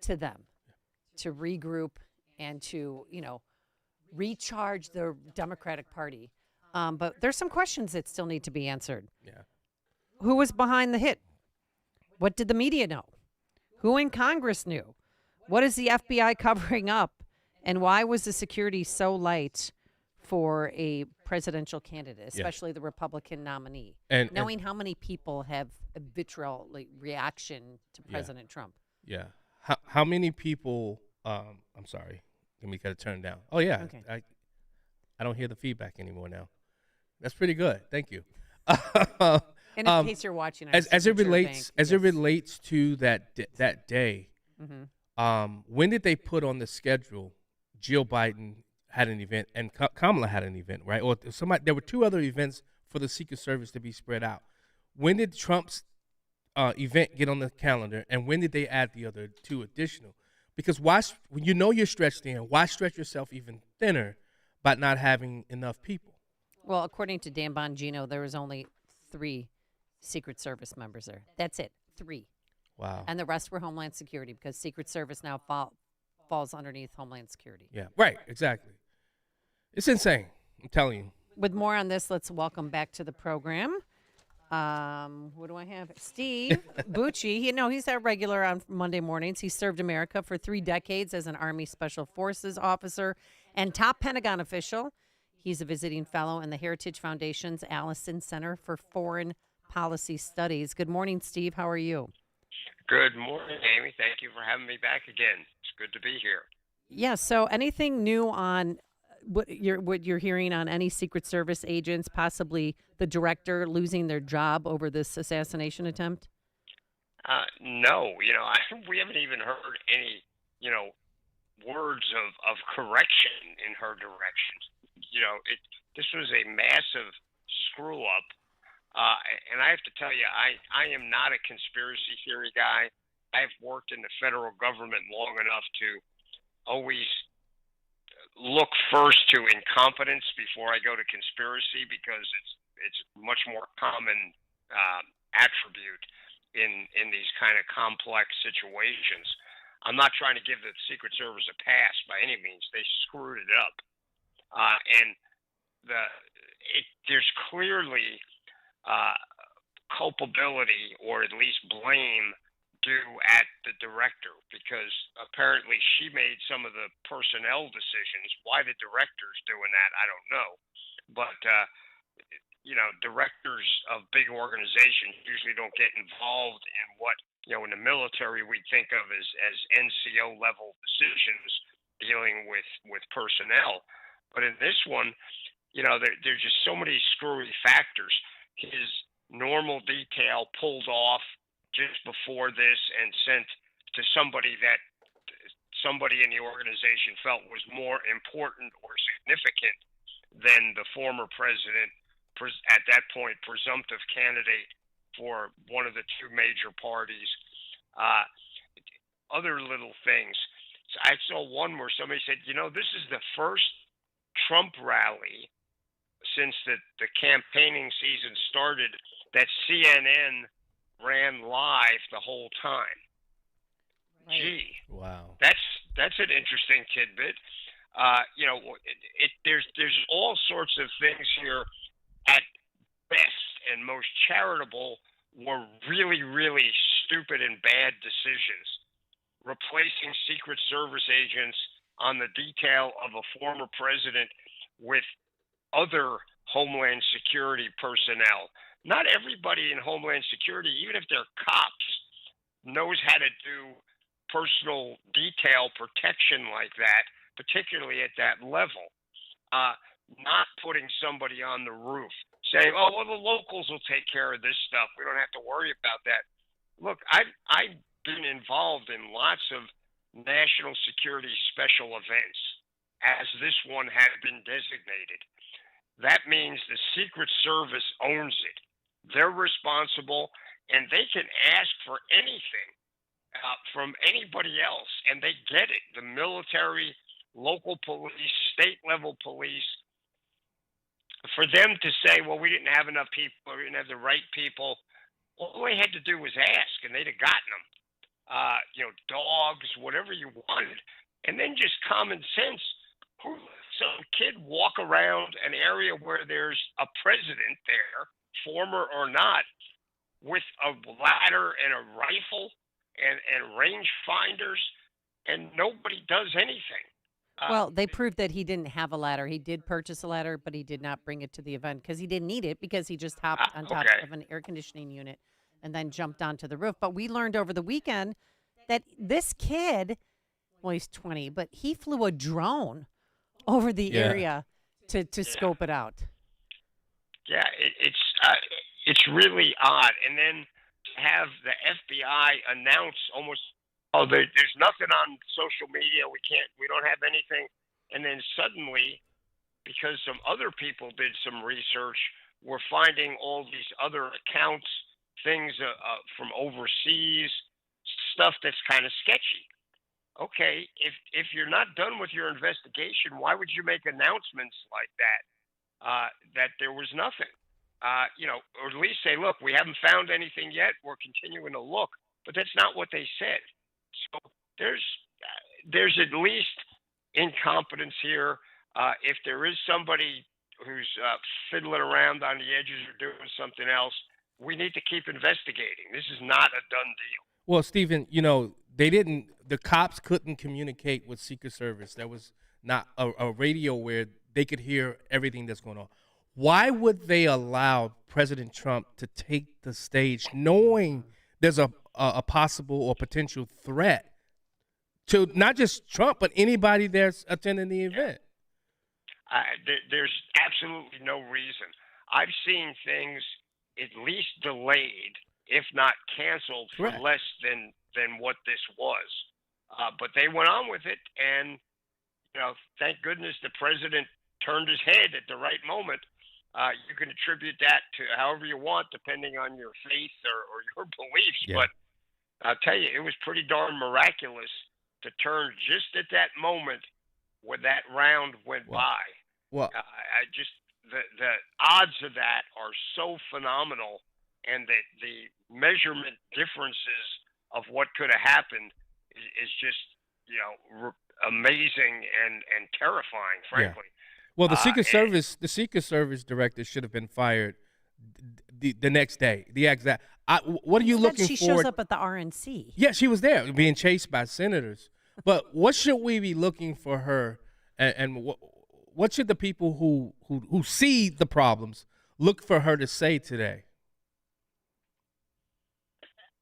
to them, to regroup and to, recharge the Democratic Party. But there's some questions that still need to be answered. Yeah. Who was behind the hit? What did the media know? Who in Congress knew? What is the FBI covering up? And why was the security so light for a presidential candidate, especially the Republican nominee? And knowing how many people have a vitriol reaction to President Trump. Yeah. How many people? I'm sorry. Let me gotta turn it down. Oh yeah. Okay. I don't hear the feedback anymore now. That's pretty good. Thank you. And in case you're watching, as it relates to that day, when did they put on the schedule? Jill Biden had an event and Kamala had an event, right? Or there were 2 other events for the Secret Service to be spread out. When did Trump's event get on the calendar, and when did they add the other 2 additional? Because when you know you're stretched thin, why stretch yourself even thinner by not having enough people? Well, according to Dan Bongino, there was only 3 Secret Service members there. That's it, 3. Wow. And the rest were Homeland Security because Secret Service now falls underneath Homeland Security. Yeah, right, exactly. It's insane, I'm telling you. With more on this, let's welcome back to the program. What do I have? Steve Bucci. He's our regular on Monday mornings. He served America for 3 decades as an Army Special Forces officer and top Pentagon official. He's a visiting fellow in the Heritage Foundation's Allison Center for Foreign Policy Studies. Good morning, Steve. How are you? Good morning, Amy. Thank you for having me back again. It's good to be here. Yeah, so anything new on what you're hearing on any Secret Service agents, possibly the director losing their job over this assassination attempt? No, we haven't even heard any, words of correction in her direction. This was a massive screw up. And I have to tell you, I am not a conspiracy theory guy. I've worked in the federal government long enough to always look first to incompetence before I go to conspiracy because it's much more common attribute in these kind of complex situations. I'm not trying to give the Secret Service a pass by any means. They screwed it up. And there's clearly culpability or at least blame due at the director because apparently she made some of the personnel decisions. Why the director's doing that, I don't know. But, directors of big organizations usually don't get involved in what, in the military we think of as NCO level decisions dealing with personnel. But in this one, there's just so many screwy factors. His normal detail pulled off just before this and sent to somebody that somebody in the organization felt was more important or significant than the former president, at that point, presumptive candidate for one of the 2 major parties. Other little things. So I saw one where somebody said, this is the first Trump rally since the campaigning season started that CNN ran live the whole time. Gee, wow, that's an interesting tidbit. There's all sorts of things here at best and most charitable were really, really stupid and bad decisions. Replacing Secret Service agents on the detail of a former president with other Homeland Security personnel. Not everybody in Homeland Security, even if they're cops, knows how to do personal detail protection like that, particularly at that level. Not putting somebody on the roof, saying, "Oh, well, the locals will take care of this stuff. We don't have to worry about that." Look, I've been involved in lots of national security special events, as this one has been designated. That means the Secret Service owns it. They're responsible, and they can ask for anything from anybody else, and they get it. The military, local police, state-level police. For them to say, well, we didn't have enough people, or we didn't have the right people, all they had to do was ask, and they'd have gotten them. Dogs, whatever you wanted. And then just common sense. Who lets some kid walk around an area where there's a president there, former or not, with a ladder and a rifle and range finders, and nobody does anything? Well, they proved that he didn't have a ladder. He did purchase a ladder, but he did not bring it to the event because he didn't need it, because he just hopped on top of an air conditioning unit and then jumped onto the roof. But we learned over the weekend that this kid, well, he's 20, but he flew a drone over the area to scope it out. Yeah, it's really odd. And then to have the FBI announce almost, there's nothing on social media. We don't have anything. And then suddenly, because some other people did some research, we're finding all these other accounts, things from overseas, stuff that's kind of sketchy. Okay, if you're not done with your investigation, why would you make announcements like that? That there was nothing, or at least say, look, we haven't found anything yet. We're continuing to look, but that's not what they said. So there's at least incompetence here. If there is somebody who's fiddling around on the edges or doing something else, we need to keep investigating. This is not a done deal. Well, Stephen, the cops couldn't communicate with Secret Service. There was not a radio where they could hear everything that's going on. Why would they allow President Trump to take the stage knowing there's a possible or potential threat to not just Trump, but anybody that's attending the event? There's absolutely no reason. I've seen things at least delayed, if not canceled, for less than what this was. But they went on with it, and thank goodness the president turned his head at the right moment. You can attribute that to however you want, depending on your faith or your beliefs. Yeah. But I'll tell you, it was pretty darn miraculous to turn just at that moment when that round went by. Well, the odds of that are so phenomenal, and that the measurement differences of what could have happened is just amazing and terrifying, frankly. Yeah. Well, the Secret Service director should have been fired the next day. What are you looking for? She shows up at the RNC. Yeah, she was there, being chased by senators. But what should we be looking for her, and what should the people who see the problems look for her to say today?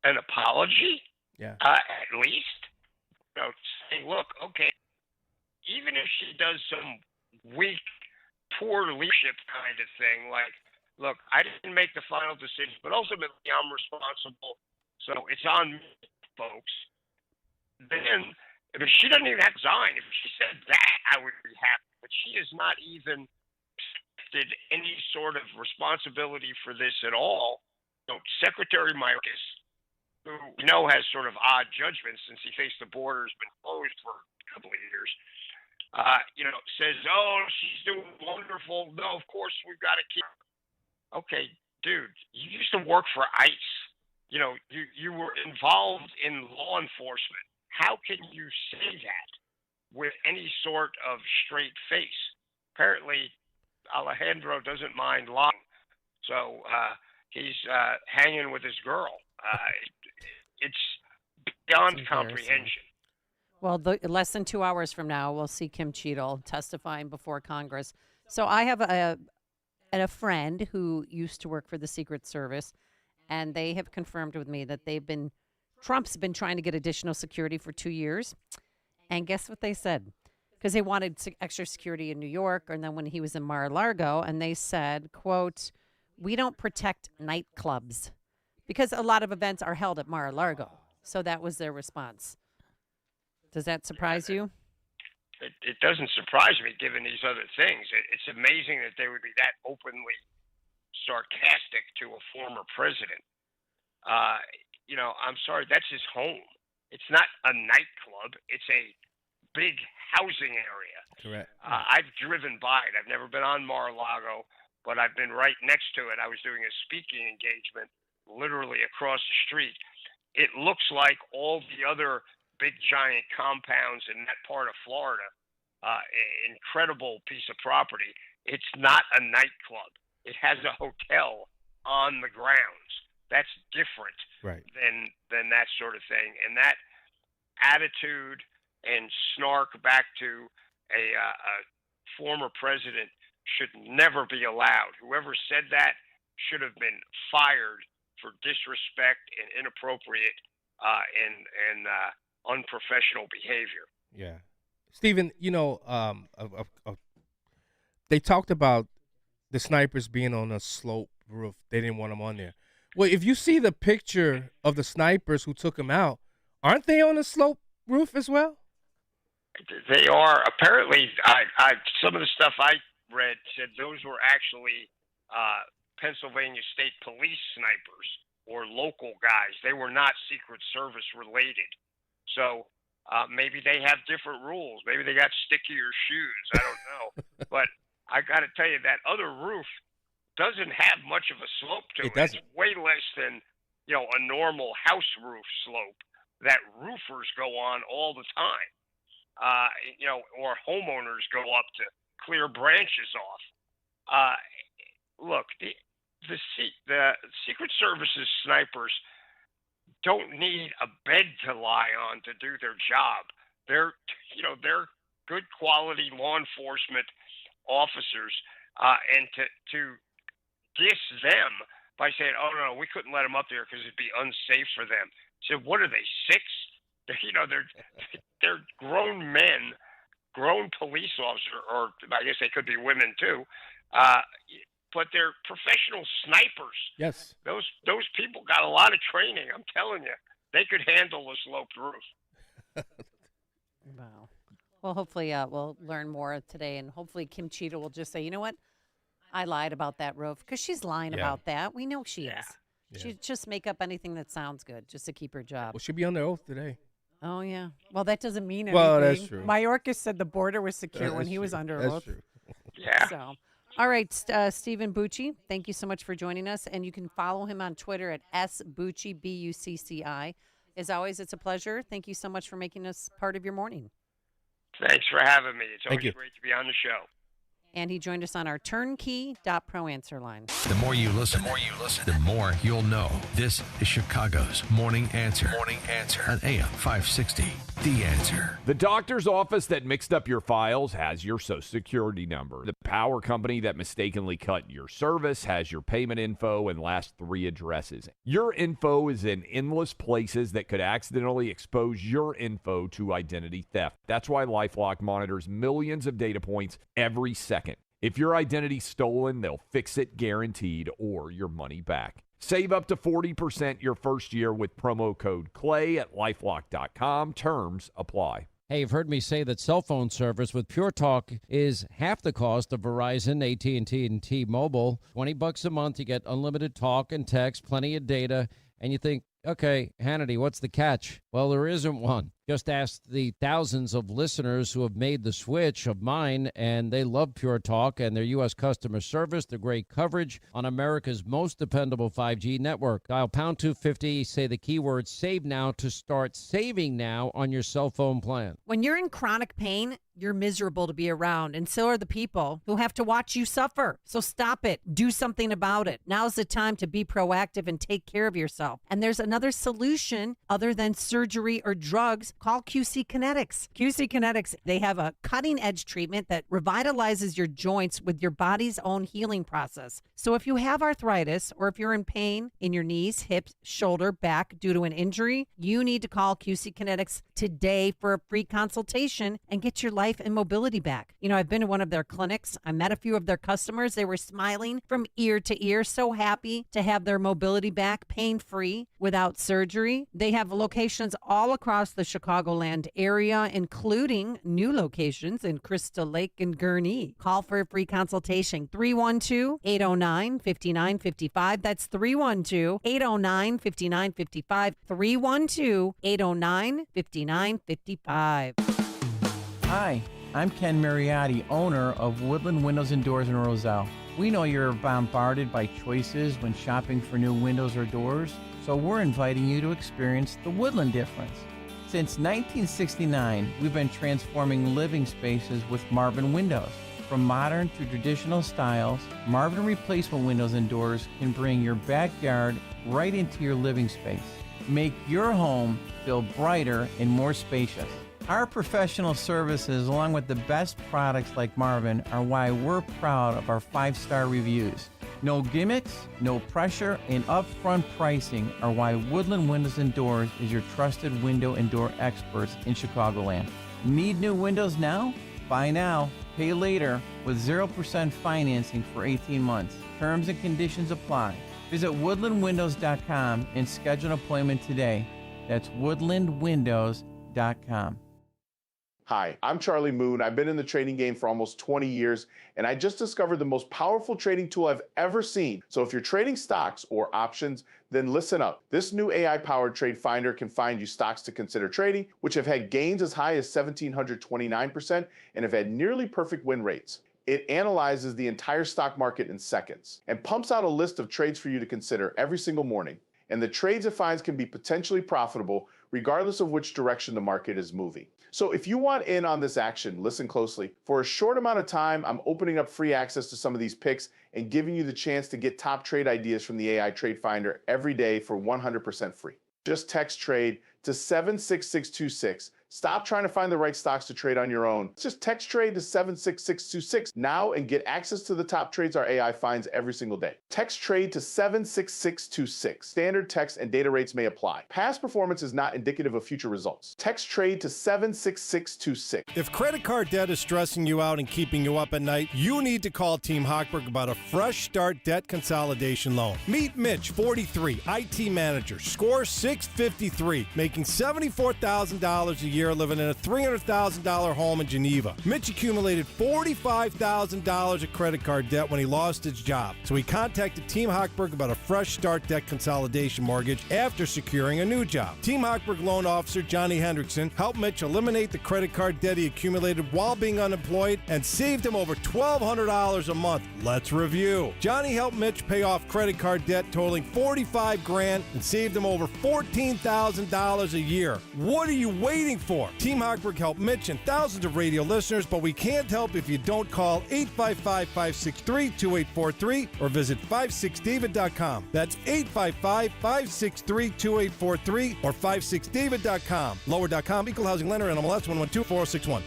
An apology? Yeah. At least. Say, look, okay, even if she does some weak, poor leadership kind of thing, like, look, I didn't make the final decision, but ultimately I'm responsible, so it's on me, folks. Then, if she doesn't even have to resign, if she said that, I would be happy. But she has not even accepted any sort of responsibility for this at all. Secretary Mayorkas, who we know has sort of odd judgments since he faced the border, has been closed for a couple of years, says, oh, she's doing wonderful. No, of course we've got to keep her. Okay, dude, you used to work for ICE. you were involved in law enforcement. How can you say that with any sort of straight face? Apparently, Alejandro doesn't mind lying, so he's hanging with his girl. It's beyond comprehension. Well, less than 2 hours from now, we'll see Kim Cheadle testifying before Congress. So I have a friend who used to work for the Secret Service, and they have confirmed with me that Trump's been trying to get additional security for 2 years. And guess what they said? Because they wanted extra security in New York, and then when he was in Mar-a-Lago, and they said, quote, "We don't protect nightclubs," because a lot of events are held at Mar-a-Lago. So that was their response. Does that surprise you? It doesn't surprise me, given these other things. It's amazing that they would be that openly sarcastic to a former president. I'm sorry, that's his home. It's not a nightclub. It's a big housing area. Correct. I've driven by it. I've never been on Mar-a-Lago, but I've been right next to it. I was doing a speaking engagement literally across the street. It looks like all the other big giant compounds in that part of Florida. Incredible piece of property. It's not a nightclub. It has a hotel on the grounds. That's different than that sort of thing. And that attitude and snark back to a former president should never be allowed. Whoever said that should have been fired for disrespect and inappropriate and unprofessional behavior. Yeah. Stephen, they talked about the snipers being on a slope roof. They didn't want them on there. Well, if you see the picture of the snipers who took them out, aren't they on a slope roof as well? They are. Apparently, some of the stuff I read said those were actually Pennsylvania State Police snipers or local guys. They were not Secret Service related. So maybe they have different rules. Maybe they got stickier shoes. I don't know. But I got to tell you, that other roof doesn't have much of a slope to it. It's way less than a normal house roof slope that roofers go on all the time. Or homeowners go up to clear branches off. Look, the Secret Service's snipers don't need a bed to lie on to do their job. They're good quality law enforcement officers, and to diss them by saying, "Oh no, we couldn't let them up there because it'd be unsafe for them." So what are they, 6? They're grown men, grown police officers, or I guess they could be women too. But they're professional snipers. Yes. Those people got a lot of training. I'm telling you, they could handle a sloped roof. Wow. Well, hopefully we'll learn more today, and hopefully Kim Cheadle will just say, "You know what? I lied about that roof," because she's lying about that. We know she is. Yeah. She'd just make up anything that sounds good just to keep her job. Well, she'll be under oath today. Oh, yeah. Well, that doesn't mean anything. Well, that's true. Mayorkas said the border was secure when he was under oath. That's true. Yeah. So, all right, Stephen Bucci, thank you so much for joining us. And you can follow him on Twitter at sbucci, Bucci. As always, it's a pleasure. Thank you so much for making us part of your morning. Thanks for having me. It's Thank always you. great to be on the show. And he joined us on our turnkey.pro answer line. The more you listen, the more you'll know. This is Chicago's Morning Answer. Morning Answer on AM 560. The Answer. The doctor's office that mixed up your files has your Social Security number. The power company that mistakenly cut your service has your payment info and last 3 addresses. Your info is in endless places that could accidentally expose your info to identity theft. That's why LifeLock monitors millions of data points every second. If your identity's stolen, they'll fix it guaranteed or your money back. Save up to 40% your first year with promo code CLAY at LifeLock.com. Terms apply. Hey, you've heard me say that cell phone service with Pure Talk is half the cost of Verizon, AT&T, and T-Mobile. $20 a month, you get unlimited talk and text, plenty of data, and you think, okay, Hannity, what's the catch? Well, there isn't one. Just ask the thousands of listeners who have made the switch of mine, and they love Pure Talk and their U.S. customer service, the great coverage on America's most dependable 5G network. Dial pound 250, say the keyword save now to start saving now on your cell phone plan. When you're in chronic pain, you're miserable to be around, and so are the people who have to watch you suffer. So stop it. Do something about it. Now's the time to be proactive and take care of yourself. And there's another solution other than surgery or drugs. Call QC Kinetics. QC Kinetics, they have a cutting-edge treatment that revitalizes your joints with your body's own healing process. So if you have arthritis or if you're in pain in your knees, hips, shoulder, back due to an injury, you need to call QC Kinetics today for a free consultation and get your life and mobility back. You know, I've been to one of their clinics. I met a few of their customers. They were smiling from ear to ear, so happy to have their mobility back, pain-free, without surgery. They have locations all across the Chicagoland area, including new locations in Crystal Lake and Gurnee. Call for a free consultation, 312-809-5955. That's 312-809-5955, 312-809-5955. Hi, I'm Ken Mariotti, owner of Woodland Windows and Doors in Roselle. We know you're bombarded by choices when shopping for new windows or doors, so we're inviting you to experience the Woodland difference. Since 1969, we've been transforming living spaces with Marvin Windows. From modern to traditional styles, Marvin replacement windows and doors can bring your backyard right into your living space. Make your home feel brighter and more spacious. Our professional services, along with the best products like Marvin, are why we're proud of our 5-star reviews. No gimmicks, no pressure, and upfront pricing are why Woodland Windows and Doors is your trusted window and door experts in Chicagoland. Need new windows now? Buy now, pay later with 0% financing for 18 months. Terms and conditions apply. Visit woodlandwindows.com and schedule an appointment today. That's woodlandwindows.com. Hi, I'm Charlie Moon. I've been in the trading game for almost 20 years, and I just discovered the most powerful trading tool I've ever seen. So if you're trading stocks or options, then listen up. This new AI-powered trade finder can find you stocks to consider trading, which have had gains as high as 1,729% and have had nearly perfect win rates. It analyzes the entire stock market in seconds and pumps out a list of trades for you to consider every single morning. And the trades it finds can be potentially profitable regardless of which direction the market is moving. So if you want in on this action, listen closely. For a short amount of time, I'm opening up free access to some of these picks and giving you the chance to get top trade ideas from the AI Trade Finder every day for 100% free. Just text TRADE to 76626. Stop trying to find the right stocks to trade on your own. Just text TRADE to 76626 now and get access to the top trades our AI finds every single day. Text TRADE to 76626. Standard text and data rates may apply. Past performance is not indicative of future results. Text TRADE to 76626. If credit card debt is stressing you out and keeping you up at night, you need to call Team Hochberg about a fresh start debt consolidation loan. Meet Mitch, 43, IT manager, score 653, making $74,000 a year living in a $300,000 home in Geneva. Mitch accumulated $45,000 of credit card debt when he lost his job. So he contacted Team Hochberg about a fresh start debt consolidation mortgage after securing a new job. Team Hochberg loan officer Johnny Hendrickson helped Mitch eliminate the credit card debt he accumulated while being unemployed and saved him over $1,200 a month. Let's review. Johnny helped Mitch pay off credit card debt totaling $45,000 and saved him over $14,000 a year. What are you waiting for? Team Hochberg helped Mitch and thousands of radio listeners, but we can't help if you don't call 855-563-2843 or visit 56david.com. That's 855-563-2843 or 56david.com. Lower.com, equal housing lender, NMLS 1124061.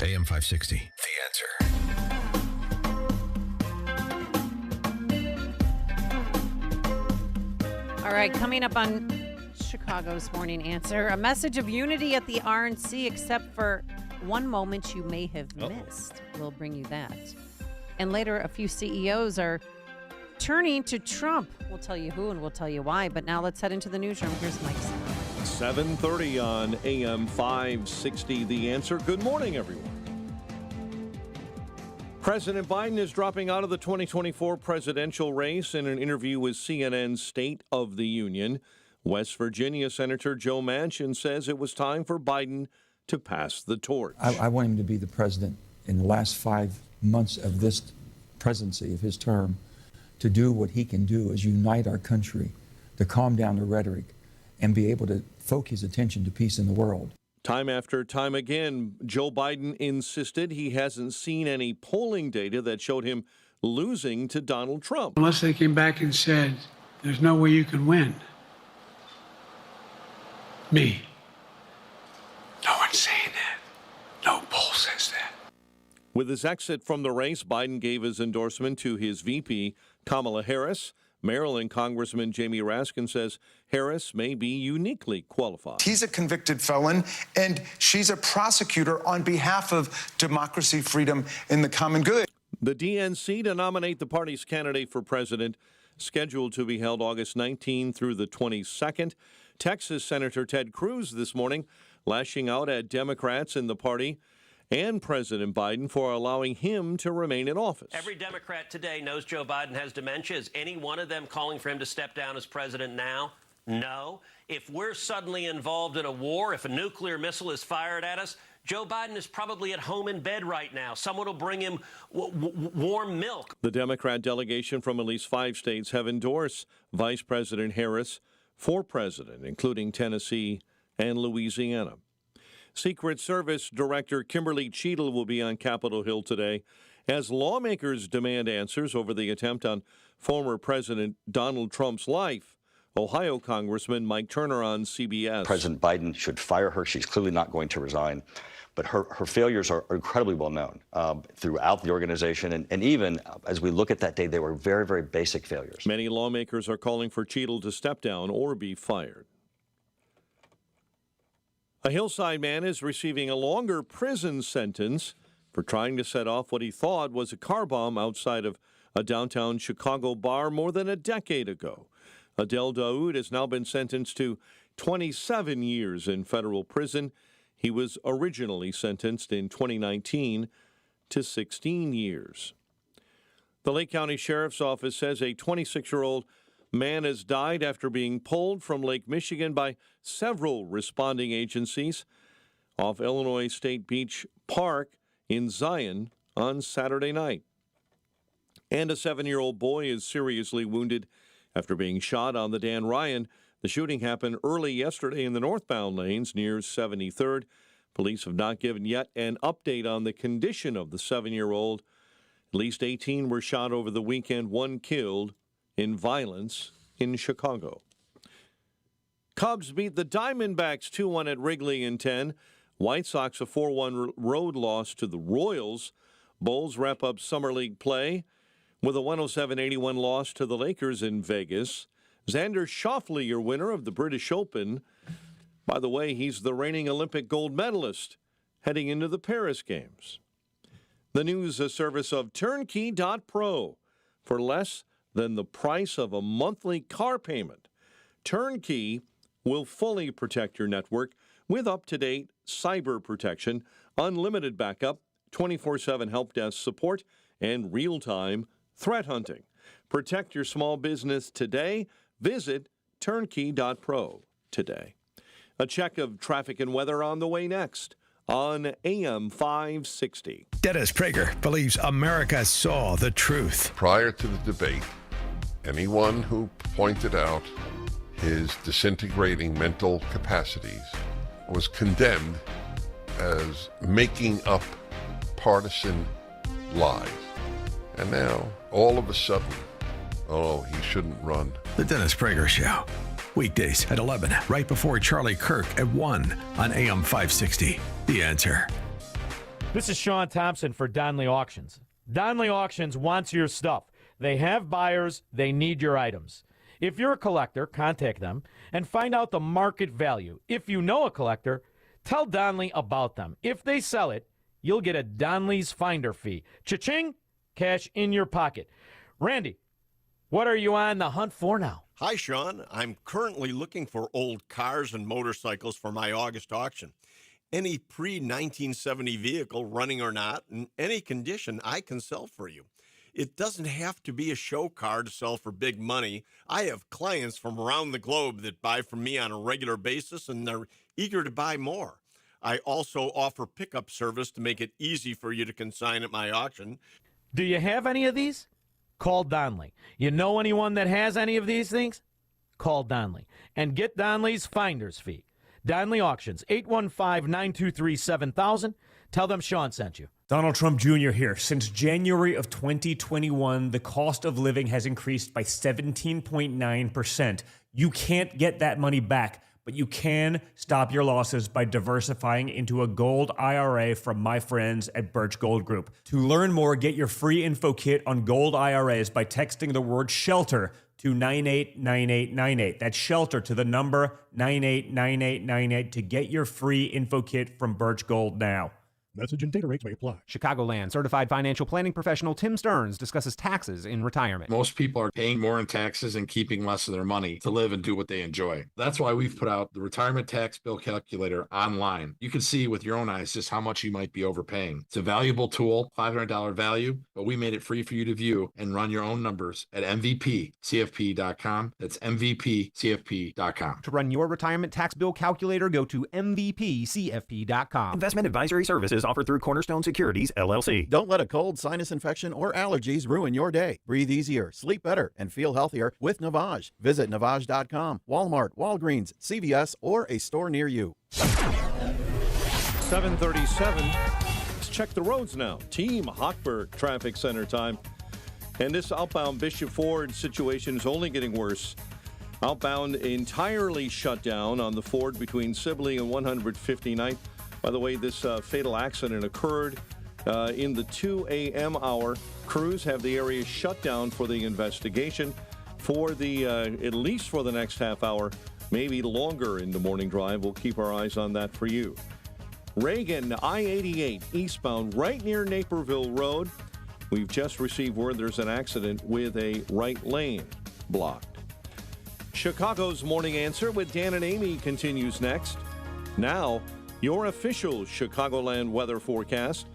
AM 560, The Answer. All right, coming up on Chicago's Morning Answer, a message of unity at the RNC, except for one moment you may have missed. We'll bring you that. And later, a few CEOs are turning to Trump. We'll tell you who and we'll tell you why. But now let's head into the newsroom. Here's Mike. 7:30 on AM 560, The Answer. Good morning, everyone. President Biden is dropping out of the 2024 presidential race. In an interview with CNN's State of the Union, West Virginia Senator Joe Manchin says it was time for Biden to pass the torch. I want him to be the president in the last 5 months of this presidency, of his term, to do what he can do is unite our country, to calm down the rhetoric, and be able to focus attention to peace in the world. Time after time again, Joe Biden insisted he hasn't seen any polling data that showed him losing to Donald Trump. Unless they came back and said, there's no way you can win. Me. No one's saying that. No poll says that. With his exit from the race, Biden gave his endorsement to his VP, Kamala Harris. Maryland Congressman Jamie Raskin says Harris may be uniquely qualified. He's a convicted felon, and she's a prosecutor on behalf of democracy, freedom, and the common good. The DNC to nominate the party's candidate for president, scheduled to be held August 19 through the 22nd. Texas Senator Ted Cruz this morning lashing out at Democrats in the party and President Biden for allowing him to remain in office. Every Democrat today knows Joe Biden has dementia. Is any one of them calling for him to step down as president now? No. If we're suddenly involved in a war, if a nuclear missile is fired at us, Joe Biden is probably at home in bed right now. Someone will bring him warm milk. The Democrat delegation from at least 5 states have endorsed Vice President Harris for president, including Tennessee and Louisiana. Secret Service Director Kimberly Cheadle will be on Capitol Hill today as lawmakers demand answers over the attempt on former President Donald Trump's life. Ohio Congressman Mike Turner on CBS. President Biden should fire her. She's clearly not going to resign. But her failures are incredibly well known throughout the organization. And even as we look at that day, they were very, very basic failures. Many lawmakers are calling for Cheadle to step down or be fired. A Hillside man is receiving a longer prison sentence for trying to set off what he thought was a car bomb outside of a downtown Chicago bar more than a decade ago. Adel Daoud has now been sentenced to 27 years in federal prison. He was originally sentenced in 2019 to 16 years. The Lake County Sheriff's Office says a 26-year-old man has died after being pulled from Lake Michigan by several responding agencies off Illinois State Beach Park in Zion on Saturday night. And a 7-year-old boy is seriously wounded after being shot on the Dan Ryan. The shooting happened early yesterday in the northbound lanes near 73rd. Police have not given yet an update on the condition of the 7-year-old. At least 18 were shot over the weekend, 1 killed in violence in Chicago. Cubs beat the Diamondbacks 2-1 at Wrigley in 10. White Sox a 4-1 road loss to the Royals. Bulls wrap up Summer League play with a 107-81 loss to the Lakers in Vegas. Xander Schauffele, your winner of the British Open. By the way, he's the reigning Olympic gold medalist heading into the Paris Games. The news service of Turnkey.pro. For less than the price of a monthly car payment, Turnkey will fully protect your network with up-to-date cyber protection, unlimited backup, 24/7 help desk support, and real-time threat hunting. Protect your small business today. Visit Turnkey.pro today. A check of traffic and weather on the way next on AM 560. Dennis Prager believes America saw the truth. Prior to the debate, anyone who pointed out his disintegrating mental capacities was condemned as making up partisan lies. And now, all of a sudden, oh, he shouldn't run. The Dennis Prager Show. Weekdays at 11, right before Charlie Kirk at 1 on AM 560. The Answer. This is Sean Thompson for Donley Auctions. Donley Auctions wants your stuff. They have buyers. They need your items. If you're a collector, contact them and find out the market value. If you know a collector, tell Donley about them. If they sell it, you'll get a Donley's Finder fee. Cha-ching, cash in your pocket. Randy, what are you on the hunt for now? Hi, Sean. I'm currently looking for old cars and motorcycles for my August auction. Any pre-1970 vehicle, running or not, in any condition, I can sell for you. It doesn't have to be a show car to sell for big money. I have clients from around the globe that buy from me on a regular basis, and they're eager to buy more. I also offer pickup service to make it easy for you to consign at my auction. Do you have any of these? Call Donley. You know anyone that has any of these things? Call Donley and get Donley's finder's fee. Donley Auctions, 815-923-7000. Tell them Sean sent you. Donald Trump Jr. here. Since January of 2021, the cost of living has increased by 17.9%. You can't get that money back, but you can stop your losses by diversifying into a gold IRA from my friends at Birch Gold Group. To learn more, get your free info kit on gold IRAs by texting the word SHELTER to 989898. That's SHELTER to the number 989898 to get your free info kit from Birch Gold now. Message and data rates may apply. Chicagoland certified financial planning professional Tim Stearns discusses taxes in retirement. Most people are paying more in taxes and keeping less of their money to live and do what they enjoy. That's why we've put out the Retirement Tax Bill Calculator online. You can see with your own eyes just how much you might be overpaying. It's a valuable tool, $500 value, but we made it free for you to view and run your own numbers at MVPCFP.com. That's MVPCFP.com. To run your retirement tax bill calculator, go to MVPCFP.com. Investment advisory services offered through Cornerstone Securities, LLC. Don't let a cold, sinus infection, or allergies ruin your day. Breathe easier, sleep better, and feel healthier with Navage. Visit Navage.com, Walmart, Walgreens, CVS, or a store near you. 7:37. Let's check the roads now. Team Hochberg Traffic Center time. And this outbound Bishop Ford situation is only getting worse. Outbound entirely shut down on the Ford between Sibley and 159th. By the way, this fatal accident occurred in the 2 a.m. hour. Crews have the area shut down for the investigation for the at least for the next half hour, maybe longer in the morning drive. We'll keep our eyes on that for you. Reagan, I-88 eastbound right near Naperville Road. We've just received word there's an accident with a right lane blocked. Chicago's Morning Answer with Dan and Amy continues next. Now, your official Chicagoland weather forecast.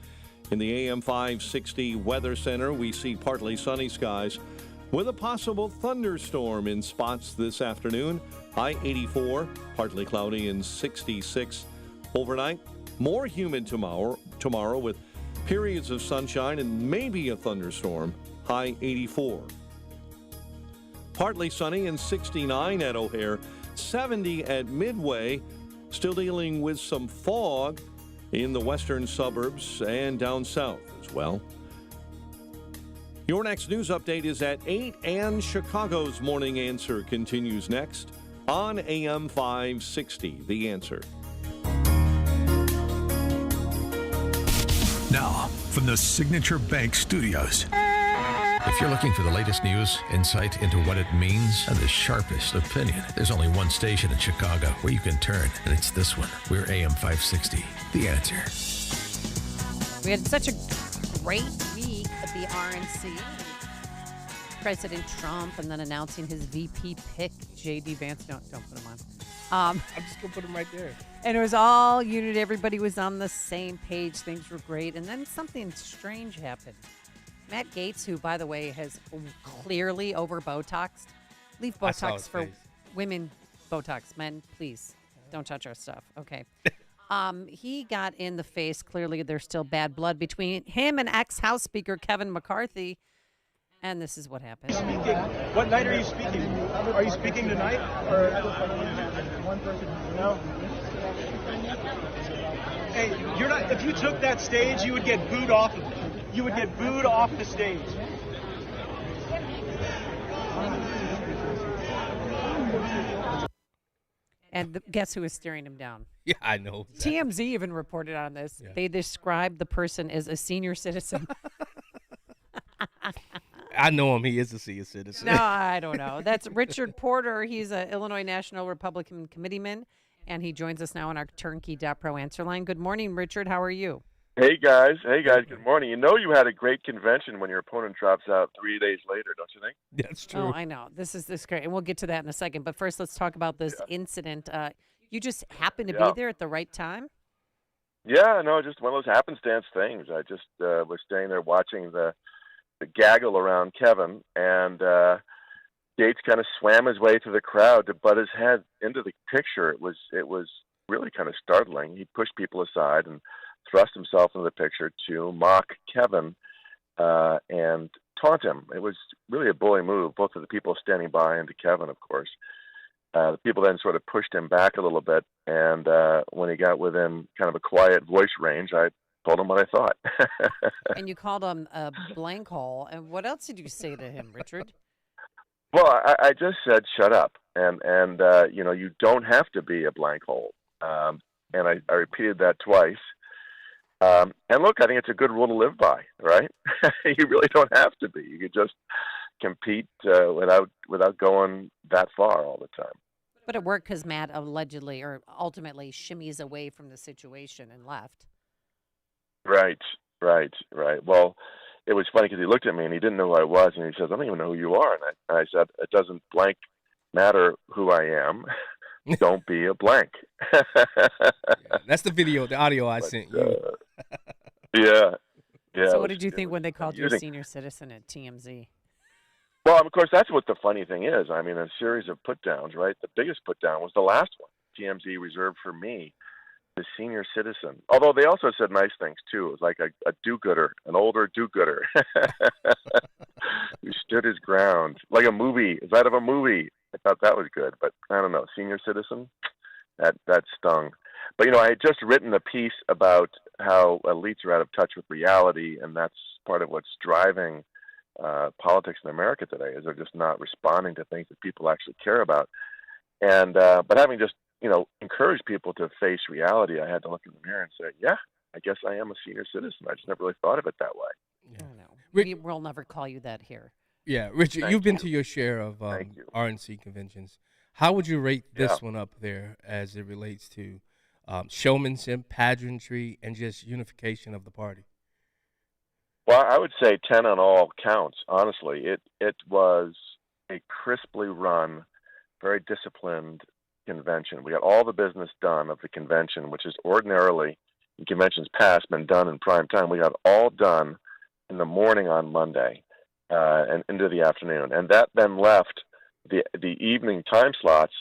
In the AM 560 Weather Center, we see partly sunny skies with a possible thunderstorm in spots this afternoon. High 84, partly cloudy and 66 overnight. More humid tomorrow with periods of sunshine and maybe a thunderstorm. High 84. Partly sunny and 69 at O'Hare, 70 at Midway. Still dealing with some fog in the western suburbs and down south as well. Your next news update is at 8, and Chicago's Morning Answer continues next on AM 560. The Answer. Now, from the Signature Bank Studios. If you're looking for the latest news, insight into what it means, and the sharpest opinion, there's only one station in Chicago where you can turn, and it's this one. We're AM 560, The Answer. We had such a great week at the RNC. President Trump, and then announcing his VP pick, J.D. Vance. No, don't put him on. I'm just going to put him right there. And it was all unit. Everybody was on the same page. Things were great. And then something strange happened. Matt Gaetz, who, by the way, has clearly over Botoxed. Leave Botox for women. Botox. Men, please. Don't touch our stuff. Okay. He got in the face. Clearly, there's still bad blood between him and ex-House Speaker Kevin McCarthy. And this is what happened. What night are you speaking? Are you speaking tonight? Or one person? No. Hey, you're not. If you took that stage, you would get booed off. You would get booed off the stage. And guess who is staring him down? Yeah, I know. TMZ even reported on this. Yeah. They described the person as a senior citizen. I know him. He is a senior citizen. No, I don't know. That's Richard Porter. He's an Illinois National Republican committeeman, and he joins us now on our Turnkey.pro answer line. Good morning, Richard. How are you? Hey, guys. Good morning. You know you had a great convention when your opponent drops out 3 days later, don't you think? That's true. Oh, I know. This is great, and we'll get to that in a second. But first, let's talk about this incident. You just happened to be there at the right time? Yeah, no, just one of those happenstance things. I just was staying there watching the gaggle around Kevin, and Gates kind of swam his way through the crowd to butt his head into the picture. It was really kind of startling. He pushed people aside and thrust himself into the picture to mock Kevin and taunt him. It was really a bully move, both of the people standing by and to Kevin, of course. The people then sort of pushed him back a little bit, and when he got within kind of a quiet voice range, I told him what I thought. And you called him a blank hole. And what else did you say to him, Richard? Well, I just said, shut up. And you don't have to be a blank hole. And I repeated that twice. And look, I think it's a good rule to live by, right? You really don't have to be. You could just compete without going that far all the time. But it worked because Matt allegedly or ultimately shimmies away from the situation and left. Right. Well, it was funny because he looked at me and he didn't know who I was, and he says, I don't even know who you are. And I said, it doesn't blank matter who I am. Don't be a blank. That's the audio I sent you. Yeah. So what did you think when they called you a senior citizen at TMZ? Well, of course, that's what the funny thing is. I mean, a series of put-downs, right? The biggest put-down was the last one. TMZ reserved for me, the senior citizen. Although they also said nice things, too. It was like a do-gooder, an older do-gooder who stood his ground. Like a movie. It's out of a movie. I thought that was good. But I don't know, senior citizen? That stung. But, I had just written a piece about how elites are out of touch with reality, and that's part of what's driving politics in America today, is they're just not responding to things that people actually care about. And but having just encouraged people to face reality, I had to look in the mirror and say, yeah, I guess I am a senior citizen. I just never really thought of it that way. I don't know. We'll never call you that here. Yeah, Richard, you've been to your share of RNC conventions. How would you rate this one up there as it relates to showmanship, pageantry, and just unification of the party? Well, I would say 10 on all counts, honestly. It was a crisply run, very disciplined convention. We got all the business done of the convention, which is ordinarily, in conventions past, been done in prime time. We got all done in the morning on Monday and into the afternoon. And that then left the evening time slots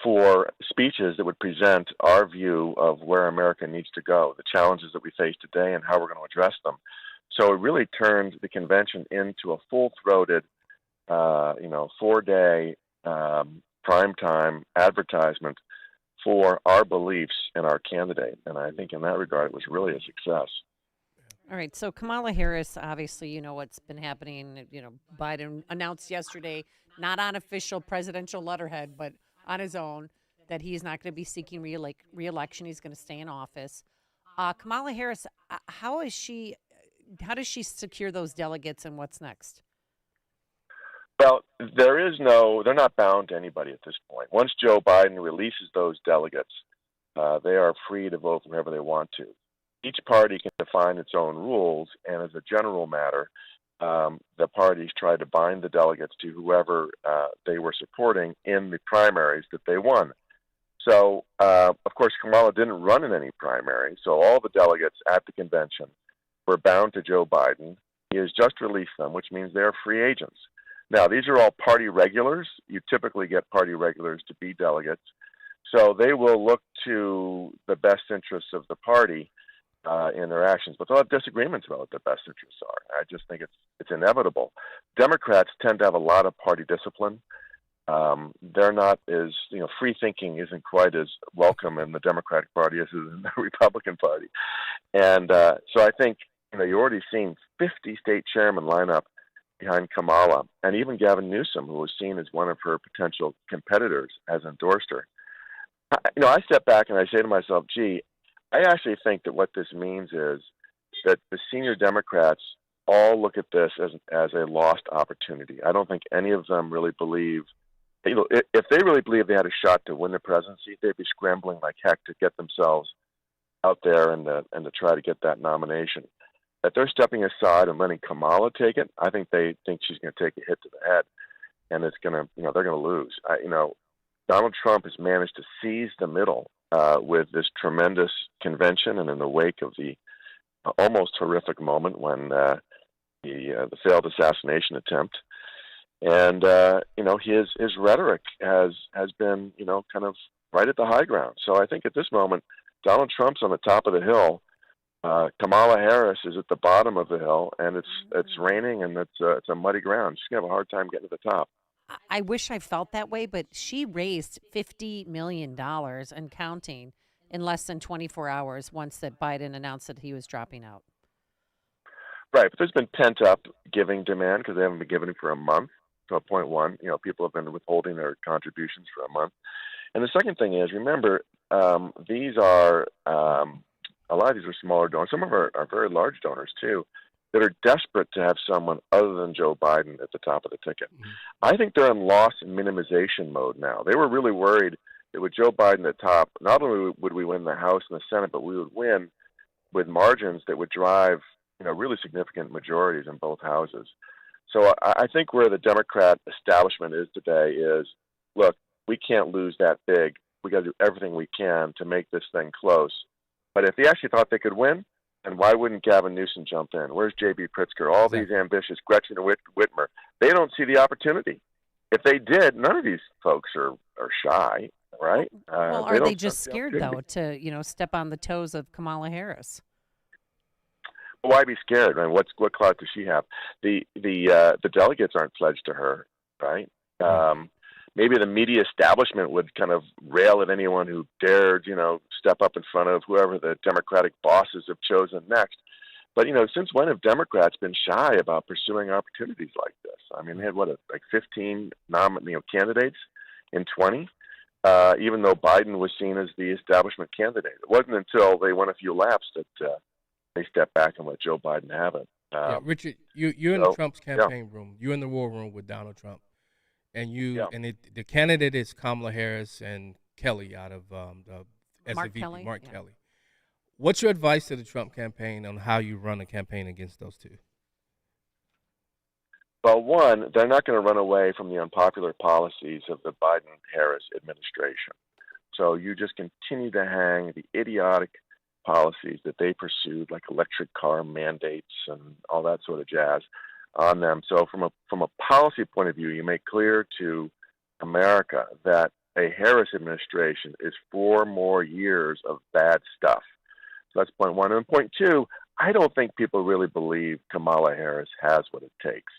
for speeches that would present our view of where America needs to go, the challenges that we face today and how we're going to address them. So it really turned the convention into a full-throated, 4-day primetime advertisement for our beliefs and our candidate. And I think in that regard, it was really a success. All right. So Kamala Harris, obviously, you know what's been happening. Biden announced yesterday, not on official presidential letterhead, but on his own, that he's not going to be seeking re-election. He's going to stay in office. Kamala Harris, how does she secure those delegates, and what's next? Well, they're not bound to anybody at this point. Once Joe Biden releases those delegates, they are free to vote wherever they want to. Each party can define its own rules, and as a general matter, the parties try to bind the delegates to whoever they were supporting in the primaries that they won. So, of course, Kamala didn't run in any primary, so all the delegates at the convention were bound to Joe Biden. He has just released them, which means they're free agents. Now, these are all party regulars. You typically get party regulars to be delegates. So they will look to the best interests of the party in their actions, but they'll have disagreements about what their best interests are. I just think it's inevitable. Democrats tend to have a lot of party discipline. They're not as, free thinking isn't quite as welcome in the Democratic Party as in the Republican Party. And so I think, you're already seeing 50 state chairmen line up behind Kamala, and even Gavin Newsom, who was seen as one of her potential competitors, has endorsed her. I step back and I say to myself, gee, I actually think that what this means is that the senior Democrats all look at this as a lost opportunity. I don't think any of them really believe, if they really believe they had a shot to win the presidency, they'd be scrambling like heck to get themselves out there and to try to get that nomination. That they're stepping aside and letting Kamala take it, I think they think she's going to take a hit to the head, and it's going to, they're going to lose. Donald Trump has managed to seize the middle with this tremendous convention, and in the wake of the almost horrific moment when the failed assassination attempt, and his rhetoric has been kind of right at the high ground. So I think at this moment, Donald Trump's on the top of the hill. Kamala Harris is at the bottom of the hill, and it's raining, and it's a muddy ground. She's gonna have a hard time getting to the top. I wish I felt that way, but she raised $50 million and counting in less than 24 hours once that Biden announced that he was dropping out. Right, but there's been pent-up giving demand because they haven't been giving for a month. So point one, people have been withholding their contributions for a month. And the second thing is, remember, these are a lot of these are smaller donors. Some of them are very large donors too, that are desperate to have someone other than Joe Biden at the top of the ticket. Mm-hmm. I think they're in loss and minimization mode now. They were really worried that with Joe Biden at top, not only would we win the House and the Senate, but we would win with margins that would drive really significant majorities in both houses. So I think where the Democrat establishment is today is, look, we can't lose that big. We got to do everything we can to make this thing close. But if they actually thought they could win, then why wouldn't Gavin Newsom jump in? Where's J.B. Pritzker? All these ambitious, Gretchen and Whitmer. They don't see the opportunity. If they did, none of these folks are shy, right? Well, are they just scared, though, to step on the toes of Kamala Harris? Why be scared? I mean, what clout does she have? The delegates aren't pledged to her, right? Maybe the media establishment would kind of rail at anyone who dared, step up in front of whoever the Democratic bosses have chosen next. But since when have Democrats been shy about pursuing opportunities like this? I mean, they had 15 candidates in 20, even though Biden was seen as the establishment candidate. It wasn't until they went a few laps that they stepped back and let Joe Biden have it. Richard, you're in the Trump's campaign room. You're in the war room with Donald Trump, and the candidate is Kamala Harris and Kelly out of the SVP, Mark Kelly. What's your advice to the Trump campaign on how you run a campaign against those two? Well, one, they're not going to run away from the unpopular policies of the Biden-Harris administration. So you just continue to hang the idiotic policies that they pursued, like electric car mandates and all that sort of jazz, on them. So from a policy point of view, you make clear to America that a Harris administration is 4 more years of bad stuff. So that's point one. And point two, I don't think people really believe Kamala Harris has what it takes.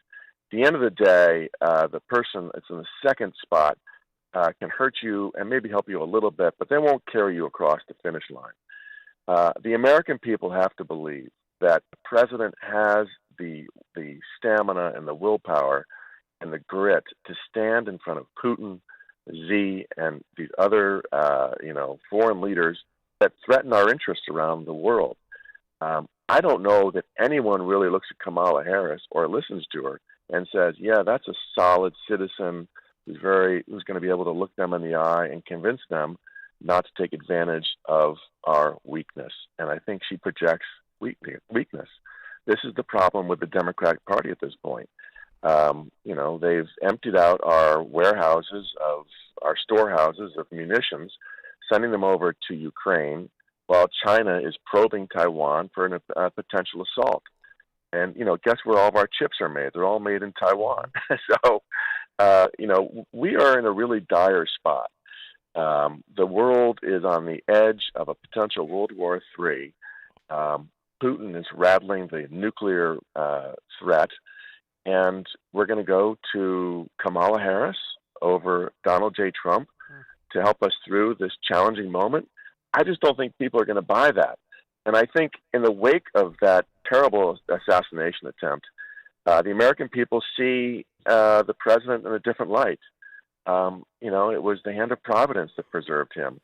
At the end of the day, the person that's in the second spot can hurt you and maybe help you a little bit, but they won't carry you across the finish line. The American people have to believe that the president has the stamina and the willpower and the grit to stand in front of Putin, Xi, and these other foreign leaders that threaten our interests around the world. I don't know that anyone really looks at Kamala Harris or listens to her and says, yeah, that's a solid citizen who's going to be able to look them in the eye and convince them not to take advantage of our weakness. And I think she projects weakness. This is the problem with the Democratic Party at this point. They've emptied out our warehouses our storehouses of munitions, sending them over to Ukraine, while China is probing Taiwan for a potential assault. And, guess where all of our chips are made? They're all made in Taiwan. So, we are in a really dire spot. The world is on the edge of a potential World War III. Putin is rattling the nuclear threat, and we're going to go to Kamala Harris over Donald J. Trump to help us through this challenging moment. I just don't think people are going to buy that. And I think in the wake of that terrible assassination attempt, the American people see the president in a different light. It was the hand of Providence that preserved him,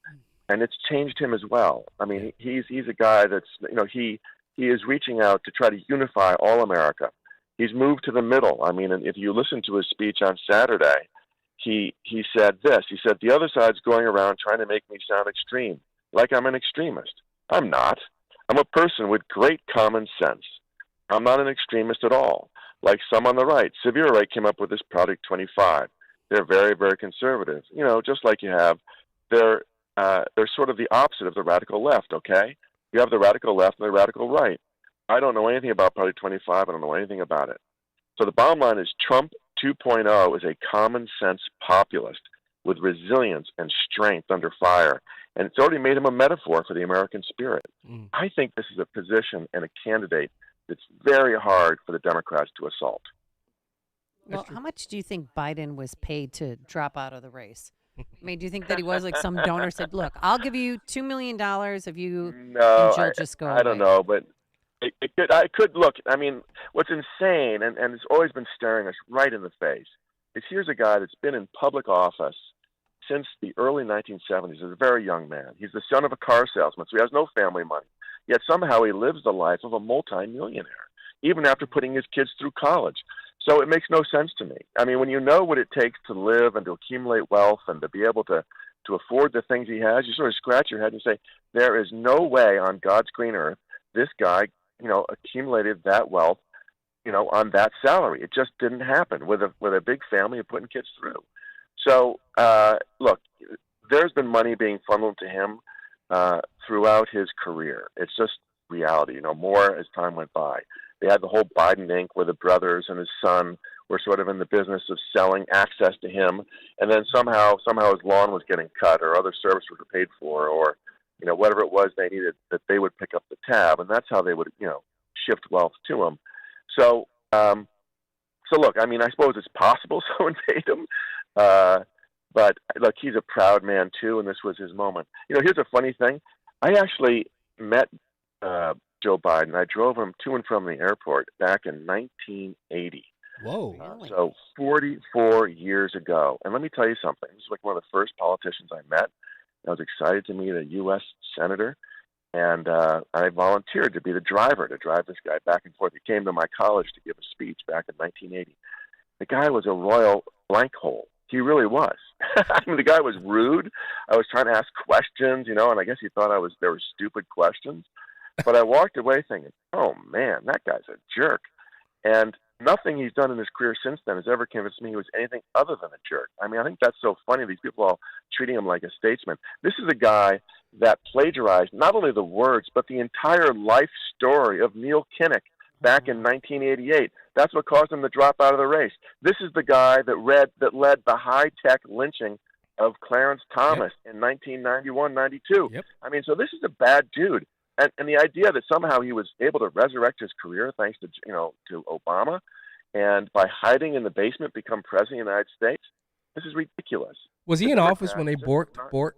and it's changed him as well. I mean, he's a guy that's, he is reaching out to try to unify all America. He's moved to the middle. I mean, if you listen to his speech on Saturday, he said this. He said, the other side's going around trying to make me sound extreme, like I'm an extremist. I'm not. I'm a person with great common sense. I'm not an extremist at all. Like some on the right. Severe Right came up with this Project 25. They're very, very conservative. Just like you have, they're sort of the opposite of the radical left, okay? You have the radical left and the radical right. I don't know anything about Party 25. I don't know anything about it. So the bottom line is Trump 2.0 is a common sense populist with resilience and strength under fire. And it's already made him a metaphor for the American spirit. I think this is a position and a candidate that's very hard for the Democrats to assault. Well, how much do you think Biden was paid to drop out of the race? I mean, do you think that he was like some donor said, look, I'll give you $2 million if you and Jill just go I don't away. know, but I could look. I mean, what's insane, and it's always been staring us right in the face, is here's a guy that's been in public office since the early 1970s. He's a very young man. He's the son of a car salesman, so he has no family money. Yet somehow he lives the life of a multimillionaire, even after putting his kids through college. So it makes no sense to me. I mean, when you know what it takes to live and to accumulate wealth and to be able to afford the things he has, you sort of scratch your head and say, there is no way on God's green earth this guy, accumulated that wealth, on that salary. It just didn't happen with a big family and putting kids through. So, look, there's been money being funneled to him throughout his career. It's just reality, more as time went by. They had the whole Biden Inc. where the brothers and his son were sort of in the business of selling access to him, and then somehow his lawn was getting cut or other services were paid for, or whatever it was they needed, that they would pick up the tab, and that's how they would shift wealth to him. So look, I mean, I suppose it's possible someone paid him, but look, he's a proud man too, and this was his moment. Here's a funny thing: I actually met Joe Biden. I drove him to and from the airport back in 1980. Whoa. So 44 years ago. And let me tell you something. This is like one of the first politicians I met. I was excited to meet a U.S. senator, and I volunteered to be the driver, to drive this guy back and forth. He came to my college to give a speech back in 1980. The guy was a royal blank hole. He really was. I mean, the guy was rude. I was trying to ask questions, and I guess he thought there were stupid questions. But I walked away thinking, oh, man, that guy's a jerk. And nothing he's done in his career since then has ever convinced me he was anything other than a jerk. I mean, I think that's so funny. These people all treating him like a statesman. This is a guy that plagiarized not only the words, but the entire life story of Neil Kinnock back in 1988. That's what caused him to drop out of the race. This is the guy that led the high-tech lynching of Clarence Thomas in 1991-92. Yep. I mean, so this is a bad dude. And the idea that somehow he was able to resurrect his career thanks to Obama, and by hiding in the basement become president of the United States, this is ridiculous. Was he in office when they borked Bork?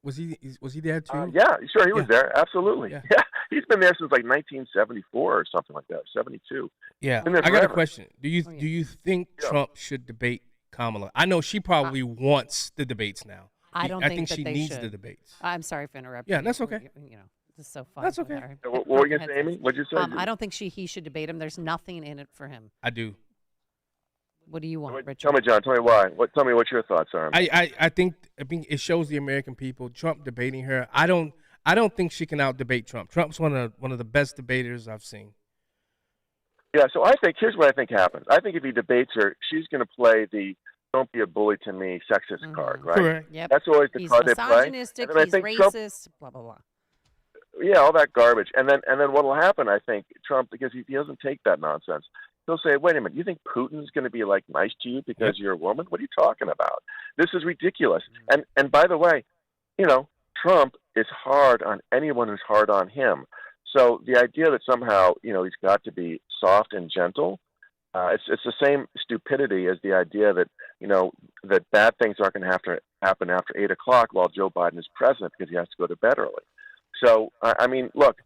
Was he there too? Yeah, sure, he was there. Absolutely. Yeah, he's been there since like 1974 or something like that, 72. Yeah, Been there I got a forever. question. Do you think Trump should debate Kamala? I know she probably wants the debates now. I don't I think think that she they needs should. the debates. I'm sorry for interrupting. Yeah, you. that's okay. This is so fun. That's with okay. our- What were you going to say, headsets. Amy? What'd you say? I don't think he should debate him. There's nothing in it for him. I do. What do you want, Richard? Tell me, John. Tell me why. Tell me what your thoughts are. I think it shows the American people Trump debating her. I don't think she can out debate Trump. Trump's one of the best debaters I've seen. Yeah, so here's what I think happens. I think if he debates her, she's going to play the "don't be a bully to me" sexist card, right? Correct. Yep. That's always the He's card they play. misogynistic. And then I He's think racist. Trump, blah blah blah. yeah, all that garbage. And then what will happen? I think Trump, because he doesn't take that nonsense. He'll say, "Wait a minute, you think Putin's going to be like nice to you because you're a woman? What are you talking about? This is ridiculous." And by the way, Trump is hard on anyone who's hard on him. So the idea that somehow he's got to be soft and gentle, it's the same stupidity as the idea that that bad things aren't going to have to happen after 8 o'clock while Joe Biden is president because he has to go to bed early. So I mean, look,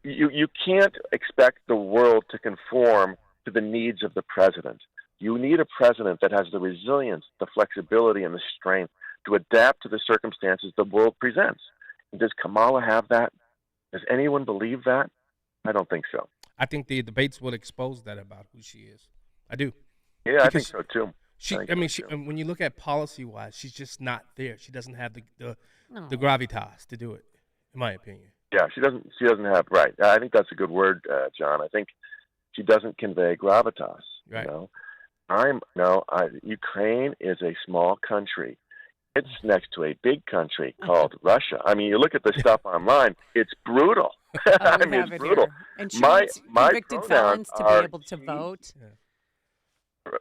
you can't expect the world to conform to the needs of the president. You need a president that has the resilience, the flexibility, and the strength to adapt to the circumstances the world presents. And does Kamala have that? Does anyone believe that? I don't think so. I think the debates will expose that about who she is. I do. Yeah, I think so too. When you look at policy-wise, she's just not there. She doesn't have the gravitas to do it, in my opinion. Yeah, she doesn't have, right. I think that's a good word, John. I think she doesn't convey gravitas. Right. Ukraine is a small country. It's next to a big country called Russia. I mean, you look at the stuff online, it's brutal. I mean, have it's it brutal. here. And she wants convicted felons to be able to vote.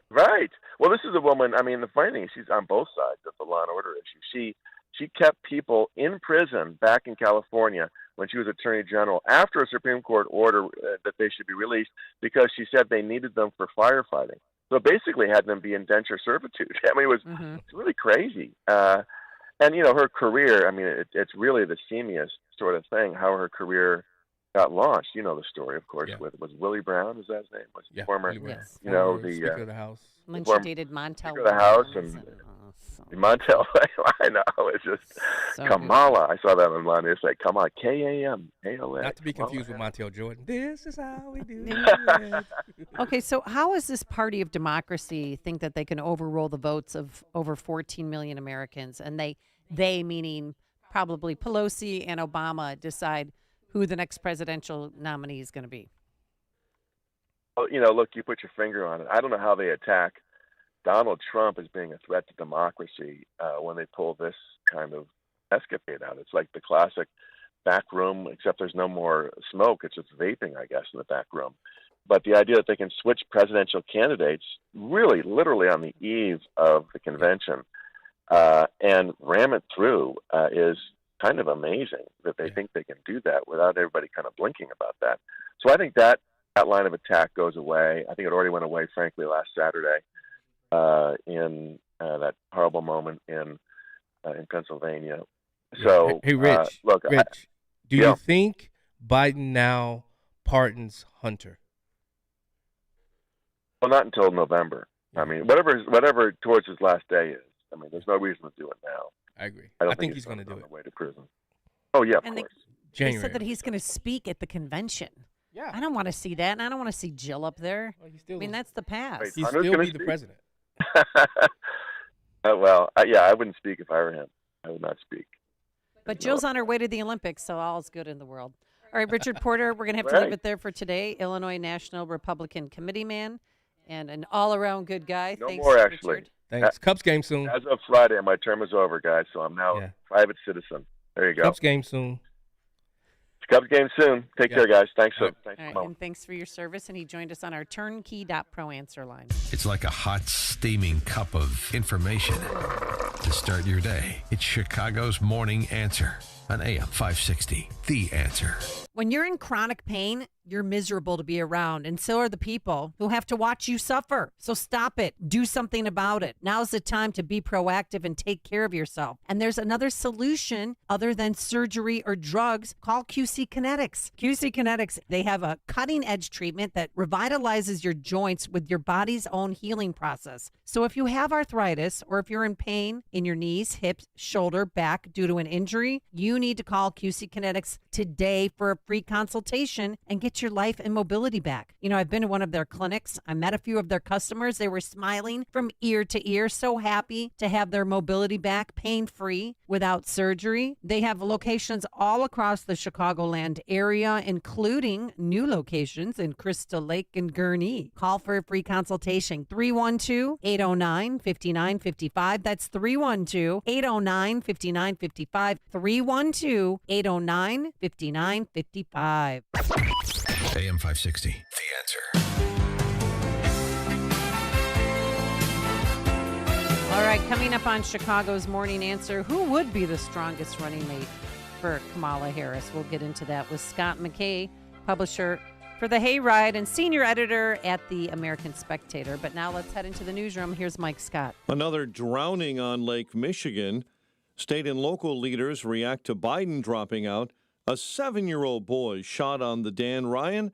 Right. Well, this is a woman. I mean, the funny thing is, she's on both sides of the law and order issue. She kept people in prison back in California when she was Attorney General after a Supreme Court order that they should be released because she said they needed them for firefighting. So basically, had them be indenture servitude. I mean, it's really crazy. And you know, her career. I mean, it's really the seamiest sort of thing. How her career got launched. You know the story, of course. Was Willie Brown? Is that his name? Was former? Yes. You know, Speaker of the House. When she dated Montel. Speaker of the House and Montel. I know. It's just Kamala. I saw that online. It's like Kamala. Kamala. Not to be confused with Montel Jordan. This is how we do it. Okay, so how does this party of democracy think that they can overrule the votes of over 14 million Americans, and they meaning probably Pelosi and Obama, decide who the next presidential nominee is going to be? Well, you know, look, you put your finger on it. I don't know how they attack Donald Trump as being a threat to democracy when they pull this kind of escapade out. It's like the classic back room, except there's no more smoke. It's just vaping, I guess, in the back room. But the idea that they can switch presidential candidates really literally on the eve of the convention and ram it through is kind of amazing that they think they can do that without everybody kind of blinking about that. So I think that line of attack goes away. I think it already went away, frankly, last Saturday in that horrible moment in Pennsylvania. So, hey, Rich, look, do you think Biden now pardons Hunter? Well, not until November. I mean, whatever towards his last day is. I mean, there's no reason to do it now. I agree. I think he's going to do it. On the way to prison. Oh yeah, of And course. they said that he's going to speak at the convention. Yeah. I don't want to see that, and I don't want to see Jill up there. I mean, that's the past. Wait, He'd Hunter's still gonna be the speak? president. Yeah, I wouldn't speak if I were him. I would not speak. But Jill's on her way to the Olympics, so all's good in the world. All right, Richard Porter, we're going to have to leave it there for today. Illinois National Republican Committee man and an all-around good guy. No Thanks, more, actually. Richard. Thanks. Cubs game soon. As of Friday, my term is over, guys, so I'm now a private citizen. There you go. Cubs game soon. Cubs game soon. Take care, guys. Thanks. Thanks All so right, much. and thanks for your service. And he joined us on our turnkey.pro answer line. It's like a hot, steaming cup of information to start your day. It's Chicago's Morning Answer on AM 560. The Answer. When you're in chronic pain, you're miserable to be around, and so are the people who have to watch you suffer. So stop it. Do something about it. Now's the time to be proactive and take care of yourself. And there's another solution other than surgery or drugs. Call QC Kinetics. QC Kinetics, they have a cutting-edge treatment that revitalizes your joints with your body's own healing process. So if you have arthritis or if you're in pain in your knees, hips, shoulder, back due to an injury, you need to call QC Kinetics today for a free consultation and get your life and mobility back. You know, I've been to one of their clinics. I met a few of their customers. They were smiling from ear to ear, so happy to have their mobility back, pain-free, without surgery. They have locations all across the Chicagoland area, including new locations in Crystal Lake and Gurnee. Call for a free consultation, 312-809-5955. That's 312-809-5955, 312-809-5955. AM 560. The Answer. All right, coming up on Chicago's Morning Answer, who would be the strongest running mate for Kamala Harris? We'll get into that with Scott McKay, publisher for The Hayride and senior editor at the American Spectator. But now let's head into the newsroom. Here's Mike Scott. Another drowning on Lake Michigan. State and local leaders react to Biden dropping out. A 7-year-old boy shot on the Dan Ryan,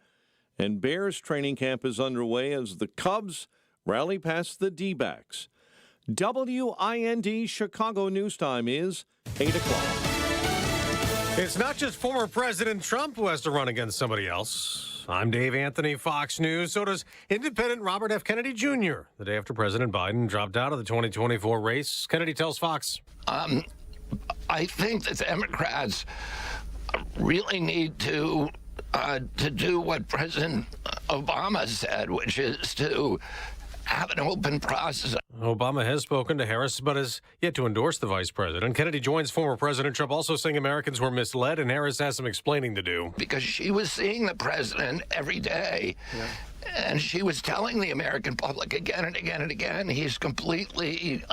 and Bears training camp is underway as the Cubs rally past the D-backs. WIND Chicago News Time is 8 o'clock. It's not just former President Trump who has to run against somebody else. I'm Dave Anthony, Fox News. So does independent Robert F. Kennedy Jr. The day after President Biden dropped out of the 2024 race. Kennedy tells Fox. I think the Democrats really need to do what President Obama said, which is to have an open process. Obama has spoken to Harris, but has yet to endorse the vice president. Kennedy joins former President Trump, also saying Americans were misled, and Harris has some explaining to do. Because she was seeing the president every day. Yeah. And she was telling the American public again and again and again, he's completely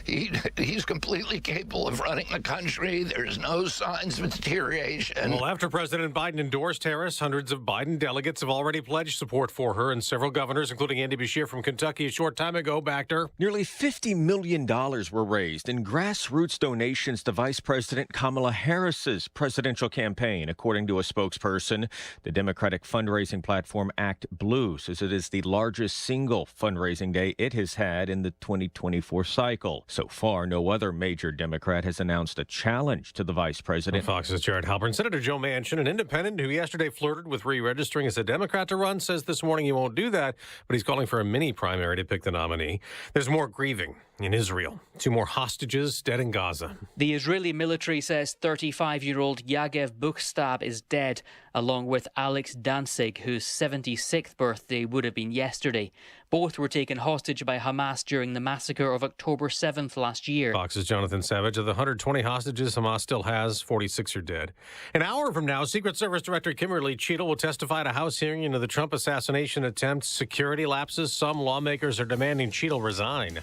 he's completely capable of running the country. There's no signs of deterioration. Well, after President Biden endorsed Harris, hundreds of Biden delegates have already pledged support for her, and several governors, including Andy Beshear from Kentucky a short time ago, backed her. Nearly $50 million were raised in grassroots donations to Vice President Kamala Harris's presidential campaign, according to a spokesperson. The Democratic fundraising platform Act Blue says it is the largest single fundraising day it has had in the 2024 cycle. So far, no other major Democrat has announced a challenge to the vice president. Fox's Jared Halpern. Senator Joe Manchin, an independent who yesterday flirted with re-registering as a Democrat to run, says this morning he won't do that, but he's calling for a mini primary to pick the nominee. There's more grieving in Israel. 2 more hostages dead in Gaza. The Israeli military says 35-year-old Yagev Buchstab is dead, along with Alex Danzig, whose 76th birthday would have been yesterday. Both were taken hostage by Hamas during the massacre of October 7th last year. Fox's Jonathan Savage. Of the 120 hostages Hamas still has, 46 are dead. An hour from now, Secret Service Director Kimberly Cheadle will testify at a House hearing into the Trump assassination attempt. Security lapses. Some lawmakers are demanding Cheadle resign.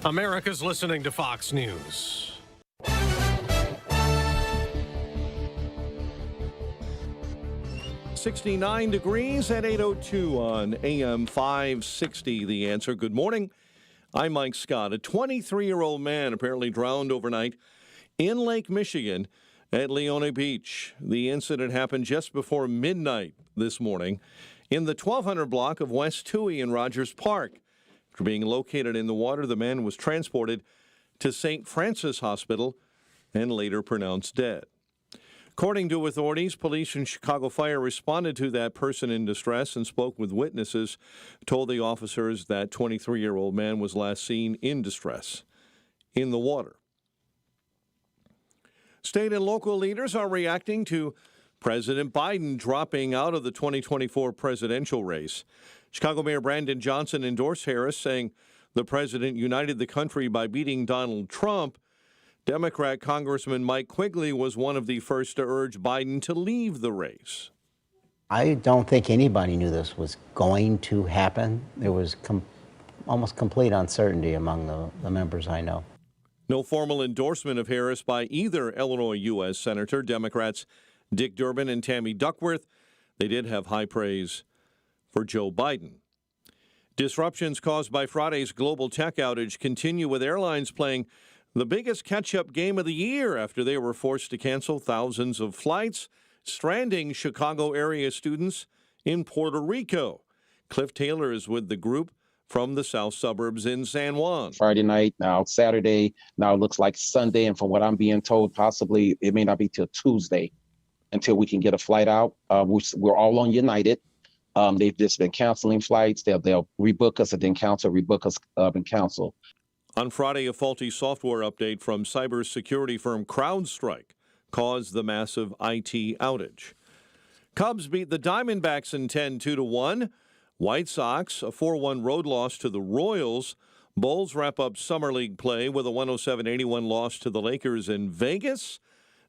America's listening to Fox News. .69 degrees at 8:02 on AM 560. The Answer. Good morning. I'm Mike Scott. A 23-year-old man apparently drowned overnight in Lake Michigan at Leone Beach. The incident happened just before midnight this morning in the 1200 block of West Toohey in Rogers Park. After being located in the water, the man was transported to St. Francis Hospital and later pronounced dead. According to authorities, police and Chicago Fire responded to that person in distress and spoke with witnesses, told the officers that 23-year-old man was last seen in distress in the water. State and local leaders are reacting to President Biden dropping out of the 2024 presidential race. Chicago Mayor Brandon Johnson endorsed Harris, saying the president united the country by beating Donald Trump. Democrat Congressman Mike Quigley was one of the first to urge Biden to leave the race. I don't think anybody knew this was going to happen. There was almost complete uncertainty among the members I know. No formal endorsement of Harris by either Illinois U.S. Senator. Democrats Dick Durbin and Tammy Duckworth, they did have high praise for Joe Biden. Disruptions caused by Friday's global tech outage continue, with airlines playing the biggest catch-up game of the year after they were forced to cancel thousands of flights, stranding Chicago area students in Puerto Rico. Cliff Taylor is with the group from the south suburbs in San Juan. Friday night, now Saturday, now it looks like Sunday, and from what I'm being told, possibly it may not be till Tuesday until we can get a flight out. We're all on United. They've just been canceling flights. They'll rebook us and then cancel, rebook us and cancel. On Friday, a faulty software update from cybersecurity firm CrowdStrike caused the massive IT outage. Cubs beat the Diamondbacks in 10 2-1. White Sox, a 4-1 road loss to the Royals. Bulls wrap up Summer League play with a 107-81 loss to the Lakers in Vegas.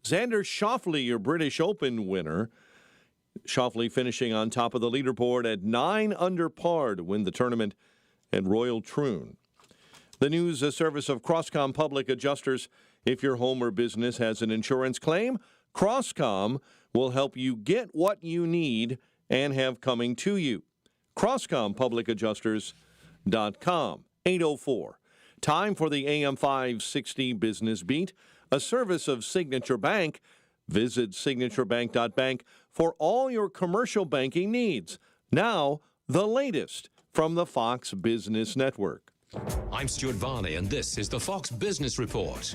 Xander Schauffele, your British Open winner. Schauffele finishing on top of the leaderboard at 9 under par to win the tournament at Royal Troon. The news, a service of Crosscom Public Adjusters. If your home or business has an insurance claim, Crosscom will help you get what you need and have coming to you. CrosscomPublicAdjusters.com. 8:04. Time for the AM 560 Business Beat, a service of Signature Bank. Visit signaturebank.bank for all your commercial banking needs. Now, the latest from the Fox Business Network. I'm Stuart Varney, and this is the Fox Business Report.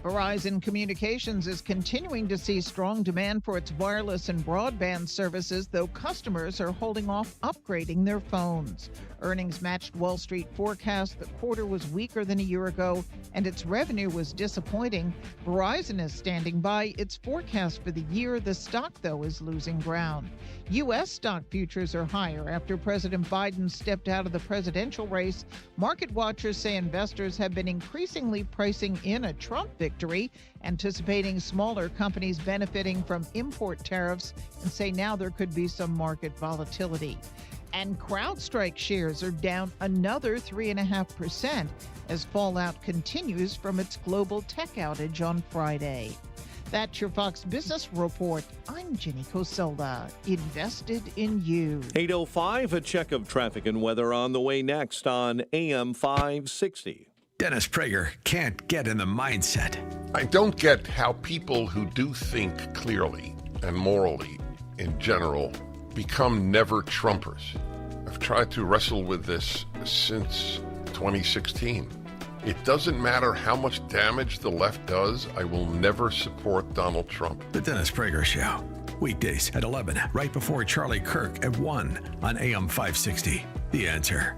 Verizon Communications is continuing to see strong demand for its wireless and broadband services, though customers are holding off upgrading their phones. Earnings matched Wall Street forecasts. The quarter was weaker than a year ago, and its revenue was disappointing. Verizon is standing by its forecast for the year. The stock, though, is losing ground. U.S. stock futures are higher after President Biden stepped out of the presidential race. Market watchers say investors have been increasingly pricing in a Trump victory, anticipating smaller companies benefiting from import tariffs, and say now there could be some market volatility. And CrowdStrike shares are down another 3.5% as fallout continues from its global tech outage on Friday. That's your Fox Business Report. I'm Jenny Cosola, invested in you. 8:05, a check of traffic and weather on the way next on AM 560. Dennis Prager can't get in the mindset. I don't get how people who do think clearly and morally in general become never Trumpers. I've tried to wrestle with this since 2016. It doesn't matter how much damage the left does, I will never support Donald Trump. The Dennis Prager Show. Weekdays at 11, right before Charlie Kirk at 1 on AM 560. The Answer.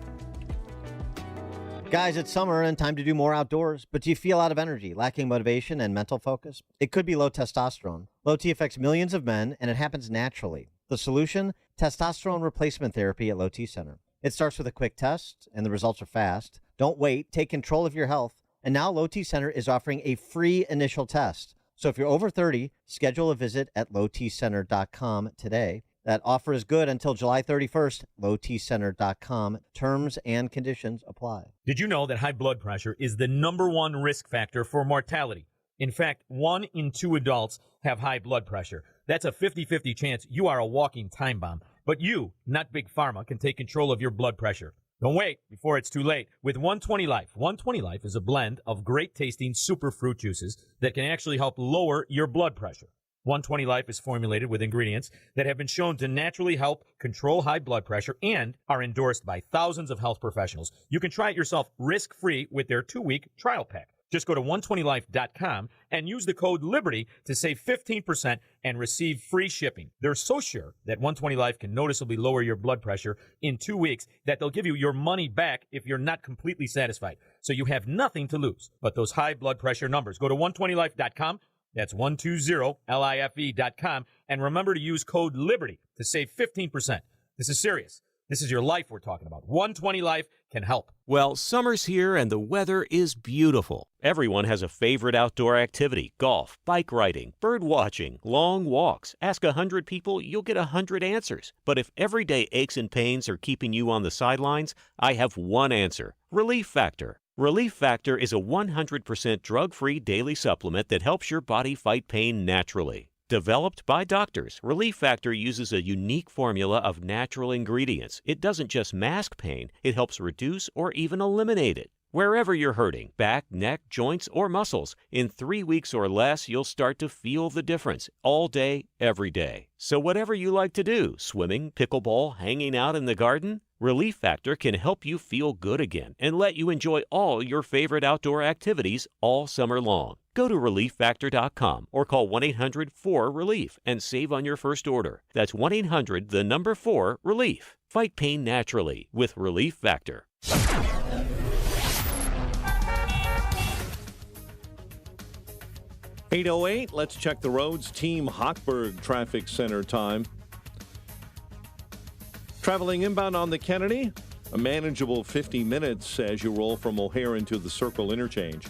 Guys, it's summer and time to do more outdoors, but do you feel out of energy, lacking motivation and mental focus? It could be low testosterone. Low T affects millions of men, and it happens naturally. The solution? Testosterone replacement therapy at Low T Center. It starts with a quick test, and the results are fast. Don't wait. Take control of your health. And now Low T Center is offering a free initial test. So if you're over 30, schedule a visit at lowtcenter.com today. That offer is good until July 31st. lowtcenter.com. Terms and conditions apply. Did you know that high blood pressure is the #1 risk factor for mortality? In fact, 1 in 2 adults have high blood pressure. That's a 50-50 chance you are a walking time bomb. But you, not Big Pharma, can take control of your blood pressure. Don't wait before it's too late. With 120 Life. 120 Life is a blend of great tasting super fruit juices that can actually help lower your blood pressure. 120 Life is formulated with ingredients that have been shown to naturally help control high blood pressure and are endorsed by thousands of health professionals. You can try it yourself risk-free with their 2-week trial pack. Just go to 120life.com and use the code LIBERTY to save 15% and receive free shipping. They're so sure that 120 Life can noticeably lower your blood pressure in 2 weeks that they'll give you your money back if you're not completely satisfied. So you have nothing to lose but those high blood pressure numbers. Go to 120life.com. That's 120life.com. And remember to use code LIBERTY to save 15%. This is serious. This is your life we're talking about. 120 Life can help. Well, summer's here and the weather is beautiful. Everyone has a favorite outdoor activity: golf, bike riding, bird watching, long walks. Ask 100 people, you'll get 100 answers. But if everyday aches and pains are keeping you on the sidelines, I have one answer: Relief Factor. Relief Factor is a 100% drug-free daily supplement that helps your body fight pain naturally. Developed by doctors, Relief Factor uses a unique formula of natural ingredients. It doesn't just mask pain, it helps reduce or even eliminate it. Wherever you're hurting, back, neck, joints, or muscles, in 3 weeks or less, you'll start to feel the difference all day, every day. So whatever you like to do, swimming, pickleball, hanging out in the garden, Relief Factor can help you feel good again and let you enjoy all your favorite outdoor activities all summer long. Go to ReliefFactor.com or call 1-800-4RELIEF and save on your first order. That's 1-800-4RELIEF. Fight pain naturally with Relief Factor. 8:08, let's check the roads. Team Hochberg Traffic Center time. Traveling inbound on the Kennedy, a manageable 50 minutes as you roll from O'Hare into the Circle interchange.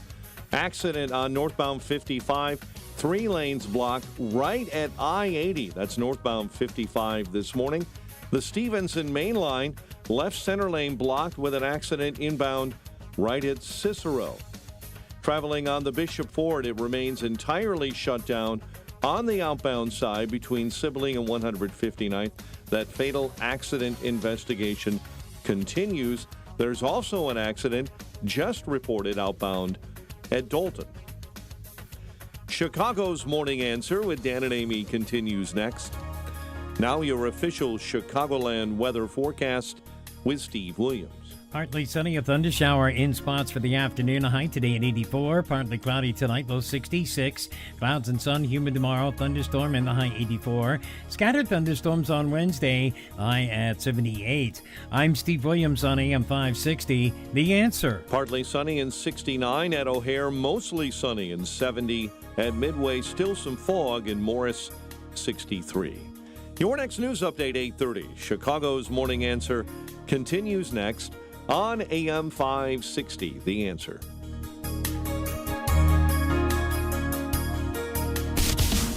Accident on northbound 55, 3 lanes blocked right at I-80. That's northbound 55 this morning. The Stevenson main line, left center lane blocked with an accident inbound right at Cicero. Traveling on the Bishop Ford, it remains entirely shut down on the outbound side between Sibling and 159th. That fatal accident investigation continues. There's also an accident just reported outbound at Dalton. Chicago's Morning Answer with Dan and Amy continues next. Now your official Chicagoland weather forecast with Steve Williams. Partly sunny, a thunder shower in spots for the afternoon. A high today at 84. Partly cloudy tonight, low 66. Clouds and sun, humid tomorrow. Thunderstorm in the high 84. Scattered thunderstorms on Wednesday, high at 78. I'm Steve Williams on AM 560. The Answer. Partly sunny and 69 at O'Hare. Mostly sunny and 70 at Midway. Still some fog in Morris, 63. Your next news update, 8:30. Chicago's Morning Answer continues next on AM 560, The Answer.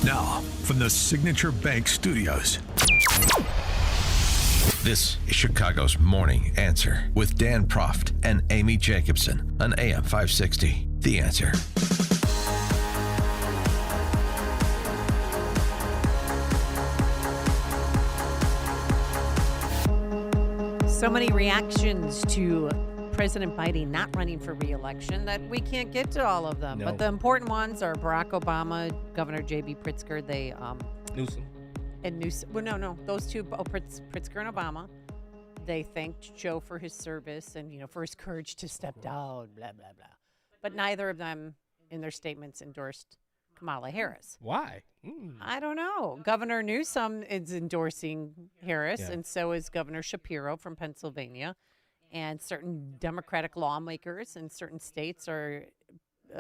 Now, from the Signature Bank Studios, this is Chicago's Morning Answer with Dan Proft and Amy Jacobson on AM 560, The Answer. So many reactions to President Biden not running for re-election that we can't get to all of them. No. But the important ones are Barack Obama, Governor J.B. Pritzker. Newsom. And Newsom. Well, no, those two, Pritzker and Obama. They thanked Joe for his service and for his courage to step down. Blah blah blah. But neither of them, in their statements, endorsed Kamala Harris. Why? I don't know. Governor Newsom is endorsing Harris, Yeah. and so is Governor Shapiro from Pennsylvania. And certain Democratic lawmakers in certain states are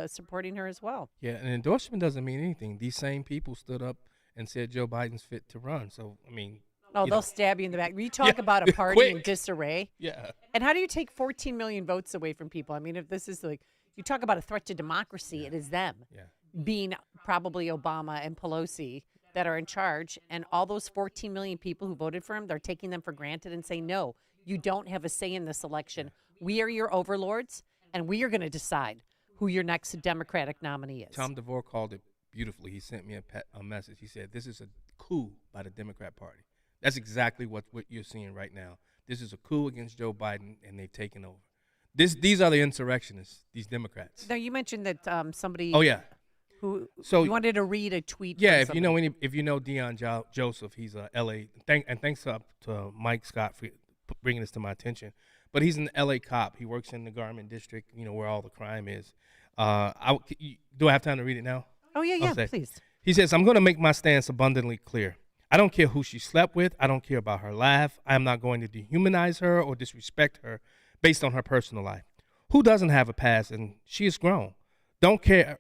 supporting her as well. Yeah, an endorsement doesn't mean anything. These same people stood up and said Joe Biden's fit to run. So, I mean. Oh, they'll stab you in the back. We talk about a party in Quick. disarray. Yeah. And how do you take 14 million votes away from people? I mean, if this is you talk about a threat to democracy, it is them. Yeah. Being probably Obama and Pelosi that are in charge, and all those 14 million people who voted for him, they're taking them for granted and saying, no, you don't have a say in this election. We are your overlords, and we are going to decide who your next Democratic nominee is. Tom DeVore called it beautifully. He sent me a message. He said, this is a coup by the Democrat Party. That's exactly what you're seeing right now. This is a coup against Joe Biden, and they've taken over. These are the insurrectionists, these Democrats. Now, you mentioned that somebody... Oh, yeah. So you wanted to read a tweet. Yeah, from if you know Deion Joseph, he's a L.A. Thanks to Mike Scott for bringing this to my attention. But he's an L.A. cop. He works in the Garment District, where all the crime is. Do I have time to read it now? Oh yeah, Okay. please. He says, "I'm going to make my stance abundantly clear. I don't care who she slept with. I don't care about her laugh. I am not going to dehumanize her or disrespect her based on her personal life. Who doesn't have a past? And she is grown. Don't care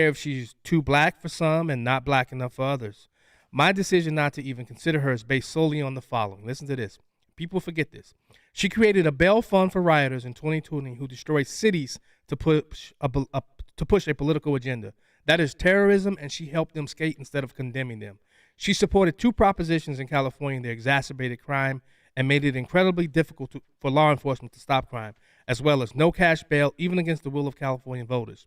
if she's too black for some and not black enough for others. My decision not to even consider her is based solely on the following." Listen to this. People forget this. She created a bail fund for rioters in 2020 who destroyed cities to push a political agenda. That is terrorism, and she helped them skate instead of condemning them. She supported 2 propositions in California that exacerbated crime and made it incredibly difficult for law enforcement to stop crime, as well as no cash bail, even against the will of California voters.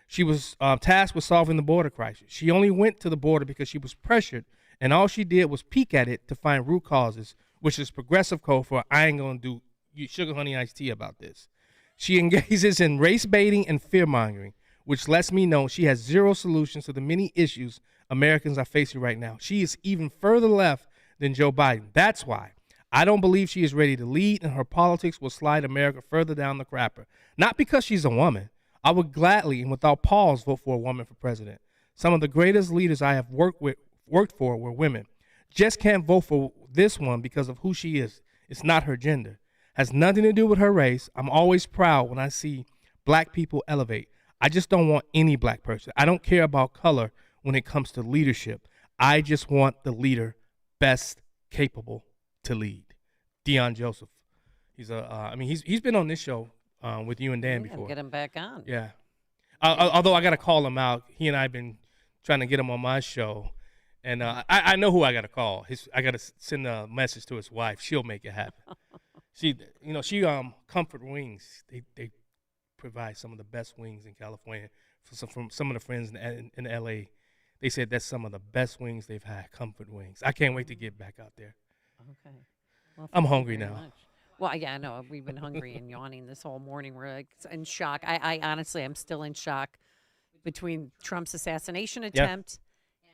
She was tasked with solving the border crisis. She only went to the border because she was pressured, and all she did was peek at it to find root causes, which is progressive code for I ain't going to do sugar honey iced tea about this. She engages in race baiting and fear mongering, which lets me know she has zero solutions to the many issues Americans are facing right now. She is even further left than Joe Biden. That's why I don't believe she is ready to lead, and her politics will slide America further down the crapper. Not because she's a woman. I would gladly and without pause vote for a woman for president. Some of the greatest leaders I have worked for were women. Just can't vote for this one because of who she is. It's not her gender. Has nothing to do with her race. I'm always proud when I see black people elevate. I just don't want any black person. I don't care about color when it comes to leadership. I just want the leader best capable to lead. Deion Joseph. He's he's been on this show with you and Dan before. Get him back on. Yeah. Although I got to call him out. He and I have been trying to get him on my show. And I know who I got to call. I got to send a message to his wife. She'll make it happen. She Comfort Wings. They provide some of the best wings in California. From some of the friends in L.A., they said that's some of the best wings they've had. Comfort Wings. I can't wait to get back out there. Okay. Well, I'm thank you hungry very now. much. Well, yeah, I know. We've been hungry and yawning this whole morning. We're like in shock. I honestly, I'm still in shock between Trump's assassination attempt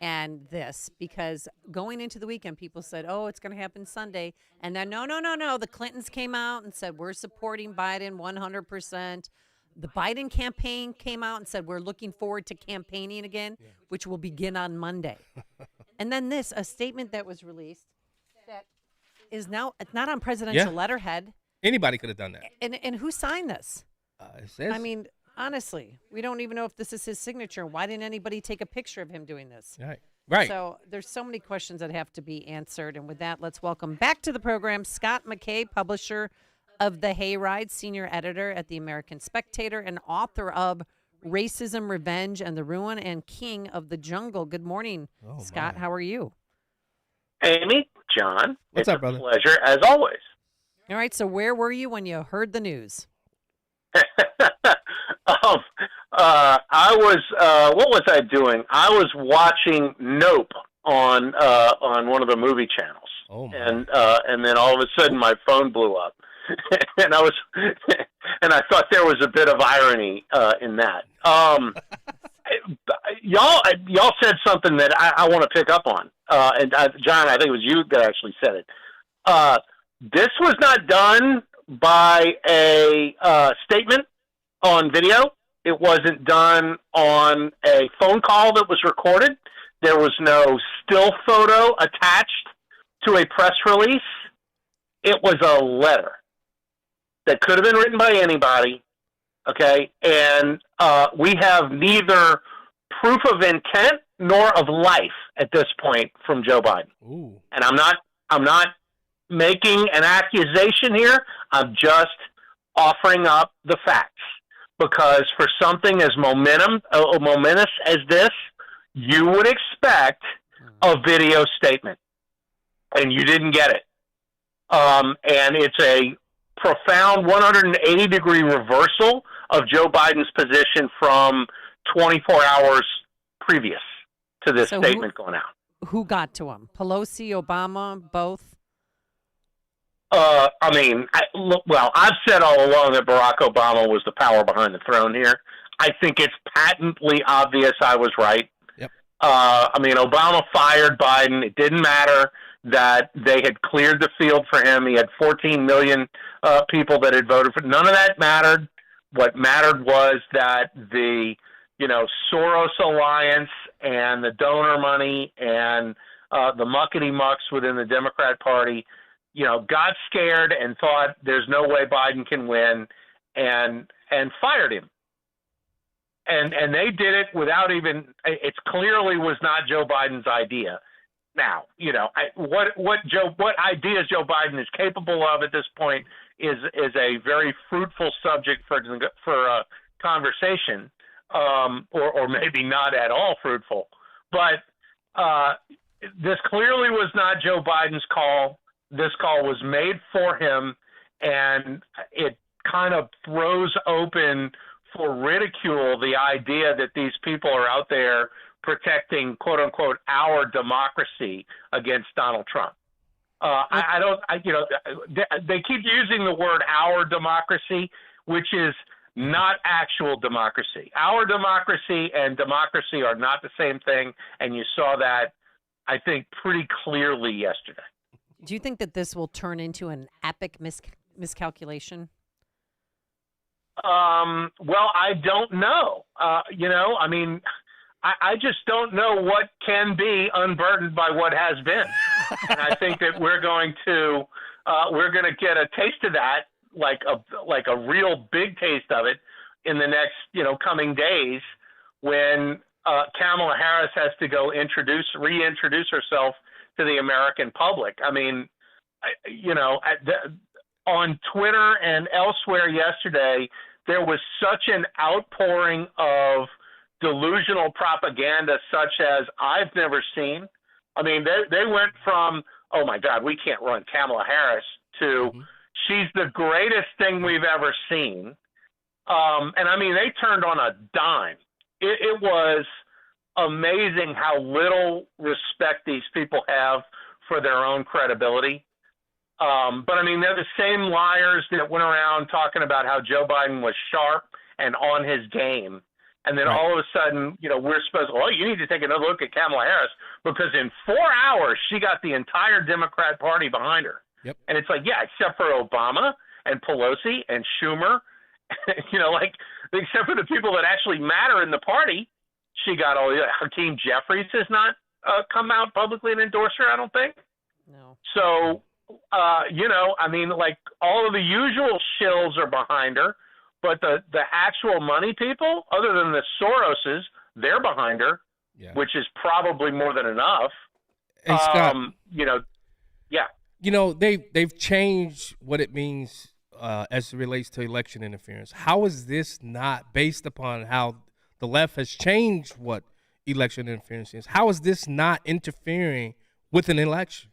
and this, because going into the weekend, people said, oh, it's going to happen Sunday. And then, no. The Clintons came out and said, we're supporting Biden 100%. The Biden campaign came out and said, we're looking forward to campaigning again, which will begin on Monday. And then a statement that was released that is now not on presidential letterhead. Anybody could have done that. And who signed this? It says, I mean, honestly, we don't even know if this is his signature. Why didn't anybody take a picture of him doing this? Right. So there's so many questions that have to be answered. And with that, let's welcome back to the program Scott McKay, publisher of The Hayride, senior editor at the American Spectator, and author of Racism, Revenge, and the Ruin and King of the Jungle. Good morning, Scott. How are you? Amy, John, what's up, brother? Pleasure as always. All right. So where were you when you heard the news? I was. What was I doing? I was watching Nope on one of the movie channels. Oh my. And then all of a sudden my phone blew up, and I thought there was a bit of irony in that. Y'all said something that I want to pick up on, and John, I think it was you that actually said it. This was not done by a statement on video. It wasn't done on a phone call that was recorded. There was no still photo attached to a press release. It was a letter that could have been written by anybody, okay? And we have neither proof of intent nor of life at this point from Joe Biden. Ooh. And I'm not making an accusation here. I'm just offering up the facts. Because for something as momentous as this, you would expect a video statement, and you didn't get it. And it's a profound 180-degree reversal of Joe Biden's position from 24 hours previous to this statement going out. Who got to him? Pelosi, Obama, both? I've said all along that Barack Obama was the power behind the throne here. I think it's patently obvious I was right. Yep. Obama fired Biden. It didn't matter that they had cleared the field for him. He had 14 million people that had voted for him. None of that mattered. What mattered was that the, Soros Alliance and the donor money and the muckety-mucks within the Democrat Party got scared and thought there's no way Biden can win and fired him. And they did it without even, it clearly was not Joe Biden's idea. Now, what ideas Joe Biden is capable of at this point is a very fruitful subject for conversation, or maybe not at all fruitful. But this clearly was not Joe Biden's call. This call was made for him, and it kind of throws open for ridicule the idea that these people are out there protecting, quote unquote, our democracy against Donald Trump. They keep using the word "our democracy," which is not actual democracy. Our democracy and democracy are not the same thing, and you saw that, I think, pretty clearly yesterday. Do you think that this will turn into an epic miscalculation? Well, I don't know. I just don't know what can be unburdened by what has been. And I think that we're going to get a taste of that, like a real big taste of it in the next, coming days when Kamala Harris has to go reintroduce herself to the American public. On Twitter and elsewhere yesterday, there was such an outpouring of delusional propaganda such as I've never seen. They went from, oh my God, we can't run Kamala Harris, to she's the greatest thing we've ever seen. They turned on a dime. It was amazing how little respect these people have for their own credibility. They're the same liars that went around talking about how Joe Biden was sharp and on his game. And then all of a sudden, we're supposed to, you need to take another look at Kamala Harris because in 4 hours, she got the entire Democrat Party behind her. Yep. And it's like, except for Obama and Pelosi and Schumer, except for the people that actually matter in the party, she got all the, Hakeem Jeffries has not come out publicly and endorsed her, I don't think. No. So, all of the usual shills are behind her. But the actual money people, other than the Soroses, they're behind her, which is probably more than enough. Hey, Scott, they've changed what it means as it relates to election interference. How is this not based upon how the left has changed what election interference is? How is this not interfering with an election?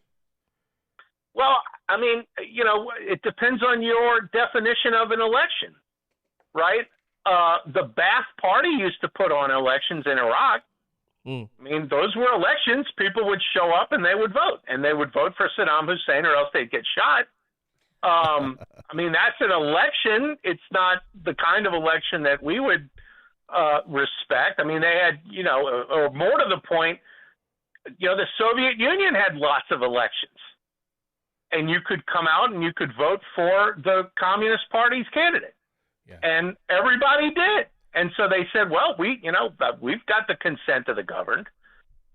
Well, it depends on your definition of an election. Right? The Ba'ath Party used to put on elections in Iraq. I mean, those were elections. People would show up and they would vote. And they would vote for Saddam Hussein or else they'd get shot. That's an election. It's not the kind of election that we would respect. I mean, they had, or more to the point, the Soviet Union had lots of elections. And you could come out and you could vote for the Communist Party's candidate. And everybody did. And so they said, well, we've got the consent of the governed.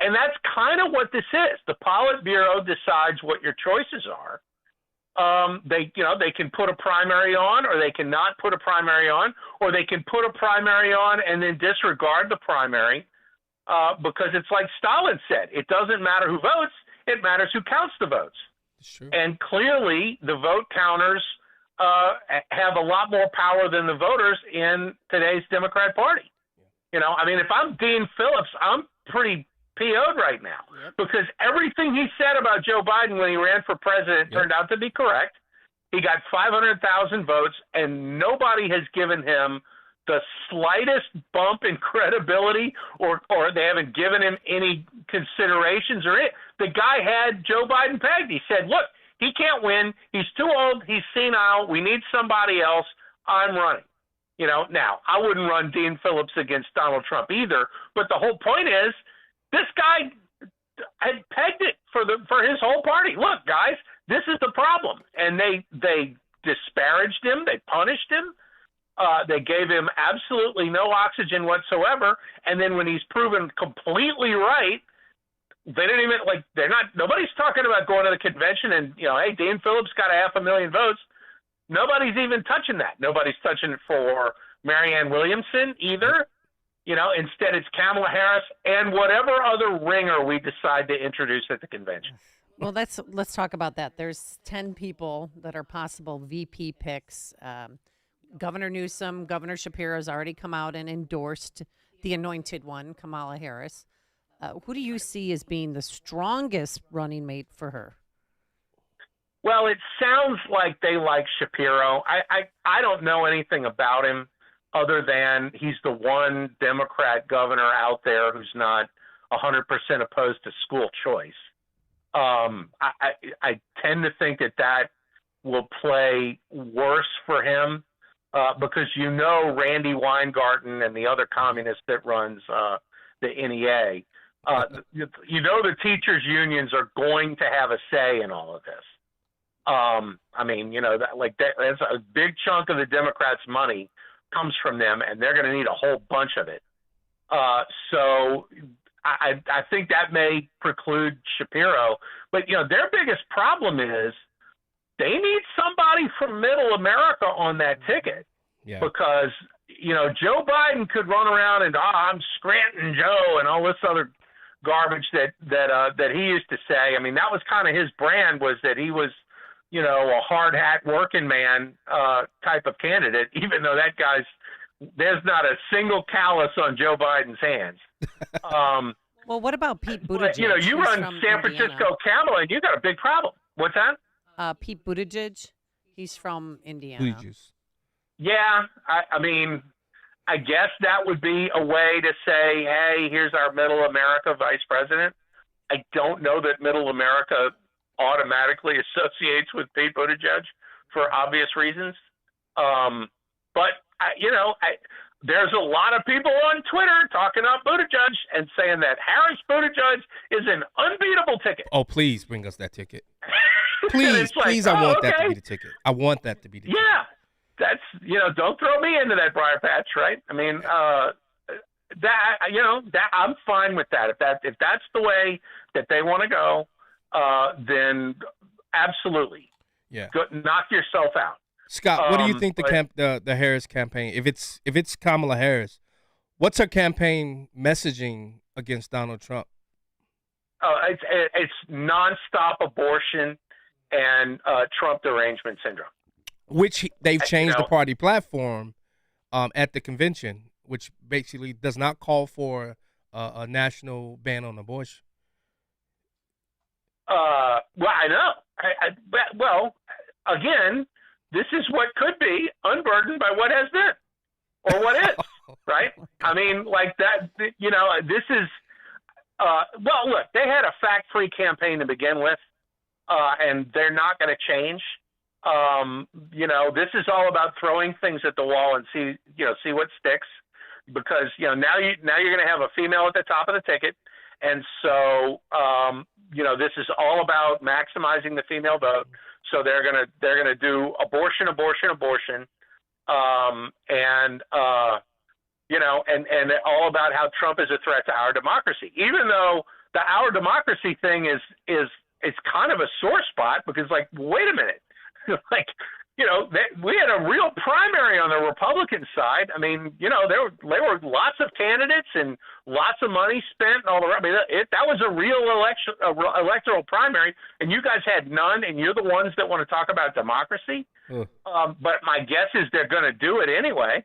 And that's kind of what this is. The Politburo decides what your choices are. They can put a primary on, or they can not put a primary on, or they can put a primary on and then disregard the primary because it's like Stalin said, it doesn't matter who votes, it matters who counts the votes. And clearly the vote counters have a lot more power than the voters in today's Democrat Party. If I'm Dean Phillips, I'm pretty PO'd right now because everything he said about Joe Biden when he ran for president turned out to be correct. He got 500,000 votes, and nobody has given him the slightest bump in credibility or they haven't given him any considerations or it. The guy had Joe Biden pegged. He said, look, he can't win. He's too old. He's senile. We need somebody else. I'm running. Now, I wouldn't run Dean Phillips against Donald Trump either. But the whole point is this guy had pegged it for his whole party. Look, guys, this is the problem. And they disparaged him. They punished him. They gave him absolutely no oxygen whatsoever. And then when he's proven completely right, they didn't even nobody's talking about going to the convention and, hey, Dean Phillips got 500,000 votes. Nobody's even touching that. Nobody's touching it for Marianne Williamson either. Instead it's Kamala Harris and whatever other ringer we decide to introduce at the convention. Well, let's talk about that. There's 10 people that are possible VP picks. Governor Newsom, Governor Shapiro has already come out and endorsed the anointed one, Kamala Harris. Who do you see as being the strongest running mate for her? Well, it sounds like they like Shapiro. I don't know anything about him other than he's the one Democrat governor out there who's not 100% opposed to school choice. I tend to think that will play worse for him because Randy Weingarten and the other communist that runs the NEA. The teachers' unions are going to have a say in all of this. That's a big chunk of the Democrats' money comes from them, and they're going to need a whole bunch of it. So I think that may preclude Shapiro. But, their biggest problem is they need somebody from Middle America on that ticket because, Joe Biden could run around and, I'm Scranton Joe and all this other garbage that he used to say. I mean, that was kind of his brand, was that he was, a hard hat working man type of candidate, even though there's not a single callus on Joe Biden's hands. Well, what about Pete Buttigieg? But, you run San Francisco Camel and you got a big problem. What's that? Pete Buttigieg. He's from Indiana. Yeah. I guess that would be a way to say, hey, here's our Middle America vice president. I don't know that Middle America automatically associates with Pete Buttigieg for obvious reasons. But there's a lot of people on Twitter talking up Buttigieg and saying that Harris-Buttigieg is an unbeatable ticket. Oh, please bring us that ticket. Please, please, I want that to be the ticket. I want that to be the ticket. Yeah, that's, don't throw me into that briar patch, right? I mean, that I'm fine with that. If that's the way that they want to go, then absolutely. Yeah. Go, knock yourself out. Scott, what do you think the Harris campaign? If it's Kamala Harris, what's her campaign messaging against Donald Trump? It's nonstop abortion and Trump derangement syndrome. Which they've changed the party platform at the convention, which basically does not call for a national ban on abortion. Well, I know. Well, again, this is what could be unburdened by what has been or what is, right? I mean, like that, this is, well, look, they had a fact-free campaign to begin with, and they're not going to change. This is all about throwing things at the wall and see what sticks, because, now you're going to have a female at the top of the ticket. And so, this is all about maximizing the female vote. So they're gonna do abortion, and all about how Trump is a threat to our democracy. Even though the our democracy thing is kind of a sore spot, because like, wait a minute, like, we had a real primary on the Republican side. I mean, there were lots of candidates and lots of money spent and all the rest. I mean, that was a real electoral primary, and you guys had none, and you're the ones that want to talk about democracy. But my guess is they're going to do it anyway.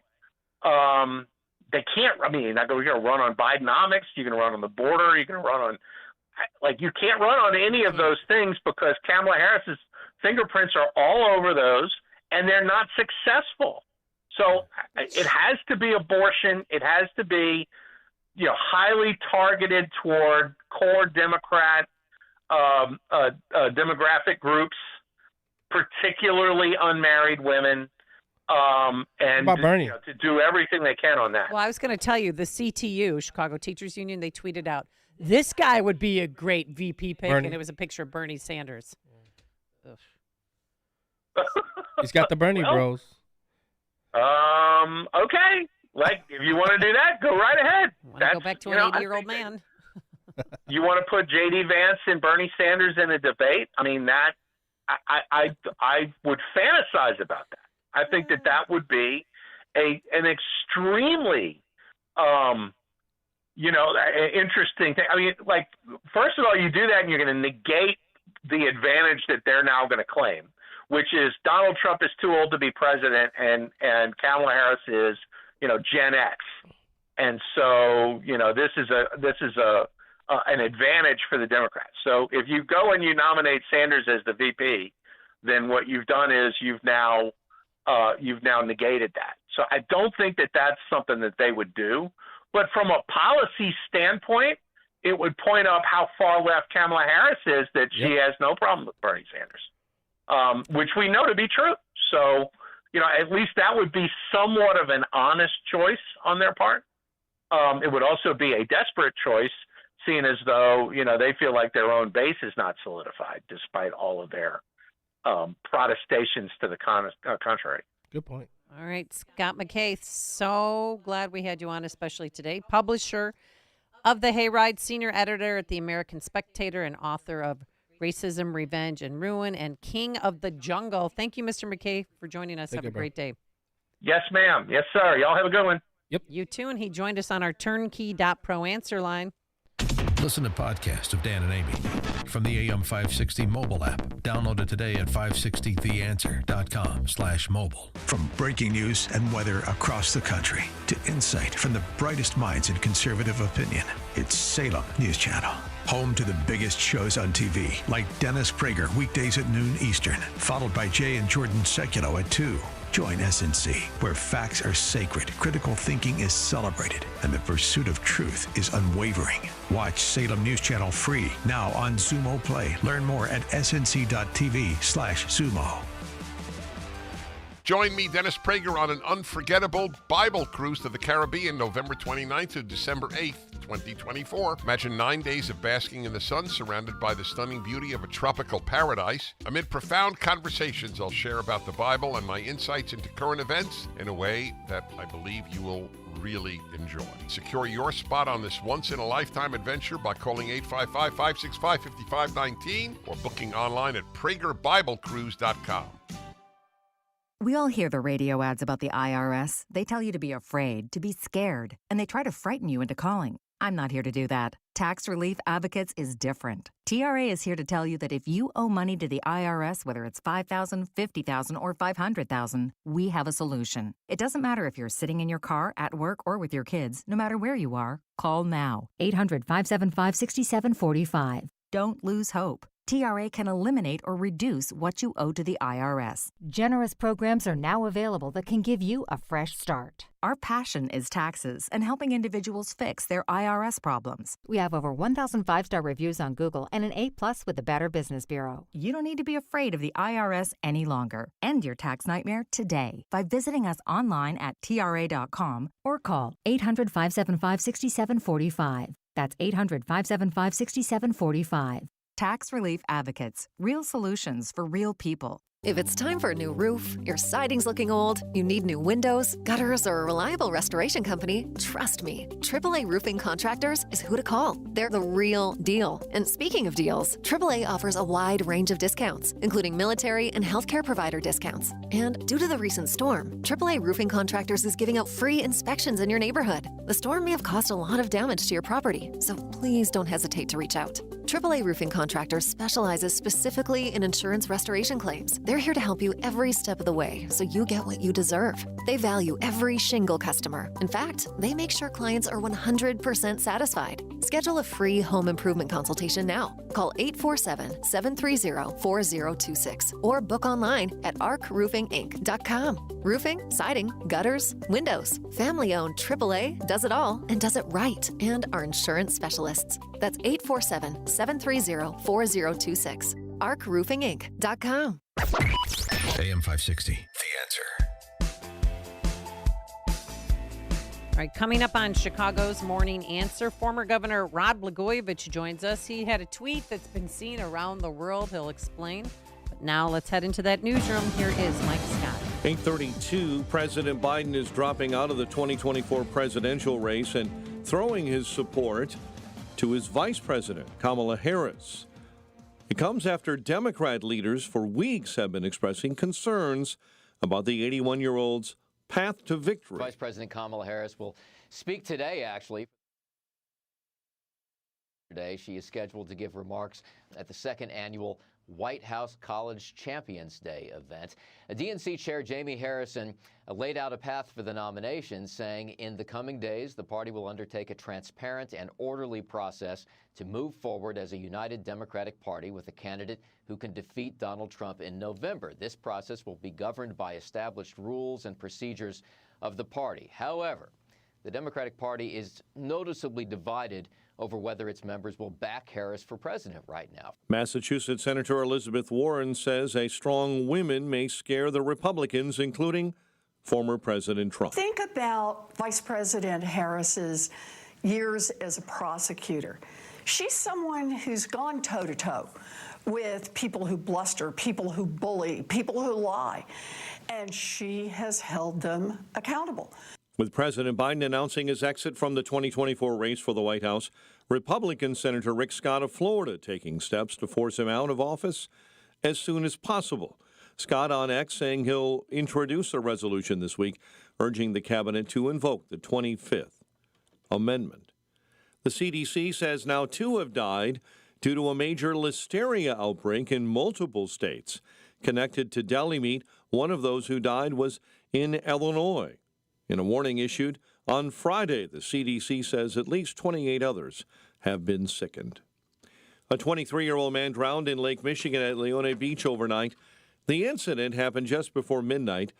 They can't. I mean, you're going to run on Bidenomics. You're going to run on the border. You're going to run on, you can't run on any of those things, because Kamala Harris's fingerprints are all over those, and they're not successful. So it has to be abortion. It has to be, highly targeted toward core Democrat demographic groups, particularly unmarried women, and to do everything they can on that. Well, I was going to tell you, the CTU, Chicago Teachers Union, they tweeted out, this guy would be a great VP pick, and it was a picture of Bernie Sanders. He's got the Bernie bros. Okay. Like, if you want to do that, go right ahead. Go back to an 80-year-old man. You want to put J.D. Vance and Bernie Sanders in a debate? I mean, that I would fantasize about that. I think that would be an extremely, interesting thing. I mean, like, first of all, you do that and you're going to negate the advantage that they're now going to claim, which is Donald Trump is too old to be president, and Kamala Harris is, Gen X, and so this is an advantage for the Democrats. So if you go and you nominate Sanders as the VP, then what you've done is you've now negated that. So I don't think that that's something that they would do, but from a policy standpoint, it would point up how far left Kamala Harris is, that she has no problem with Bernie Sanders. Which we know to be true. So, at least that would be somewhat of an honest choice on their part. It would also be a desperate choice, seeing as though, they feel like their own base is not solidified, despite all of their protestations to the contrary. Good point. All right, Scott McKay, so glad we had you on, especially today. Publisher of The Hayride, senior editor at The American Spectator, and author of Racism, Revenge, and Ruin, and King of the Jungle. Thank you, Mr. McKay, for joining us. Have a great day. Yes, ma'am. Yes, sir. Y'all have a good one. Yep. You too, and he joined us on our turnkey.pro answer line. Listen to podcasts of Dan and Amy from the AM 560 mobile app. Download it today at 560theanswer.com/mobile. From breaking news and weather across the country to insight from the brightest minds in conservative opinion, it's Salem News Channel. Home to the biggest shows on TV, like Dennis Prager weekdays at noon Eastern, followed by Jay and Jordan Sekulow at 2. Join SNC, where facts are sacred, critical thinking is celebrated, and the pursuit of truth is unwavering. Watch Salem News Channel free now on Xumo Play. Learn more at snc.tv/Xumo. Join me, Dennis Prager, on an unforgettable Bible cruise to the Caribbean, November 29th to December 8th, 2024. Imagine 9 days of basking in the sun, surrounded by the stunning beauty of a tropical paradise. Amid profound conversations, I'll share about the Bible and my insights into current events in a way that I believe you will really enjoy. Secure your spot on this once-in-a-lifetime adventure by calling 855-565-5519 or booking online at PragerBibleCruise.com. We all hear the radio ads about the IRS. They tell you to be afraid, to be scared, and they try to frighten you into calling. I'm not here to do that. Tax Relief Advocates is different. TRA is here to tell you that if you owe money to the IRS, whether it's $5,000, $50,000, or $500,000, we have a solution. It doesn't matter if you're sitting in your car, at work, or with your kids. No matter where you are, call now. 800-575-6745. Don't lose hope. TRA can eliminate or reduce what you owe to the IRS. Generous programs are now available that can give you a fresh start. Our passion is taxes and helping individuals fix their IRS problems. We have over 1,000 5-star reviews on Google and an A+ with the Better Business Bureau. You don't need to be afraid of the IRS any longer. End your tax nightmare today by visiting us online at TRA.com or call 800-575-6745. That's 800-575-6745. Tax Relief Advocates. Real solutions for real people. If it's time for a new roof, your siding's looking old, you need new windows, gutters, or a reliable restoration company, trust me, AAA Roofing Contractors is who to call. They're the real deal. And speaking of deals, AAA offers a wide range of discounts, including military and healthcare provider discounts. And due to the recent storm, AAA Roofing Contractors is giving out free inspections in your neighborhood. The storm may have caused a lot of damage to your property, so please don't hesitate to reach out. AAA Roofing Contractors specializes specifically in insurance restoration claims. They're here to help you every step of the way so you get what you deserve. They value every shingle customer. In fact, they make sure clients are 100% satisfied. Schedule a free home improvement consultation now. Call 847-730-4026 or book online at arcroofinginc.com. Roofing, siding, gutters, windows. Family-owned AAA does it all and does it right, and are insurance specialists. That's 847-730-4026. arcroofinginc.com. AM 560, The Answer. All right, coming up on Chicago's Morning Answer, former Governor Rod Blagojevich joins us. He had a tweet that's been seen around the world. He'll explain. But now let's head into that newsroom. Here is Mike Scott. 8:32, President Biden is dropping out of the 2024 presidential race and throwing his support to his vice president, Kamala Harris. It comes after Democrat leaders for weeks have been expressing concerns about the 81-year-old's path to victory. Vice President Kamala Harris will speak today, actually. Today, she is scheduled to give remarks at the second annual White House College Champions Day event. DNC Chair Jamie Harrison laid out a path for the nomination, saying in the coming days, the party will undertake a transparent and orderly process to move forward as a united Democratic Party with a candidate who can defeat Donald Trump in November. This process will be governed by established rules and procedures of the party. However, the Democratic Party is noticeably divided over whether its members will back Harris for president right now. Massachusetts Senator Elizabeth Warren says a strong women may scare the Republicans, including former President Trump. Think about Vice President Harris's years as a prosecutor. She's someone who's gone toe-to-toe with people who bluster, people who bully, people who lie, and she has held them accountable. With President Biden announcing his exit from the 2024 race for the White House, Republican Senator Rick Scott of Florida taking steps to force him out of office as soon as possible. Scott on X saying he'll introduce a resolution this week urging the cabinet to invoke the 25th Amendment. The CDC says now 2 have died due to a major listeria outbreak in multiple states. Connected to deli meat, one of those who died was in Illinois. In a warning issued on Friday, the CDC says at least 28 others have been sickened. A 23-year-old man drowned in Lake Michigan at Leone Beach overnight. The incident happened just before midnight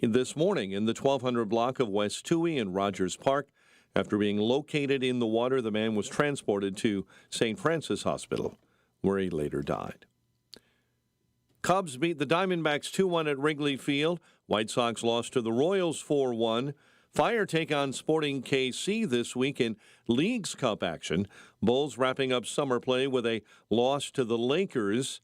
this morning in the 1200 block of West Toohey in Rogers Park. After being located in the water, the man was transported to St. Francis Hospital, where he later died. Cubs beat the Diamondbacks 2-1 at Wrigley Field. White Sox lost to the Royals 4-1. Fire take on Sporting KC this week in Leagues Cup action. Bulls wrapping up summer play with a loss to the Lakers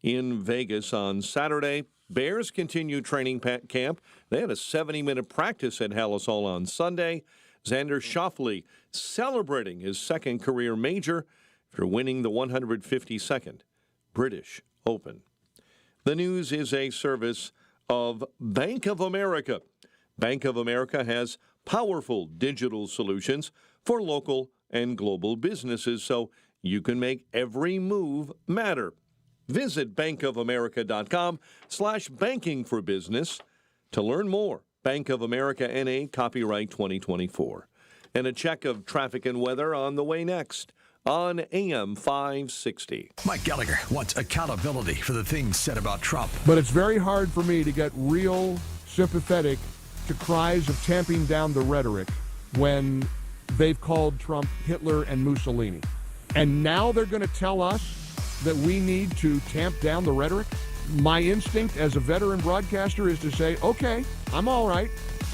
in Vegas on Saturday. Bears continue training camp. They had a 70-minute practice at Halas Hall on Sunday. Xander Schauffele celebrating his second career major after winning the 152nd British Open. The news is a service of Bank of America. Bank of America has powerful digital solutions for local and global businesses so you can make every move matter. Visit bankofamerica.com/banking-for-business to learn more. Bank of America N.A., copyright 2024. And a check of traffic and weather on the way next on AM 560. Mike Gallagher wants accountability for the things said about Trump. But it's very hard for me to get real sympathetic to cries of tamping down the rhetoric when they've called Trump Hitler and Mussolini. And now they're going to tell us that we need to tamp down the rhetoric? My instinct as a veteran broadcaster is to say, okay, I'm all right.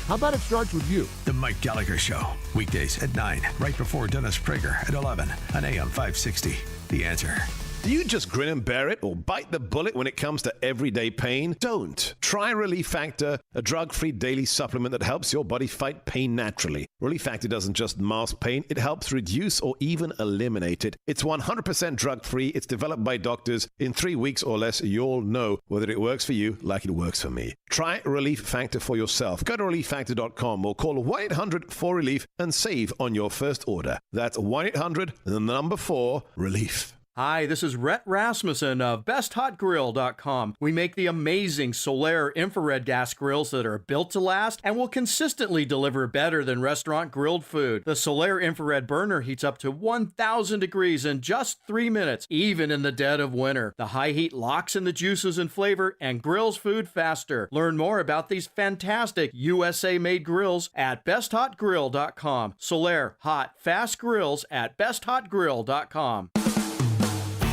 How about it starts with you? The Mike Gallagher Show, weekdays at 9, right before Dennis Prager at 11 on AM 560. The Answer. Do you just grin and bear it or bite the bullet when it comes to everyday pain? Don't. Try Relief Factor, a drug-free daily supplement that helps your body fight pain naturally. Relief Factor doesn't just mask pain, it helps reduce or even eliminate it. It's 100% drug-free, it's developed by doctors. In 3 weeks or less, you'll know whether it works for you like it works for me. Try Relief Factor for yourself. Go to relieffactor.com or call 1-800-4RELIEF and save on your first order. That's 1-800-4-RELIEF. Hi, this is Rhett Rasmussen of BestHotGrill.com. We make the amazing Solaire infrared gas grills that are built to last and will consistently deliver better than restaurant grilled food. The Solaire infrared burner heats up to 1,000 degrees in just 3 minutes, even in the dead of winter. The high heat locks in the juices and flavor and grills food faster. Learn more about these fantastic USA-made grills at BestHotGrill.com. Solaire, hot, fast grills at BestHotGrill.com.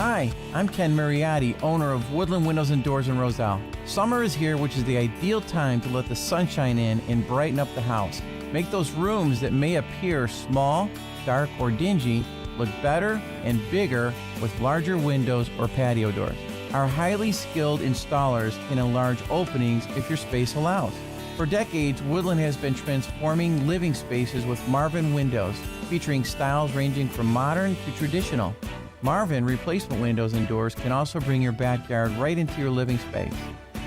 Hi, I'm Ken Mariotti, owner of Woodland Windows and Doors in Roselle. Summer is here, which is the ideal time to let the sunshine in and brighten up the house. Make those rooms that may appear small, dark, or dingy look better and bigger with larger windows or patio doors. Our highly skilled installers can enlarge openings if your space allows. For decades, Woodland has been transforming living spaces with Marvin windows, featuring styles ranging from modern to traditional. Marvin replacement windows and doors can also bring your backyard right into your living space.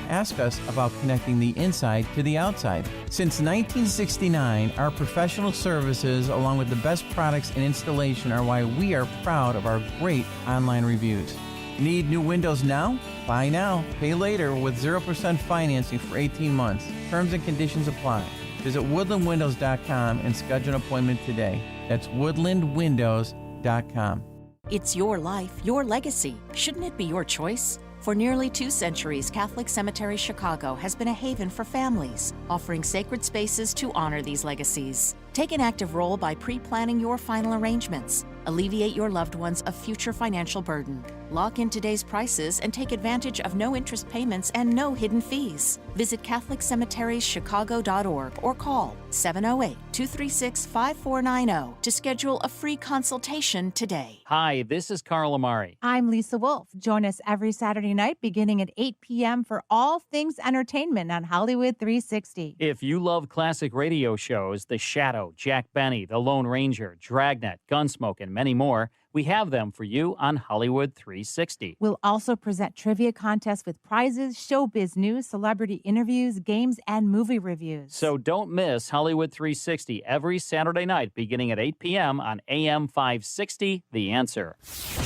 Ask us about connecting the inside to the outside. Since 1969, our professional services, along with the best products and installation, are why we are proud of our great online reviews. Need new windows now? Buy now, pay later with 0% financing for 18 months. Terms and conditions apply. Visit woodlandwindows.com and schedule an appointment today. That's woodlandwindows.com. It's your life, your legacy. Shouldn't it be your choice? For nearly 2 centuries, Catholic Cemetery Chicago has been a haven for families, offering sacred spaces to honor these legacies. Take an active role by pre-planning your final arrangements. Alleviate your loved ones a future financial burden. Lock in today's prices and take advantage of no interest payments and no hidden fees. Visit CatholicCemeteriesChicago.org or call 708-236-5490 to schedule a free consultation today. Hi, this is Carl Amari. I'm Lisa Wolf. Join us every Saturday night beginning at 8 p.m. for all things entertainment on Hollywood 360. If you love classic radio shows, The Shadow, Jack Benny, The Lone Ranger, Dragnet, Gunsmoke, and many more, we have them for you on Hollywood 360. We'll also present trivia contests with prizes, showbiz news, celebrity interviews, games, and movie reviews. So don't miss Hollywood 360 every Saturday night beginning at 8 p.m. on AM 560, The Answer.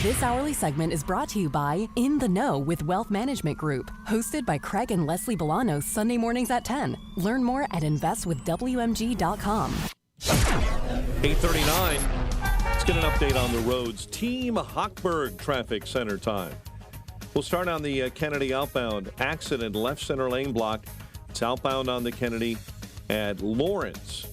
This hourly segment is brought to you by In the Know with Wealth Management Group, hosted by Craig and Leslie Bolanos Sunday mornings at 10. Learn more at investwithwmg.com. 8:39. Let's get an update on the roads. Team Hochberg traffic center time. We'll start on the Kennedy outbound. Accident, left center lane block. It's outbound on the Kennedy at Lawrence.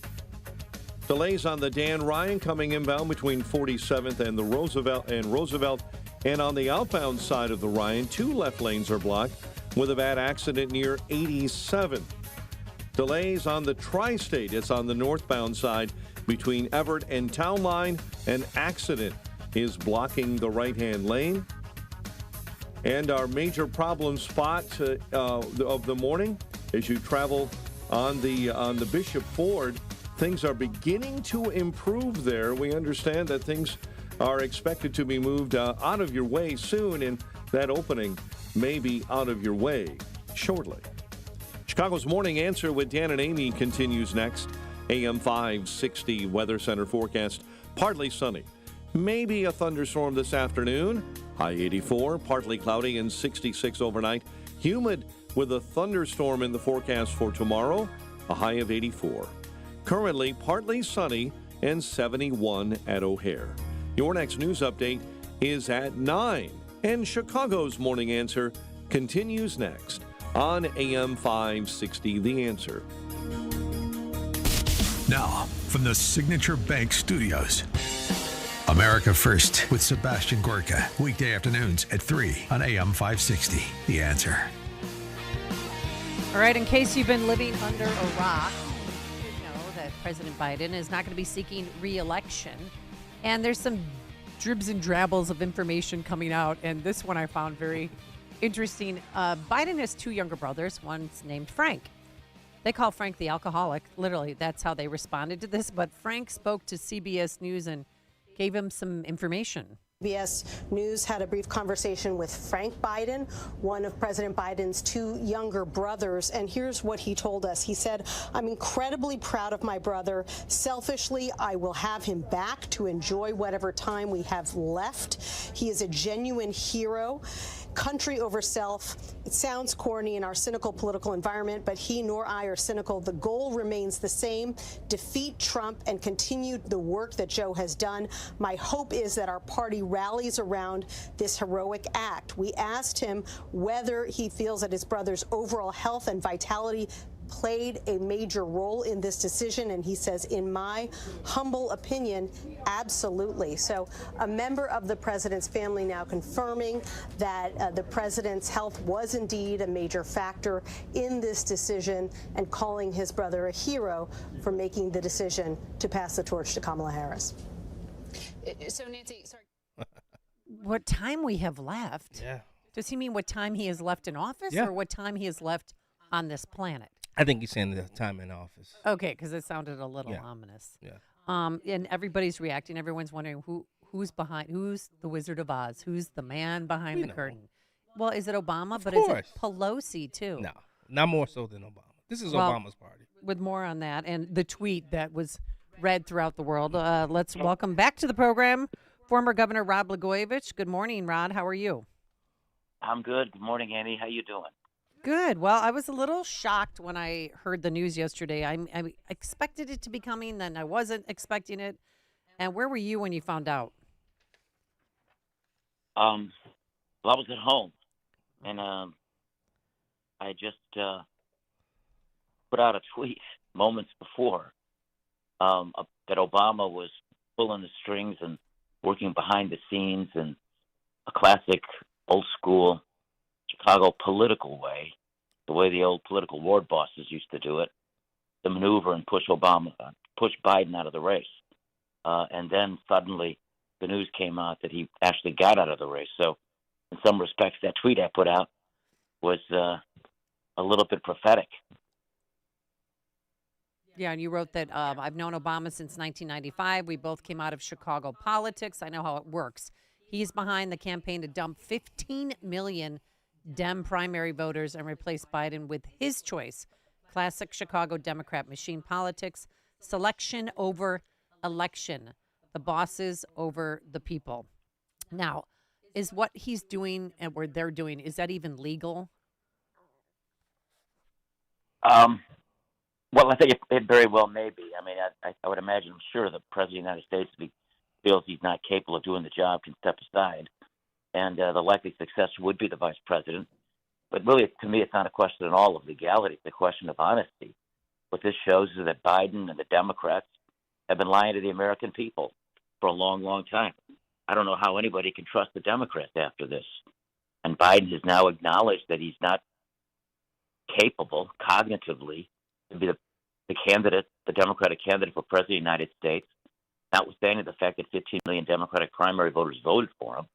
Delays on the Dan Ryan coming inbound between 47th and the Roosevelt. And on the outbound side of the Ryan, 2 left lanes are blocked. with a bad accident near 87. Delays on the tri-state. It's on the northbound side between Everett and Town Line. An accident is blocking the right-hand lane. And our major problem spot of the morning as you travel on the Bishop Ford, things are beginning to improve there. We understand that things are expected to be moved out of your way soon, and that opening may be out of your way shortly. Chicago's Morning Answer with Dan and Amy continues next. AM 560 Weather Center forecast, partly sunny. Maybe a thunderstorm this afternoon. High 84, partly cloudy and 66 overnight. Humid with a thunderstorm in the forecast for tomorrow, a high of 84. Currently partly sunny and 71 at O'Hare. Your next news update is at 9. And Chicago's Morning Answer continues next on AM 560 The Answer. Now, from the Signature Bank Studios, America First with Sebastian Gorka. Weekday afternoons at 3 on AM 560. The Answer. All right, in case you've been living under a rock, you know that President Biden is not going to be seeking re-election. And there's some dribs and drabbles of information coming out, and this one I found very interesting. Biden has two younger brothers. One's named Frank. They call Frank the alcoholic. Literally, that's how they responded to this. But Frank spoke to CBS News and gave him some information. CBS News had a brief conversation with Frank Biden, one of President Biden's two younger brothers, and here's what he told us. He said, "I'm incredibly proud of my brother. Selfishly, I will have him back to enjoy whatever time we have left. He is a genuine hero. Country over self. It sounds corny in our cynical political environment, but he nor I are cynical. The goal remains the same: defeat Trump and continue the work that Joe has done. My hope is that our party rallies around this heroic act." We asked him whether he feels that his brother's overall health and vitality played a major role in this decision, and he says, in my humble opinion, absolutely. So a member of the president's family now confirming that the president's health was indeed a major factor in this decision, and calling his brother a hero for making the decision to pass the torch to Kamala Harris. So, Nancy, sorry. What time we have left? Yeah. Does he mean what time he has left in office, Yeah. or what time he has left on this planet? I think he's saying the time in office. Okay, because it sounded a little ominous. Yeah. And everybody's reacting. Everyone's wondering who's behind, who's the Wizard of Oz, who's the man behind the curtain. Well, is it Obama? But is it Pelosi too? No, not more so than Obama. This is Well, Obama's party. With more on that and the tweet that was read throughout the world, let's welcome back to the program former Governor Rod Blagojevich. Good morning, Rod. How are you? I'm good. Good morning, Annie. How you doing? Good. Well, I was a little shocked when I heard the news yesterday. I expected it to be coming, then I wasn't expecting it. And where were you when you found out? Well, I was at home, and I just put out a tweet moments before that Obama was pulling the strings and working behind the scenes in a classic old school Chicago political way, the way the old political ward bosses used to do it, to maneuver and push Biden out of the race. And then suddenly the news came out that he actually got out of the race. So in some respects, that tweet I put out was a little bit prophetic. Yeah, and you wrote that I've known Obama since 1995. We both came out of Chicago politics. I know how it works. He's behind the campaign to dump 15 million Dem primary voters and replace Biden with his choice. Classic Chicago Democrat machine politics. Selection over election. The bosses over the people. Now, is what he's doing and what they're doing, is that even legal? Well, I think it very well may be. I mean, I would imagine, I'm sure the President of the United States, if he feels he's not capable of doing the job, can step aside. And the likely successor would be the vice president. But really, to me, it's not a question at all of legality. It's a question of honesty. What this shows is that Biden and the Democrats have been lying to the American people for a long, long time. I don't know how anybody can trust the Democrats after this. And Biden has now acknowledged that he's not capable cognitively to be the candidate, the Democratic candidate for president of the United States, notwithstanding the fact that 15 million Democratic primary voters voted for him.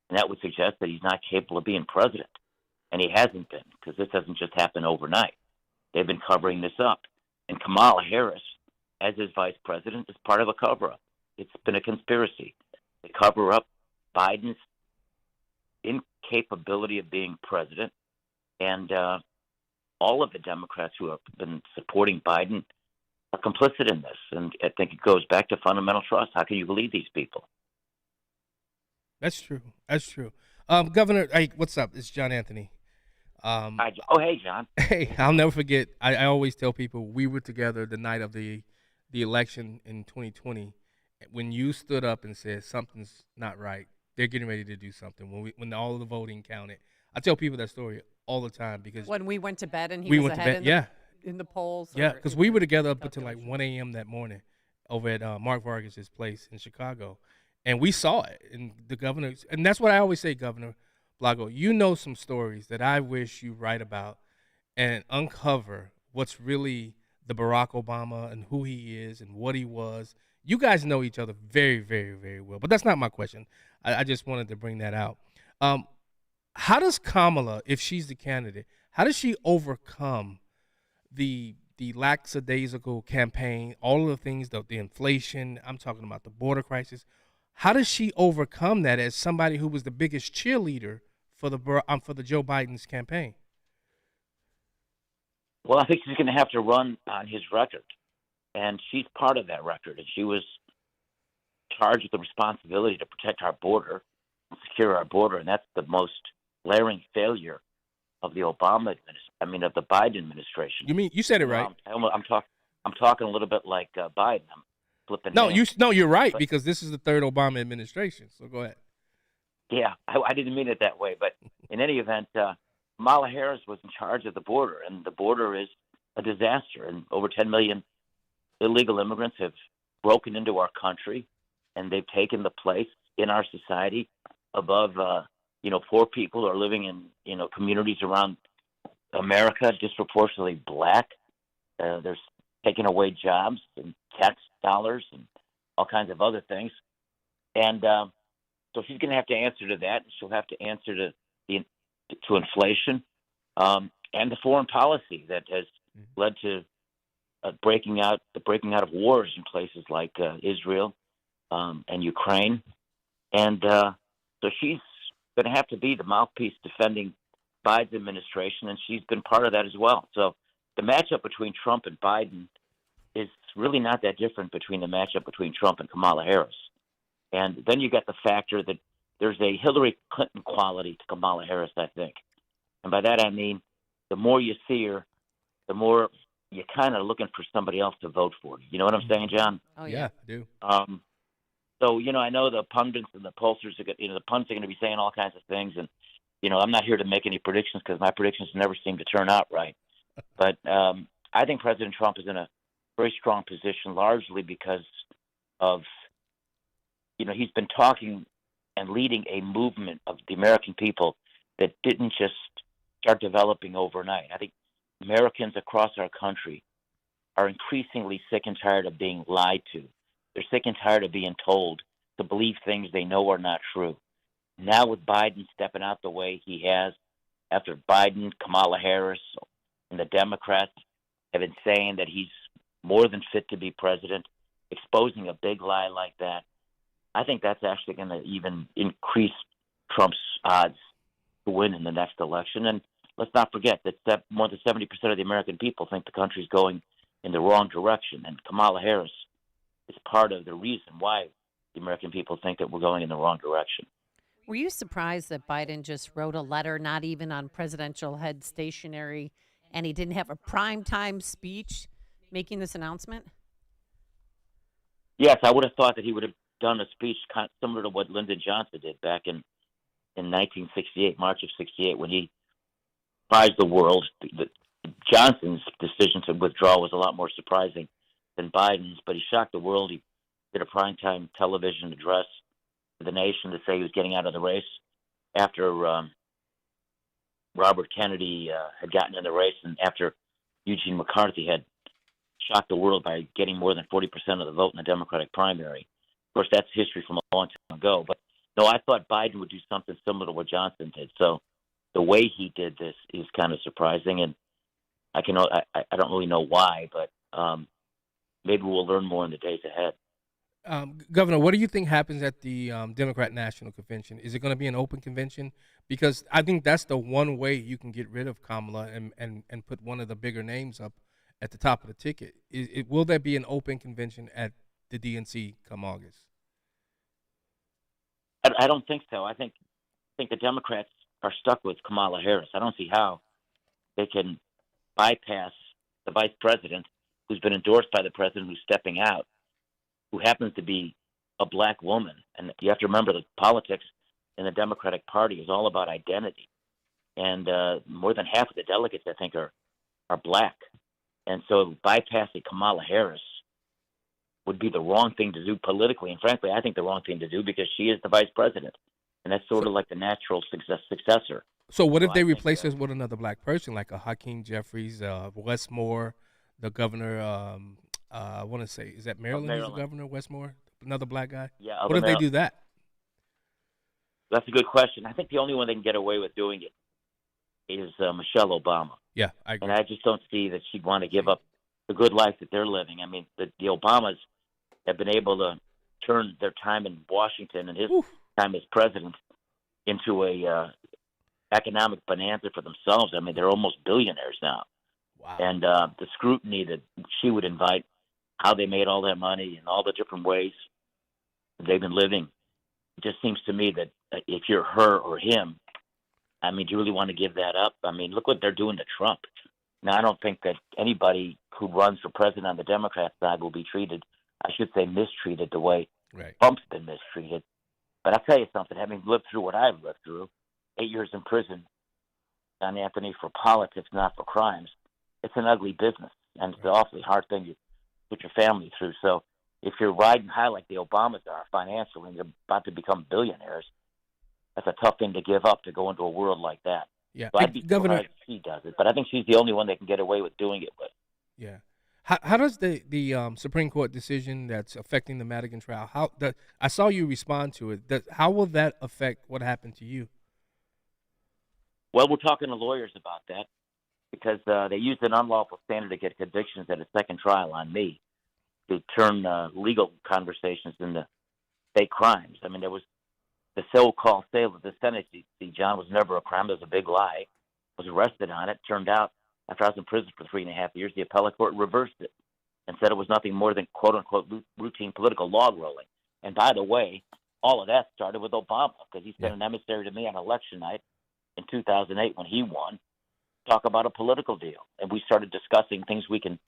And that would suggest that he's not capable of being president. And he hasn't been, because this doesn't just happen overnight. They've been covering this up. And Kamala Harris, as his vice president, is part of a cover-up. It's been a conspiracy to cover up Biden's incapability of being president. And all of the Democrats who have been supporting Biden are complicit in this. And I think it goes back to fundamental trust. How can you believe these people? That's true. That's true. Governor, hey, what's up? It's John Anthony. Hey, John. Hey, I'll never forget. I always tell people we were together the night of the election in 2020 when you stood up and said something's not right. They're getting ready to do something. When all of the voting counted, I tell people that story all the time because when we went to bed and we was went ahead to bed, in the polls. Yeah, because we were together up until like 1 a.m. that morning over at Mark Vargas's place in Chicago. And we saw it, and the governor, and that's what I always say, Governor Blago, you know some stories that I wish you write about and uncover what's really the Barack Obama and who he is and what he was. You guys know each other very, very, very well, but that's not my question. I just wanted to bring that out. How does Kamala, if she's the candidate, how does she overcome the lackadaisical campaign, all of the things, the inflation, I'm talking about the border crisis? How does she overcome that as somebody who was the biggest cheerleader for the Joe Biden's campaign? Well, I think she's going to have to run on his record, and she's part of that record. And she was charged with the responsibility to protect our border, secure our border, and that's the most glaring failure of the Obama of the Biden administration. You said it right. I'm talking a little bit like Biden. I'm flipping. You're right, because this is the third Obama administration. So go ahead. Yeah, I didn't mean it that way, but in any event, Kamala Harris was in charge of the border, and the border is a disaster. And over 10 million illegal immigrants have broken into our country, and they've taken the place in our society above, poor people who are living in, communities around America, disproportionately black. They're taking away jobs and tax dollars and all kinds of other things. And so she's going to have to answer to that. She'll have to answer to inflation and the foreign policy that has led to the breaking out of wars in places like Israel and Ukraine. And so she's going to have to be the mouthpiece defending Biden's administration, and she's been part of that as well. So the matchup between Trump and Biden is really not that different between the matchup between Trump and Kamala Harris. And then you got the factor that there's a Hillary Clinton quality to Kamala Harris, I think. And by that I mean the more you see her, the more you're kind of looking for somebody else to vote for. You know what I'm saying, John? Oh, yeah. I do. So, I know the pundits and the pollsters, the pundits are going to be saying all kinds of things. And, I'm not here to make any predictions because my predictions never seem to turn out right. But I think President Trump is in a very strong position, largely because of, he's been talking and leading a movement of the American people that didn't just start developing overnight. I think Americans across our country are increasingly sick and tired of being lied to. They're sick and tired of being told to believe things they know are not true. Now with Biden stepping out the way he has, after Biden, Kamala Harris, and the Democrats have been saying that he's more than fit to be president, exposing a big lie like that, I think that's actually going to even increase Trump's odds to win in the next election. And let's not forget that more than 70% of the American people think the country's going in the wrong direction, and Kamala Harris is part of the reason why the American people think that we're going in the wrong direction. Were you surprised that Biden just wrote a letter, not even on presidential head stationery, and he didn't have a primetime speech making this announcement? Yes, I would have thought that he would have done a speech similar to what Lyndon Johnson did back in 1968, March of 68, when he surprised the world. Johnson's decision to withdraw was a lot more surprising than Biden's, but he shocked the world. He did a primetime television address to the nation to say he was getting out of the race after Robert Kennedy had gotten in the race, and after Eugene McCarthy had shocked the world by getting more than 40% of the vote in the Democratic primary. Of course, that's history from a long time ago. But no, I thought Biden would do something similar to what Johnson did. So the way he did this is kind of surprising, and I don't really know why, but maybe we'll learn more in the days ahead. Governor, what do you think happens at the Democrat National Convention? Is it going to be an open convention? Because I think that's the one way you can get rid of Kamala and put one of the bigger names up at the top of the ticket. Will there be an open convention at the DNC come August? I don't think so. I think the Democrats are stuck with Kamala Harris. I don't see how they can bypass the vice president, who's been endorsed by the president, who's stepping out, who happens to be a black woman. And you have to remember that politics in the Democratic Party is all about identity. And more than half of the delegates, I think, are black. And so bypassing Kamala Harris would be the wrong thing to do politically. And frankly, I think the wrong thing to do because she is the vice president. And that's sort of like the natural successor. So what if they replace us with another black person, like a Hakeem Jeffries, Wes Moore, the governor, I want to say, is that Maryland? Who's the governor, Wes Moore? Another black guy? Yeah. What if they do that? That's a good question. I think the only one they can get away with doing it is Michelle Obama. Yeah, I agree. And I just don't see that she'd want to give up the good life that they're living. I mean, the Obamas have been able to turn their time in Washington and his time as president into a economic bonanza for themselves. I mean, they're almost billionaires now. Wow. And the scrutiny that she would invite, how they made all that money and all the different ways they've been living, it just seems to me that if you're her or him, I mean, do you really want to give that up? I mean, look what they're doing to Trump. Now, I don't think that anybody who runs for president on the Democrat side will be treated, I should say mistreated, the way Trump's been mistreated. But I'll tell you something, having lived through what I've lived through, 8 years in prison, John Anthony, for politics, not for crimes, it's an ugly business, and it's an awfully hard thing to put your family through. So if you're riding high like the Obamas are financially, and you're about to become billionaires, that's a tough thing to give up to go into a world like that. Yeah, so I'd be Governor, surprised if she does it, but I think she's the only one they can get away with doing it with. Yeah. How does the Supreme Court decision that's affecting the Madigan trial, I saw you respond to it, how will that affect what happened to you? Well, we're talking to lawyers about that because they used an unlawful standard to get convictions at a second trial on me to turn legal conversations into fake crimes. I mean, there was the so-called sale of the Senate seat, John, was never a crime. It was a big lie. I was arrested on it. Turned out, after I was in prison for 3.5 years, the appellate court reversed it and said it was nothing more than, quote-unquote, routine political log rolling. And by the way, all of that started with Obama because he sent an emissary to me on election night in 2008 when he won, talk about a political deal. And we started discussing things we can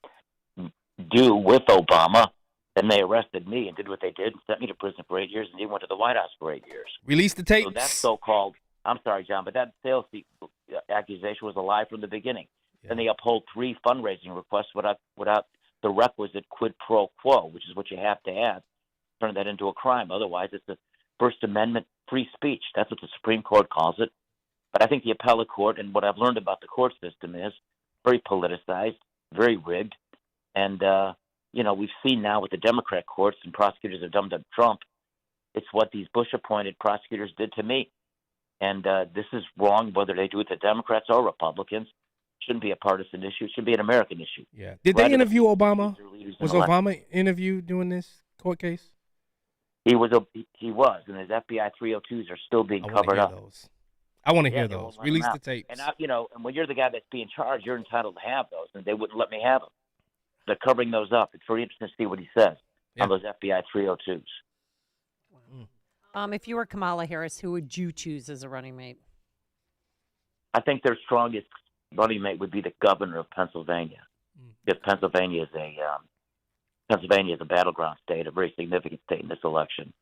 do with Obama. Then they arrested me and did what they did and sent me to prison for 8 years, and he went to the White House for 8 years. Release the tapes. So that so-called, I'm sorry, John, but that sales accusation was a lie from the beginning. Yeah. Then they uphold 3 fundraising requests without the requisite quid pro quo, which is what you have to have, turn that into a crime. Otherwise, it's a First Amendment free speech. That's what the Supreme Court calls it. But I think the appellate court, and what I've learned about the court system is very politicized, very rigged, and we've seen now with the Democrat courts and prosecutors have done to Trump, it's what these Bush-appointed prosecutors did to me. And this is wrong, whether they do it to Democrats or Republicans. It shouldn't be a partisan issue. It should be an American issue. Yeah. Did they interview Obama? Was Obama interviewed doing this court case? He was, and his FBI 302s are still being covered up. I want to hear those. Release the tapes. And and when you're the guy that's being charged, you're entitled to have those, and they wouldn't let me have them. They're covering those up. It's very interesting to see what he says on those FBI 302s. If you were Kamala Harris, who would you choose as a running mate? I think their strongest running mate would be the governor of Pennsylvania, because Pennsylvania is a battleground state, a very significant state in this election,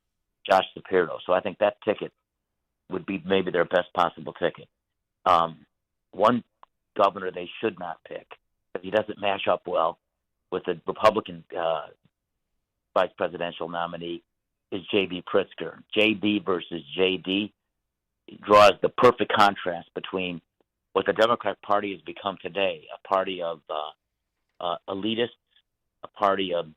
Josh Shapiro. So I think that ticket would be maybe their best possible ticket. One governor they should not pick, because he doesn't mash up well with the Republican vice presidential nominee, is J.B. Pritzker. J.B. versus J.D. draws the perfect contrast between what the Democrat Party has become today, a party of elitists, a party of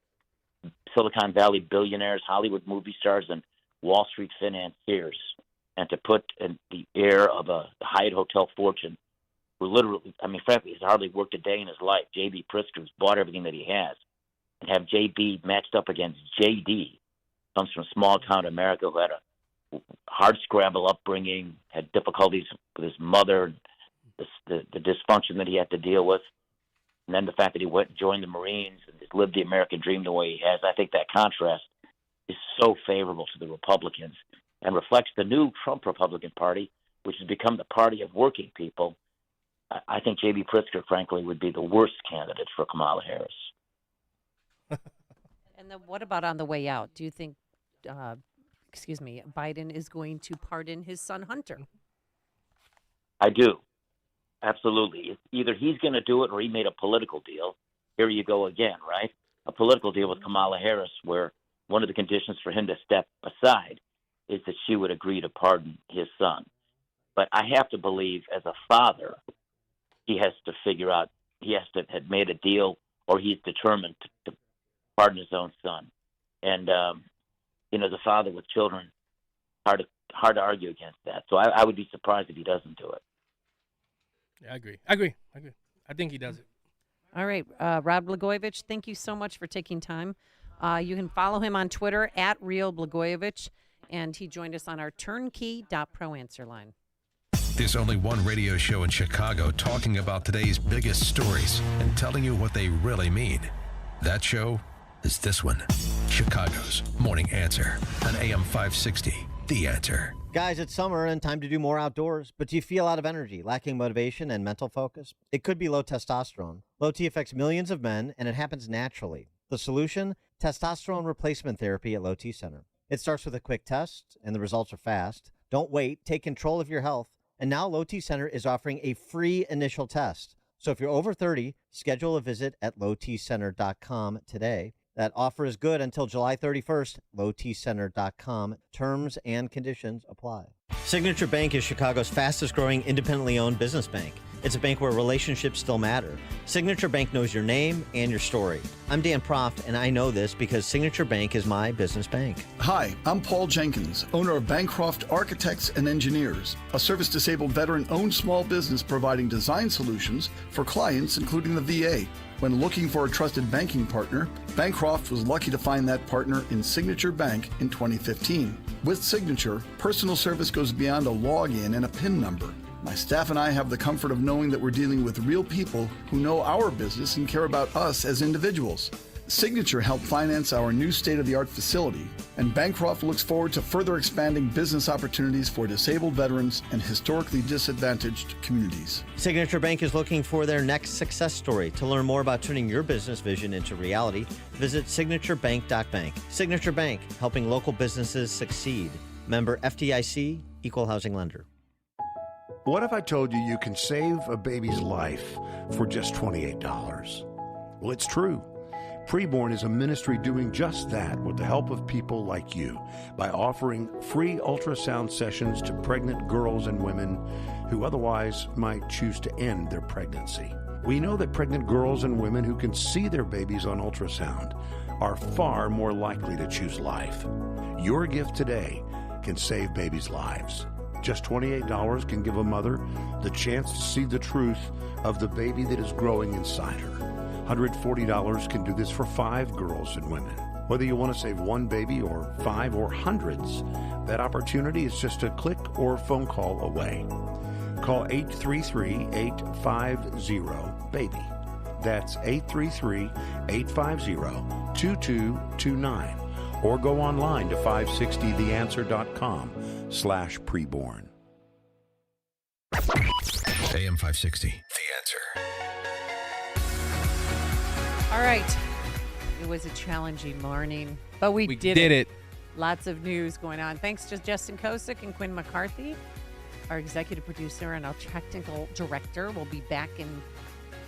Silicon Valley billionaires, Hollywood movie stars, and Wall Street financiers, and to put in the heir of a Hyatt Hotel fortune, who literally, I mean, frankly, he's hardly worked a day in his life, J.B. Pritzker, who's bought everything that he has, and have J.B. matched up against J.D., comes from small-town America, who had a hard-scrabble upbringing, had difficulties with his mother, the dysfunction that he had to deal with, and then the fact that he went and joined the Marines and just lived the American dream the way he has. I think that contrast is so favorable to the Republicans and reflects the new Trump Republican Party, which has become the party of working people. I think J.B. Pritzker, frankly, would be the worst candidate for Kamala Harris. And then what about on the way out? Do you think, Biden is going to pardon his son Hunter? I do. Absolutely. Either he's going to do it or he made a political deal. Here you go again, right? A political deal with Kamala Harris where one of the conditions for him to step aside is that she would agree to pardon his son. But I have to believe as a father, he has to figure out, he has to have made a deal or he's determined to pardon his own son. And, as a father with children, hard to argue against that. So I would be surprised if he doesn't do it. Yeah, I agree. I think he does it. All right. Rod Blagojevich, thank you so much for taking time. You can follow him on Twitter at RealBlagojevich, and he joined us on our turnkey.pro answer line. There's only one radio show in Chicago talking about today's biggest stories and telling you what they really mean. That show is this one, Chicago's Morning Answer on AM 560, The Answer. Guys, it's summer and time to do more outdoors, but do you feel out of energy, lacking motivation and mental focus? It could be low testosterone. Low T affects millions of men, and it happens naturally. The solution? Testosterone replacement therapy at Low T Center. It starts with a quick test, and the results are fast. Don't wait. Take control of your health. And now Low T Center is offering a free initial test. So if you're over 30, schedule a visit at lowtcenter.com today. That offer is good until July 31st. lowtcenter.com. Terms and conditions apply. Signature Bank is Chicago's fastest growing independently owned business bank. It's a bank where relationships still matter. Signature Bank knows your name and your story. I'm Dan Proft, and I know this because Signature Bank is my business bank. Hi, I'm Paul Jenkins, owner of Bancroft Architects and Engineers, a service-disabled veteran-owned small business providing design solutions for clients, including the VA. When looking for a trusted banking partner, Bancroft was lucky to find that partner in Signature Bank in 2015. With Signature, personal service goes beyond a login and a PIN number. My staff and I have the comfort of knowing that we're dealing with real people who know our business and care about us as individuals. Signature helped finance our new state-of-the-art facility, and Bancroft looks forward to further expanding business opportunities for disabled veterans and historically disadvantaged communities. Signature Bank is looking for their next success story. To learn more about turning your business vision into reality, visit signaturebank.bank. Signature Bank, helping local businesses succeed. Member FDIC, Equal Housing Lender. What if I told you you can save a baby's life for just $28? Well, it's true. Preborn is a ministry doing just that with the help of people like you by offering free ultrasound sessions to pregnant girls and women who otherwise might choose to end their pregnancy. We know that pregnant girls and women who can see their babies on ultrasound are far more likely to choose life. Your gift today can save babies' lives. Just $28 can give a mother the chance to see the truth of the baby that is growing inside her. $140 can do this for 5 girls and women. Whether you want to save one baby or 5 or hundreds, that opportunity is just a click or phone call away. Call 833-850-BABY. That's 833-850-2229. Or go online to 560theanswer.com/preborn. AM 560, The Answer. All right. It was a challenging morning, but we did it. Lots of news going on. Thanks to Justin Kosick and Quinn McCarthy, our executive producer and our technical director. Will be back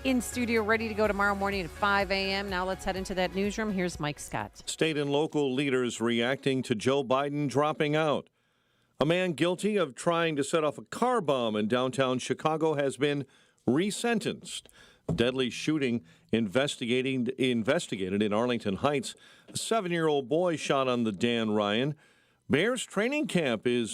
in studio ready to go tomorrow morning at 5 a.m. Now let's head into that newsroom. Here's Mike Scott. State and local leaders reacting to Joe Biden dropping out. A man guilty of trying to set off a car bomb in downtown Chicago has been resentenced. Deadly shooting investigated in Arlington Heights. A 7-year-old boy shot on the Dan Ryan. Bears training camp is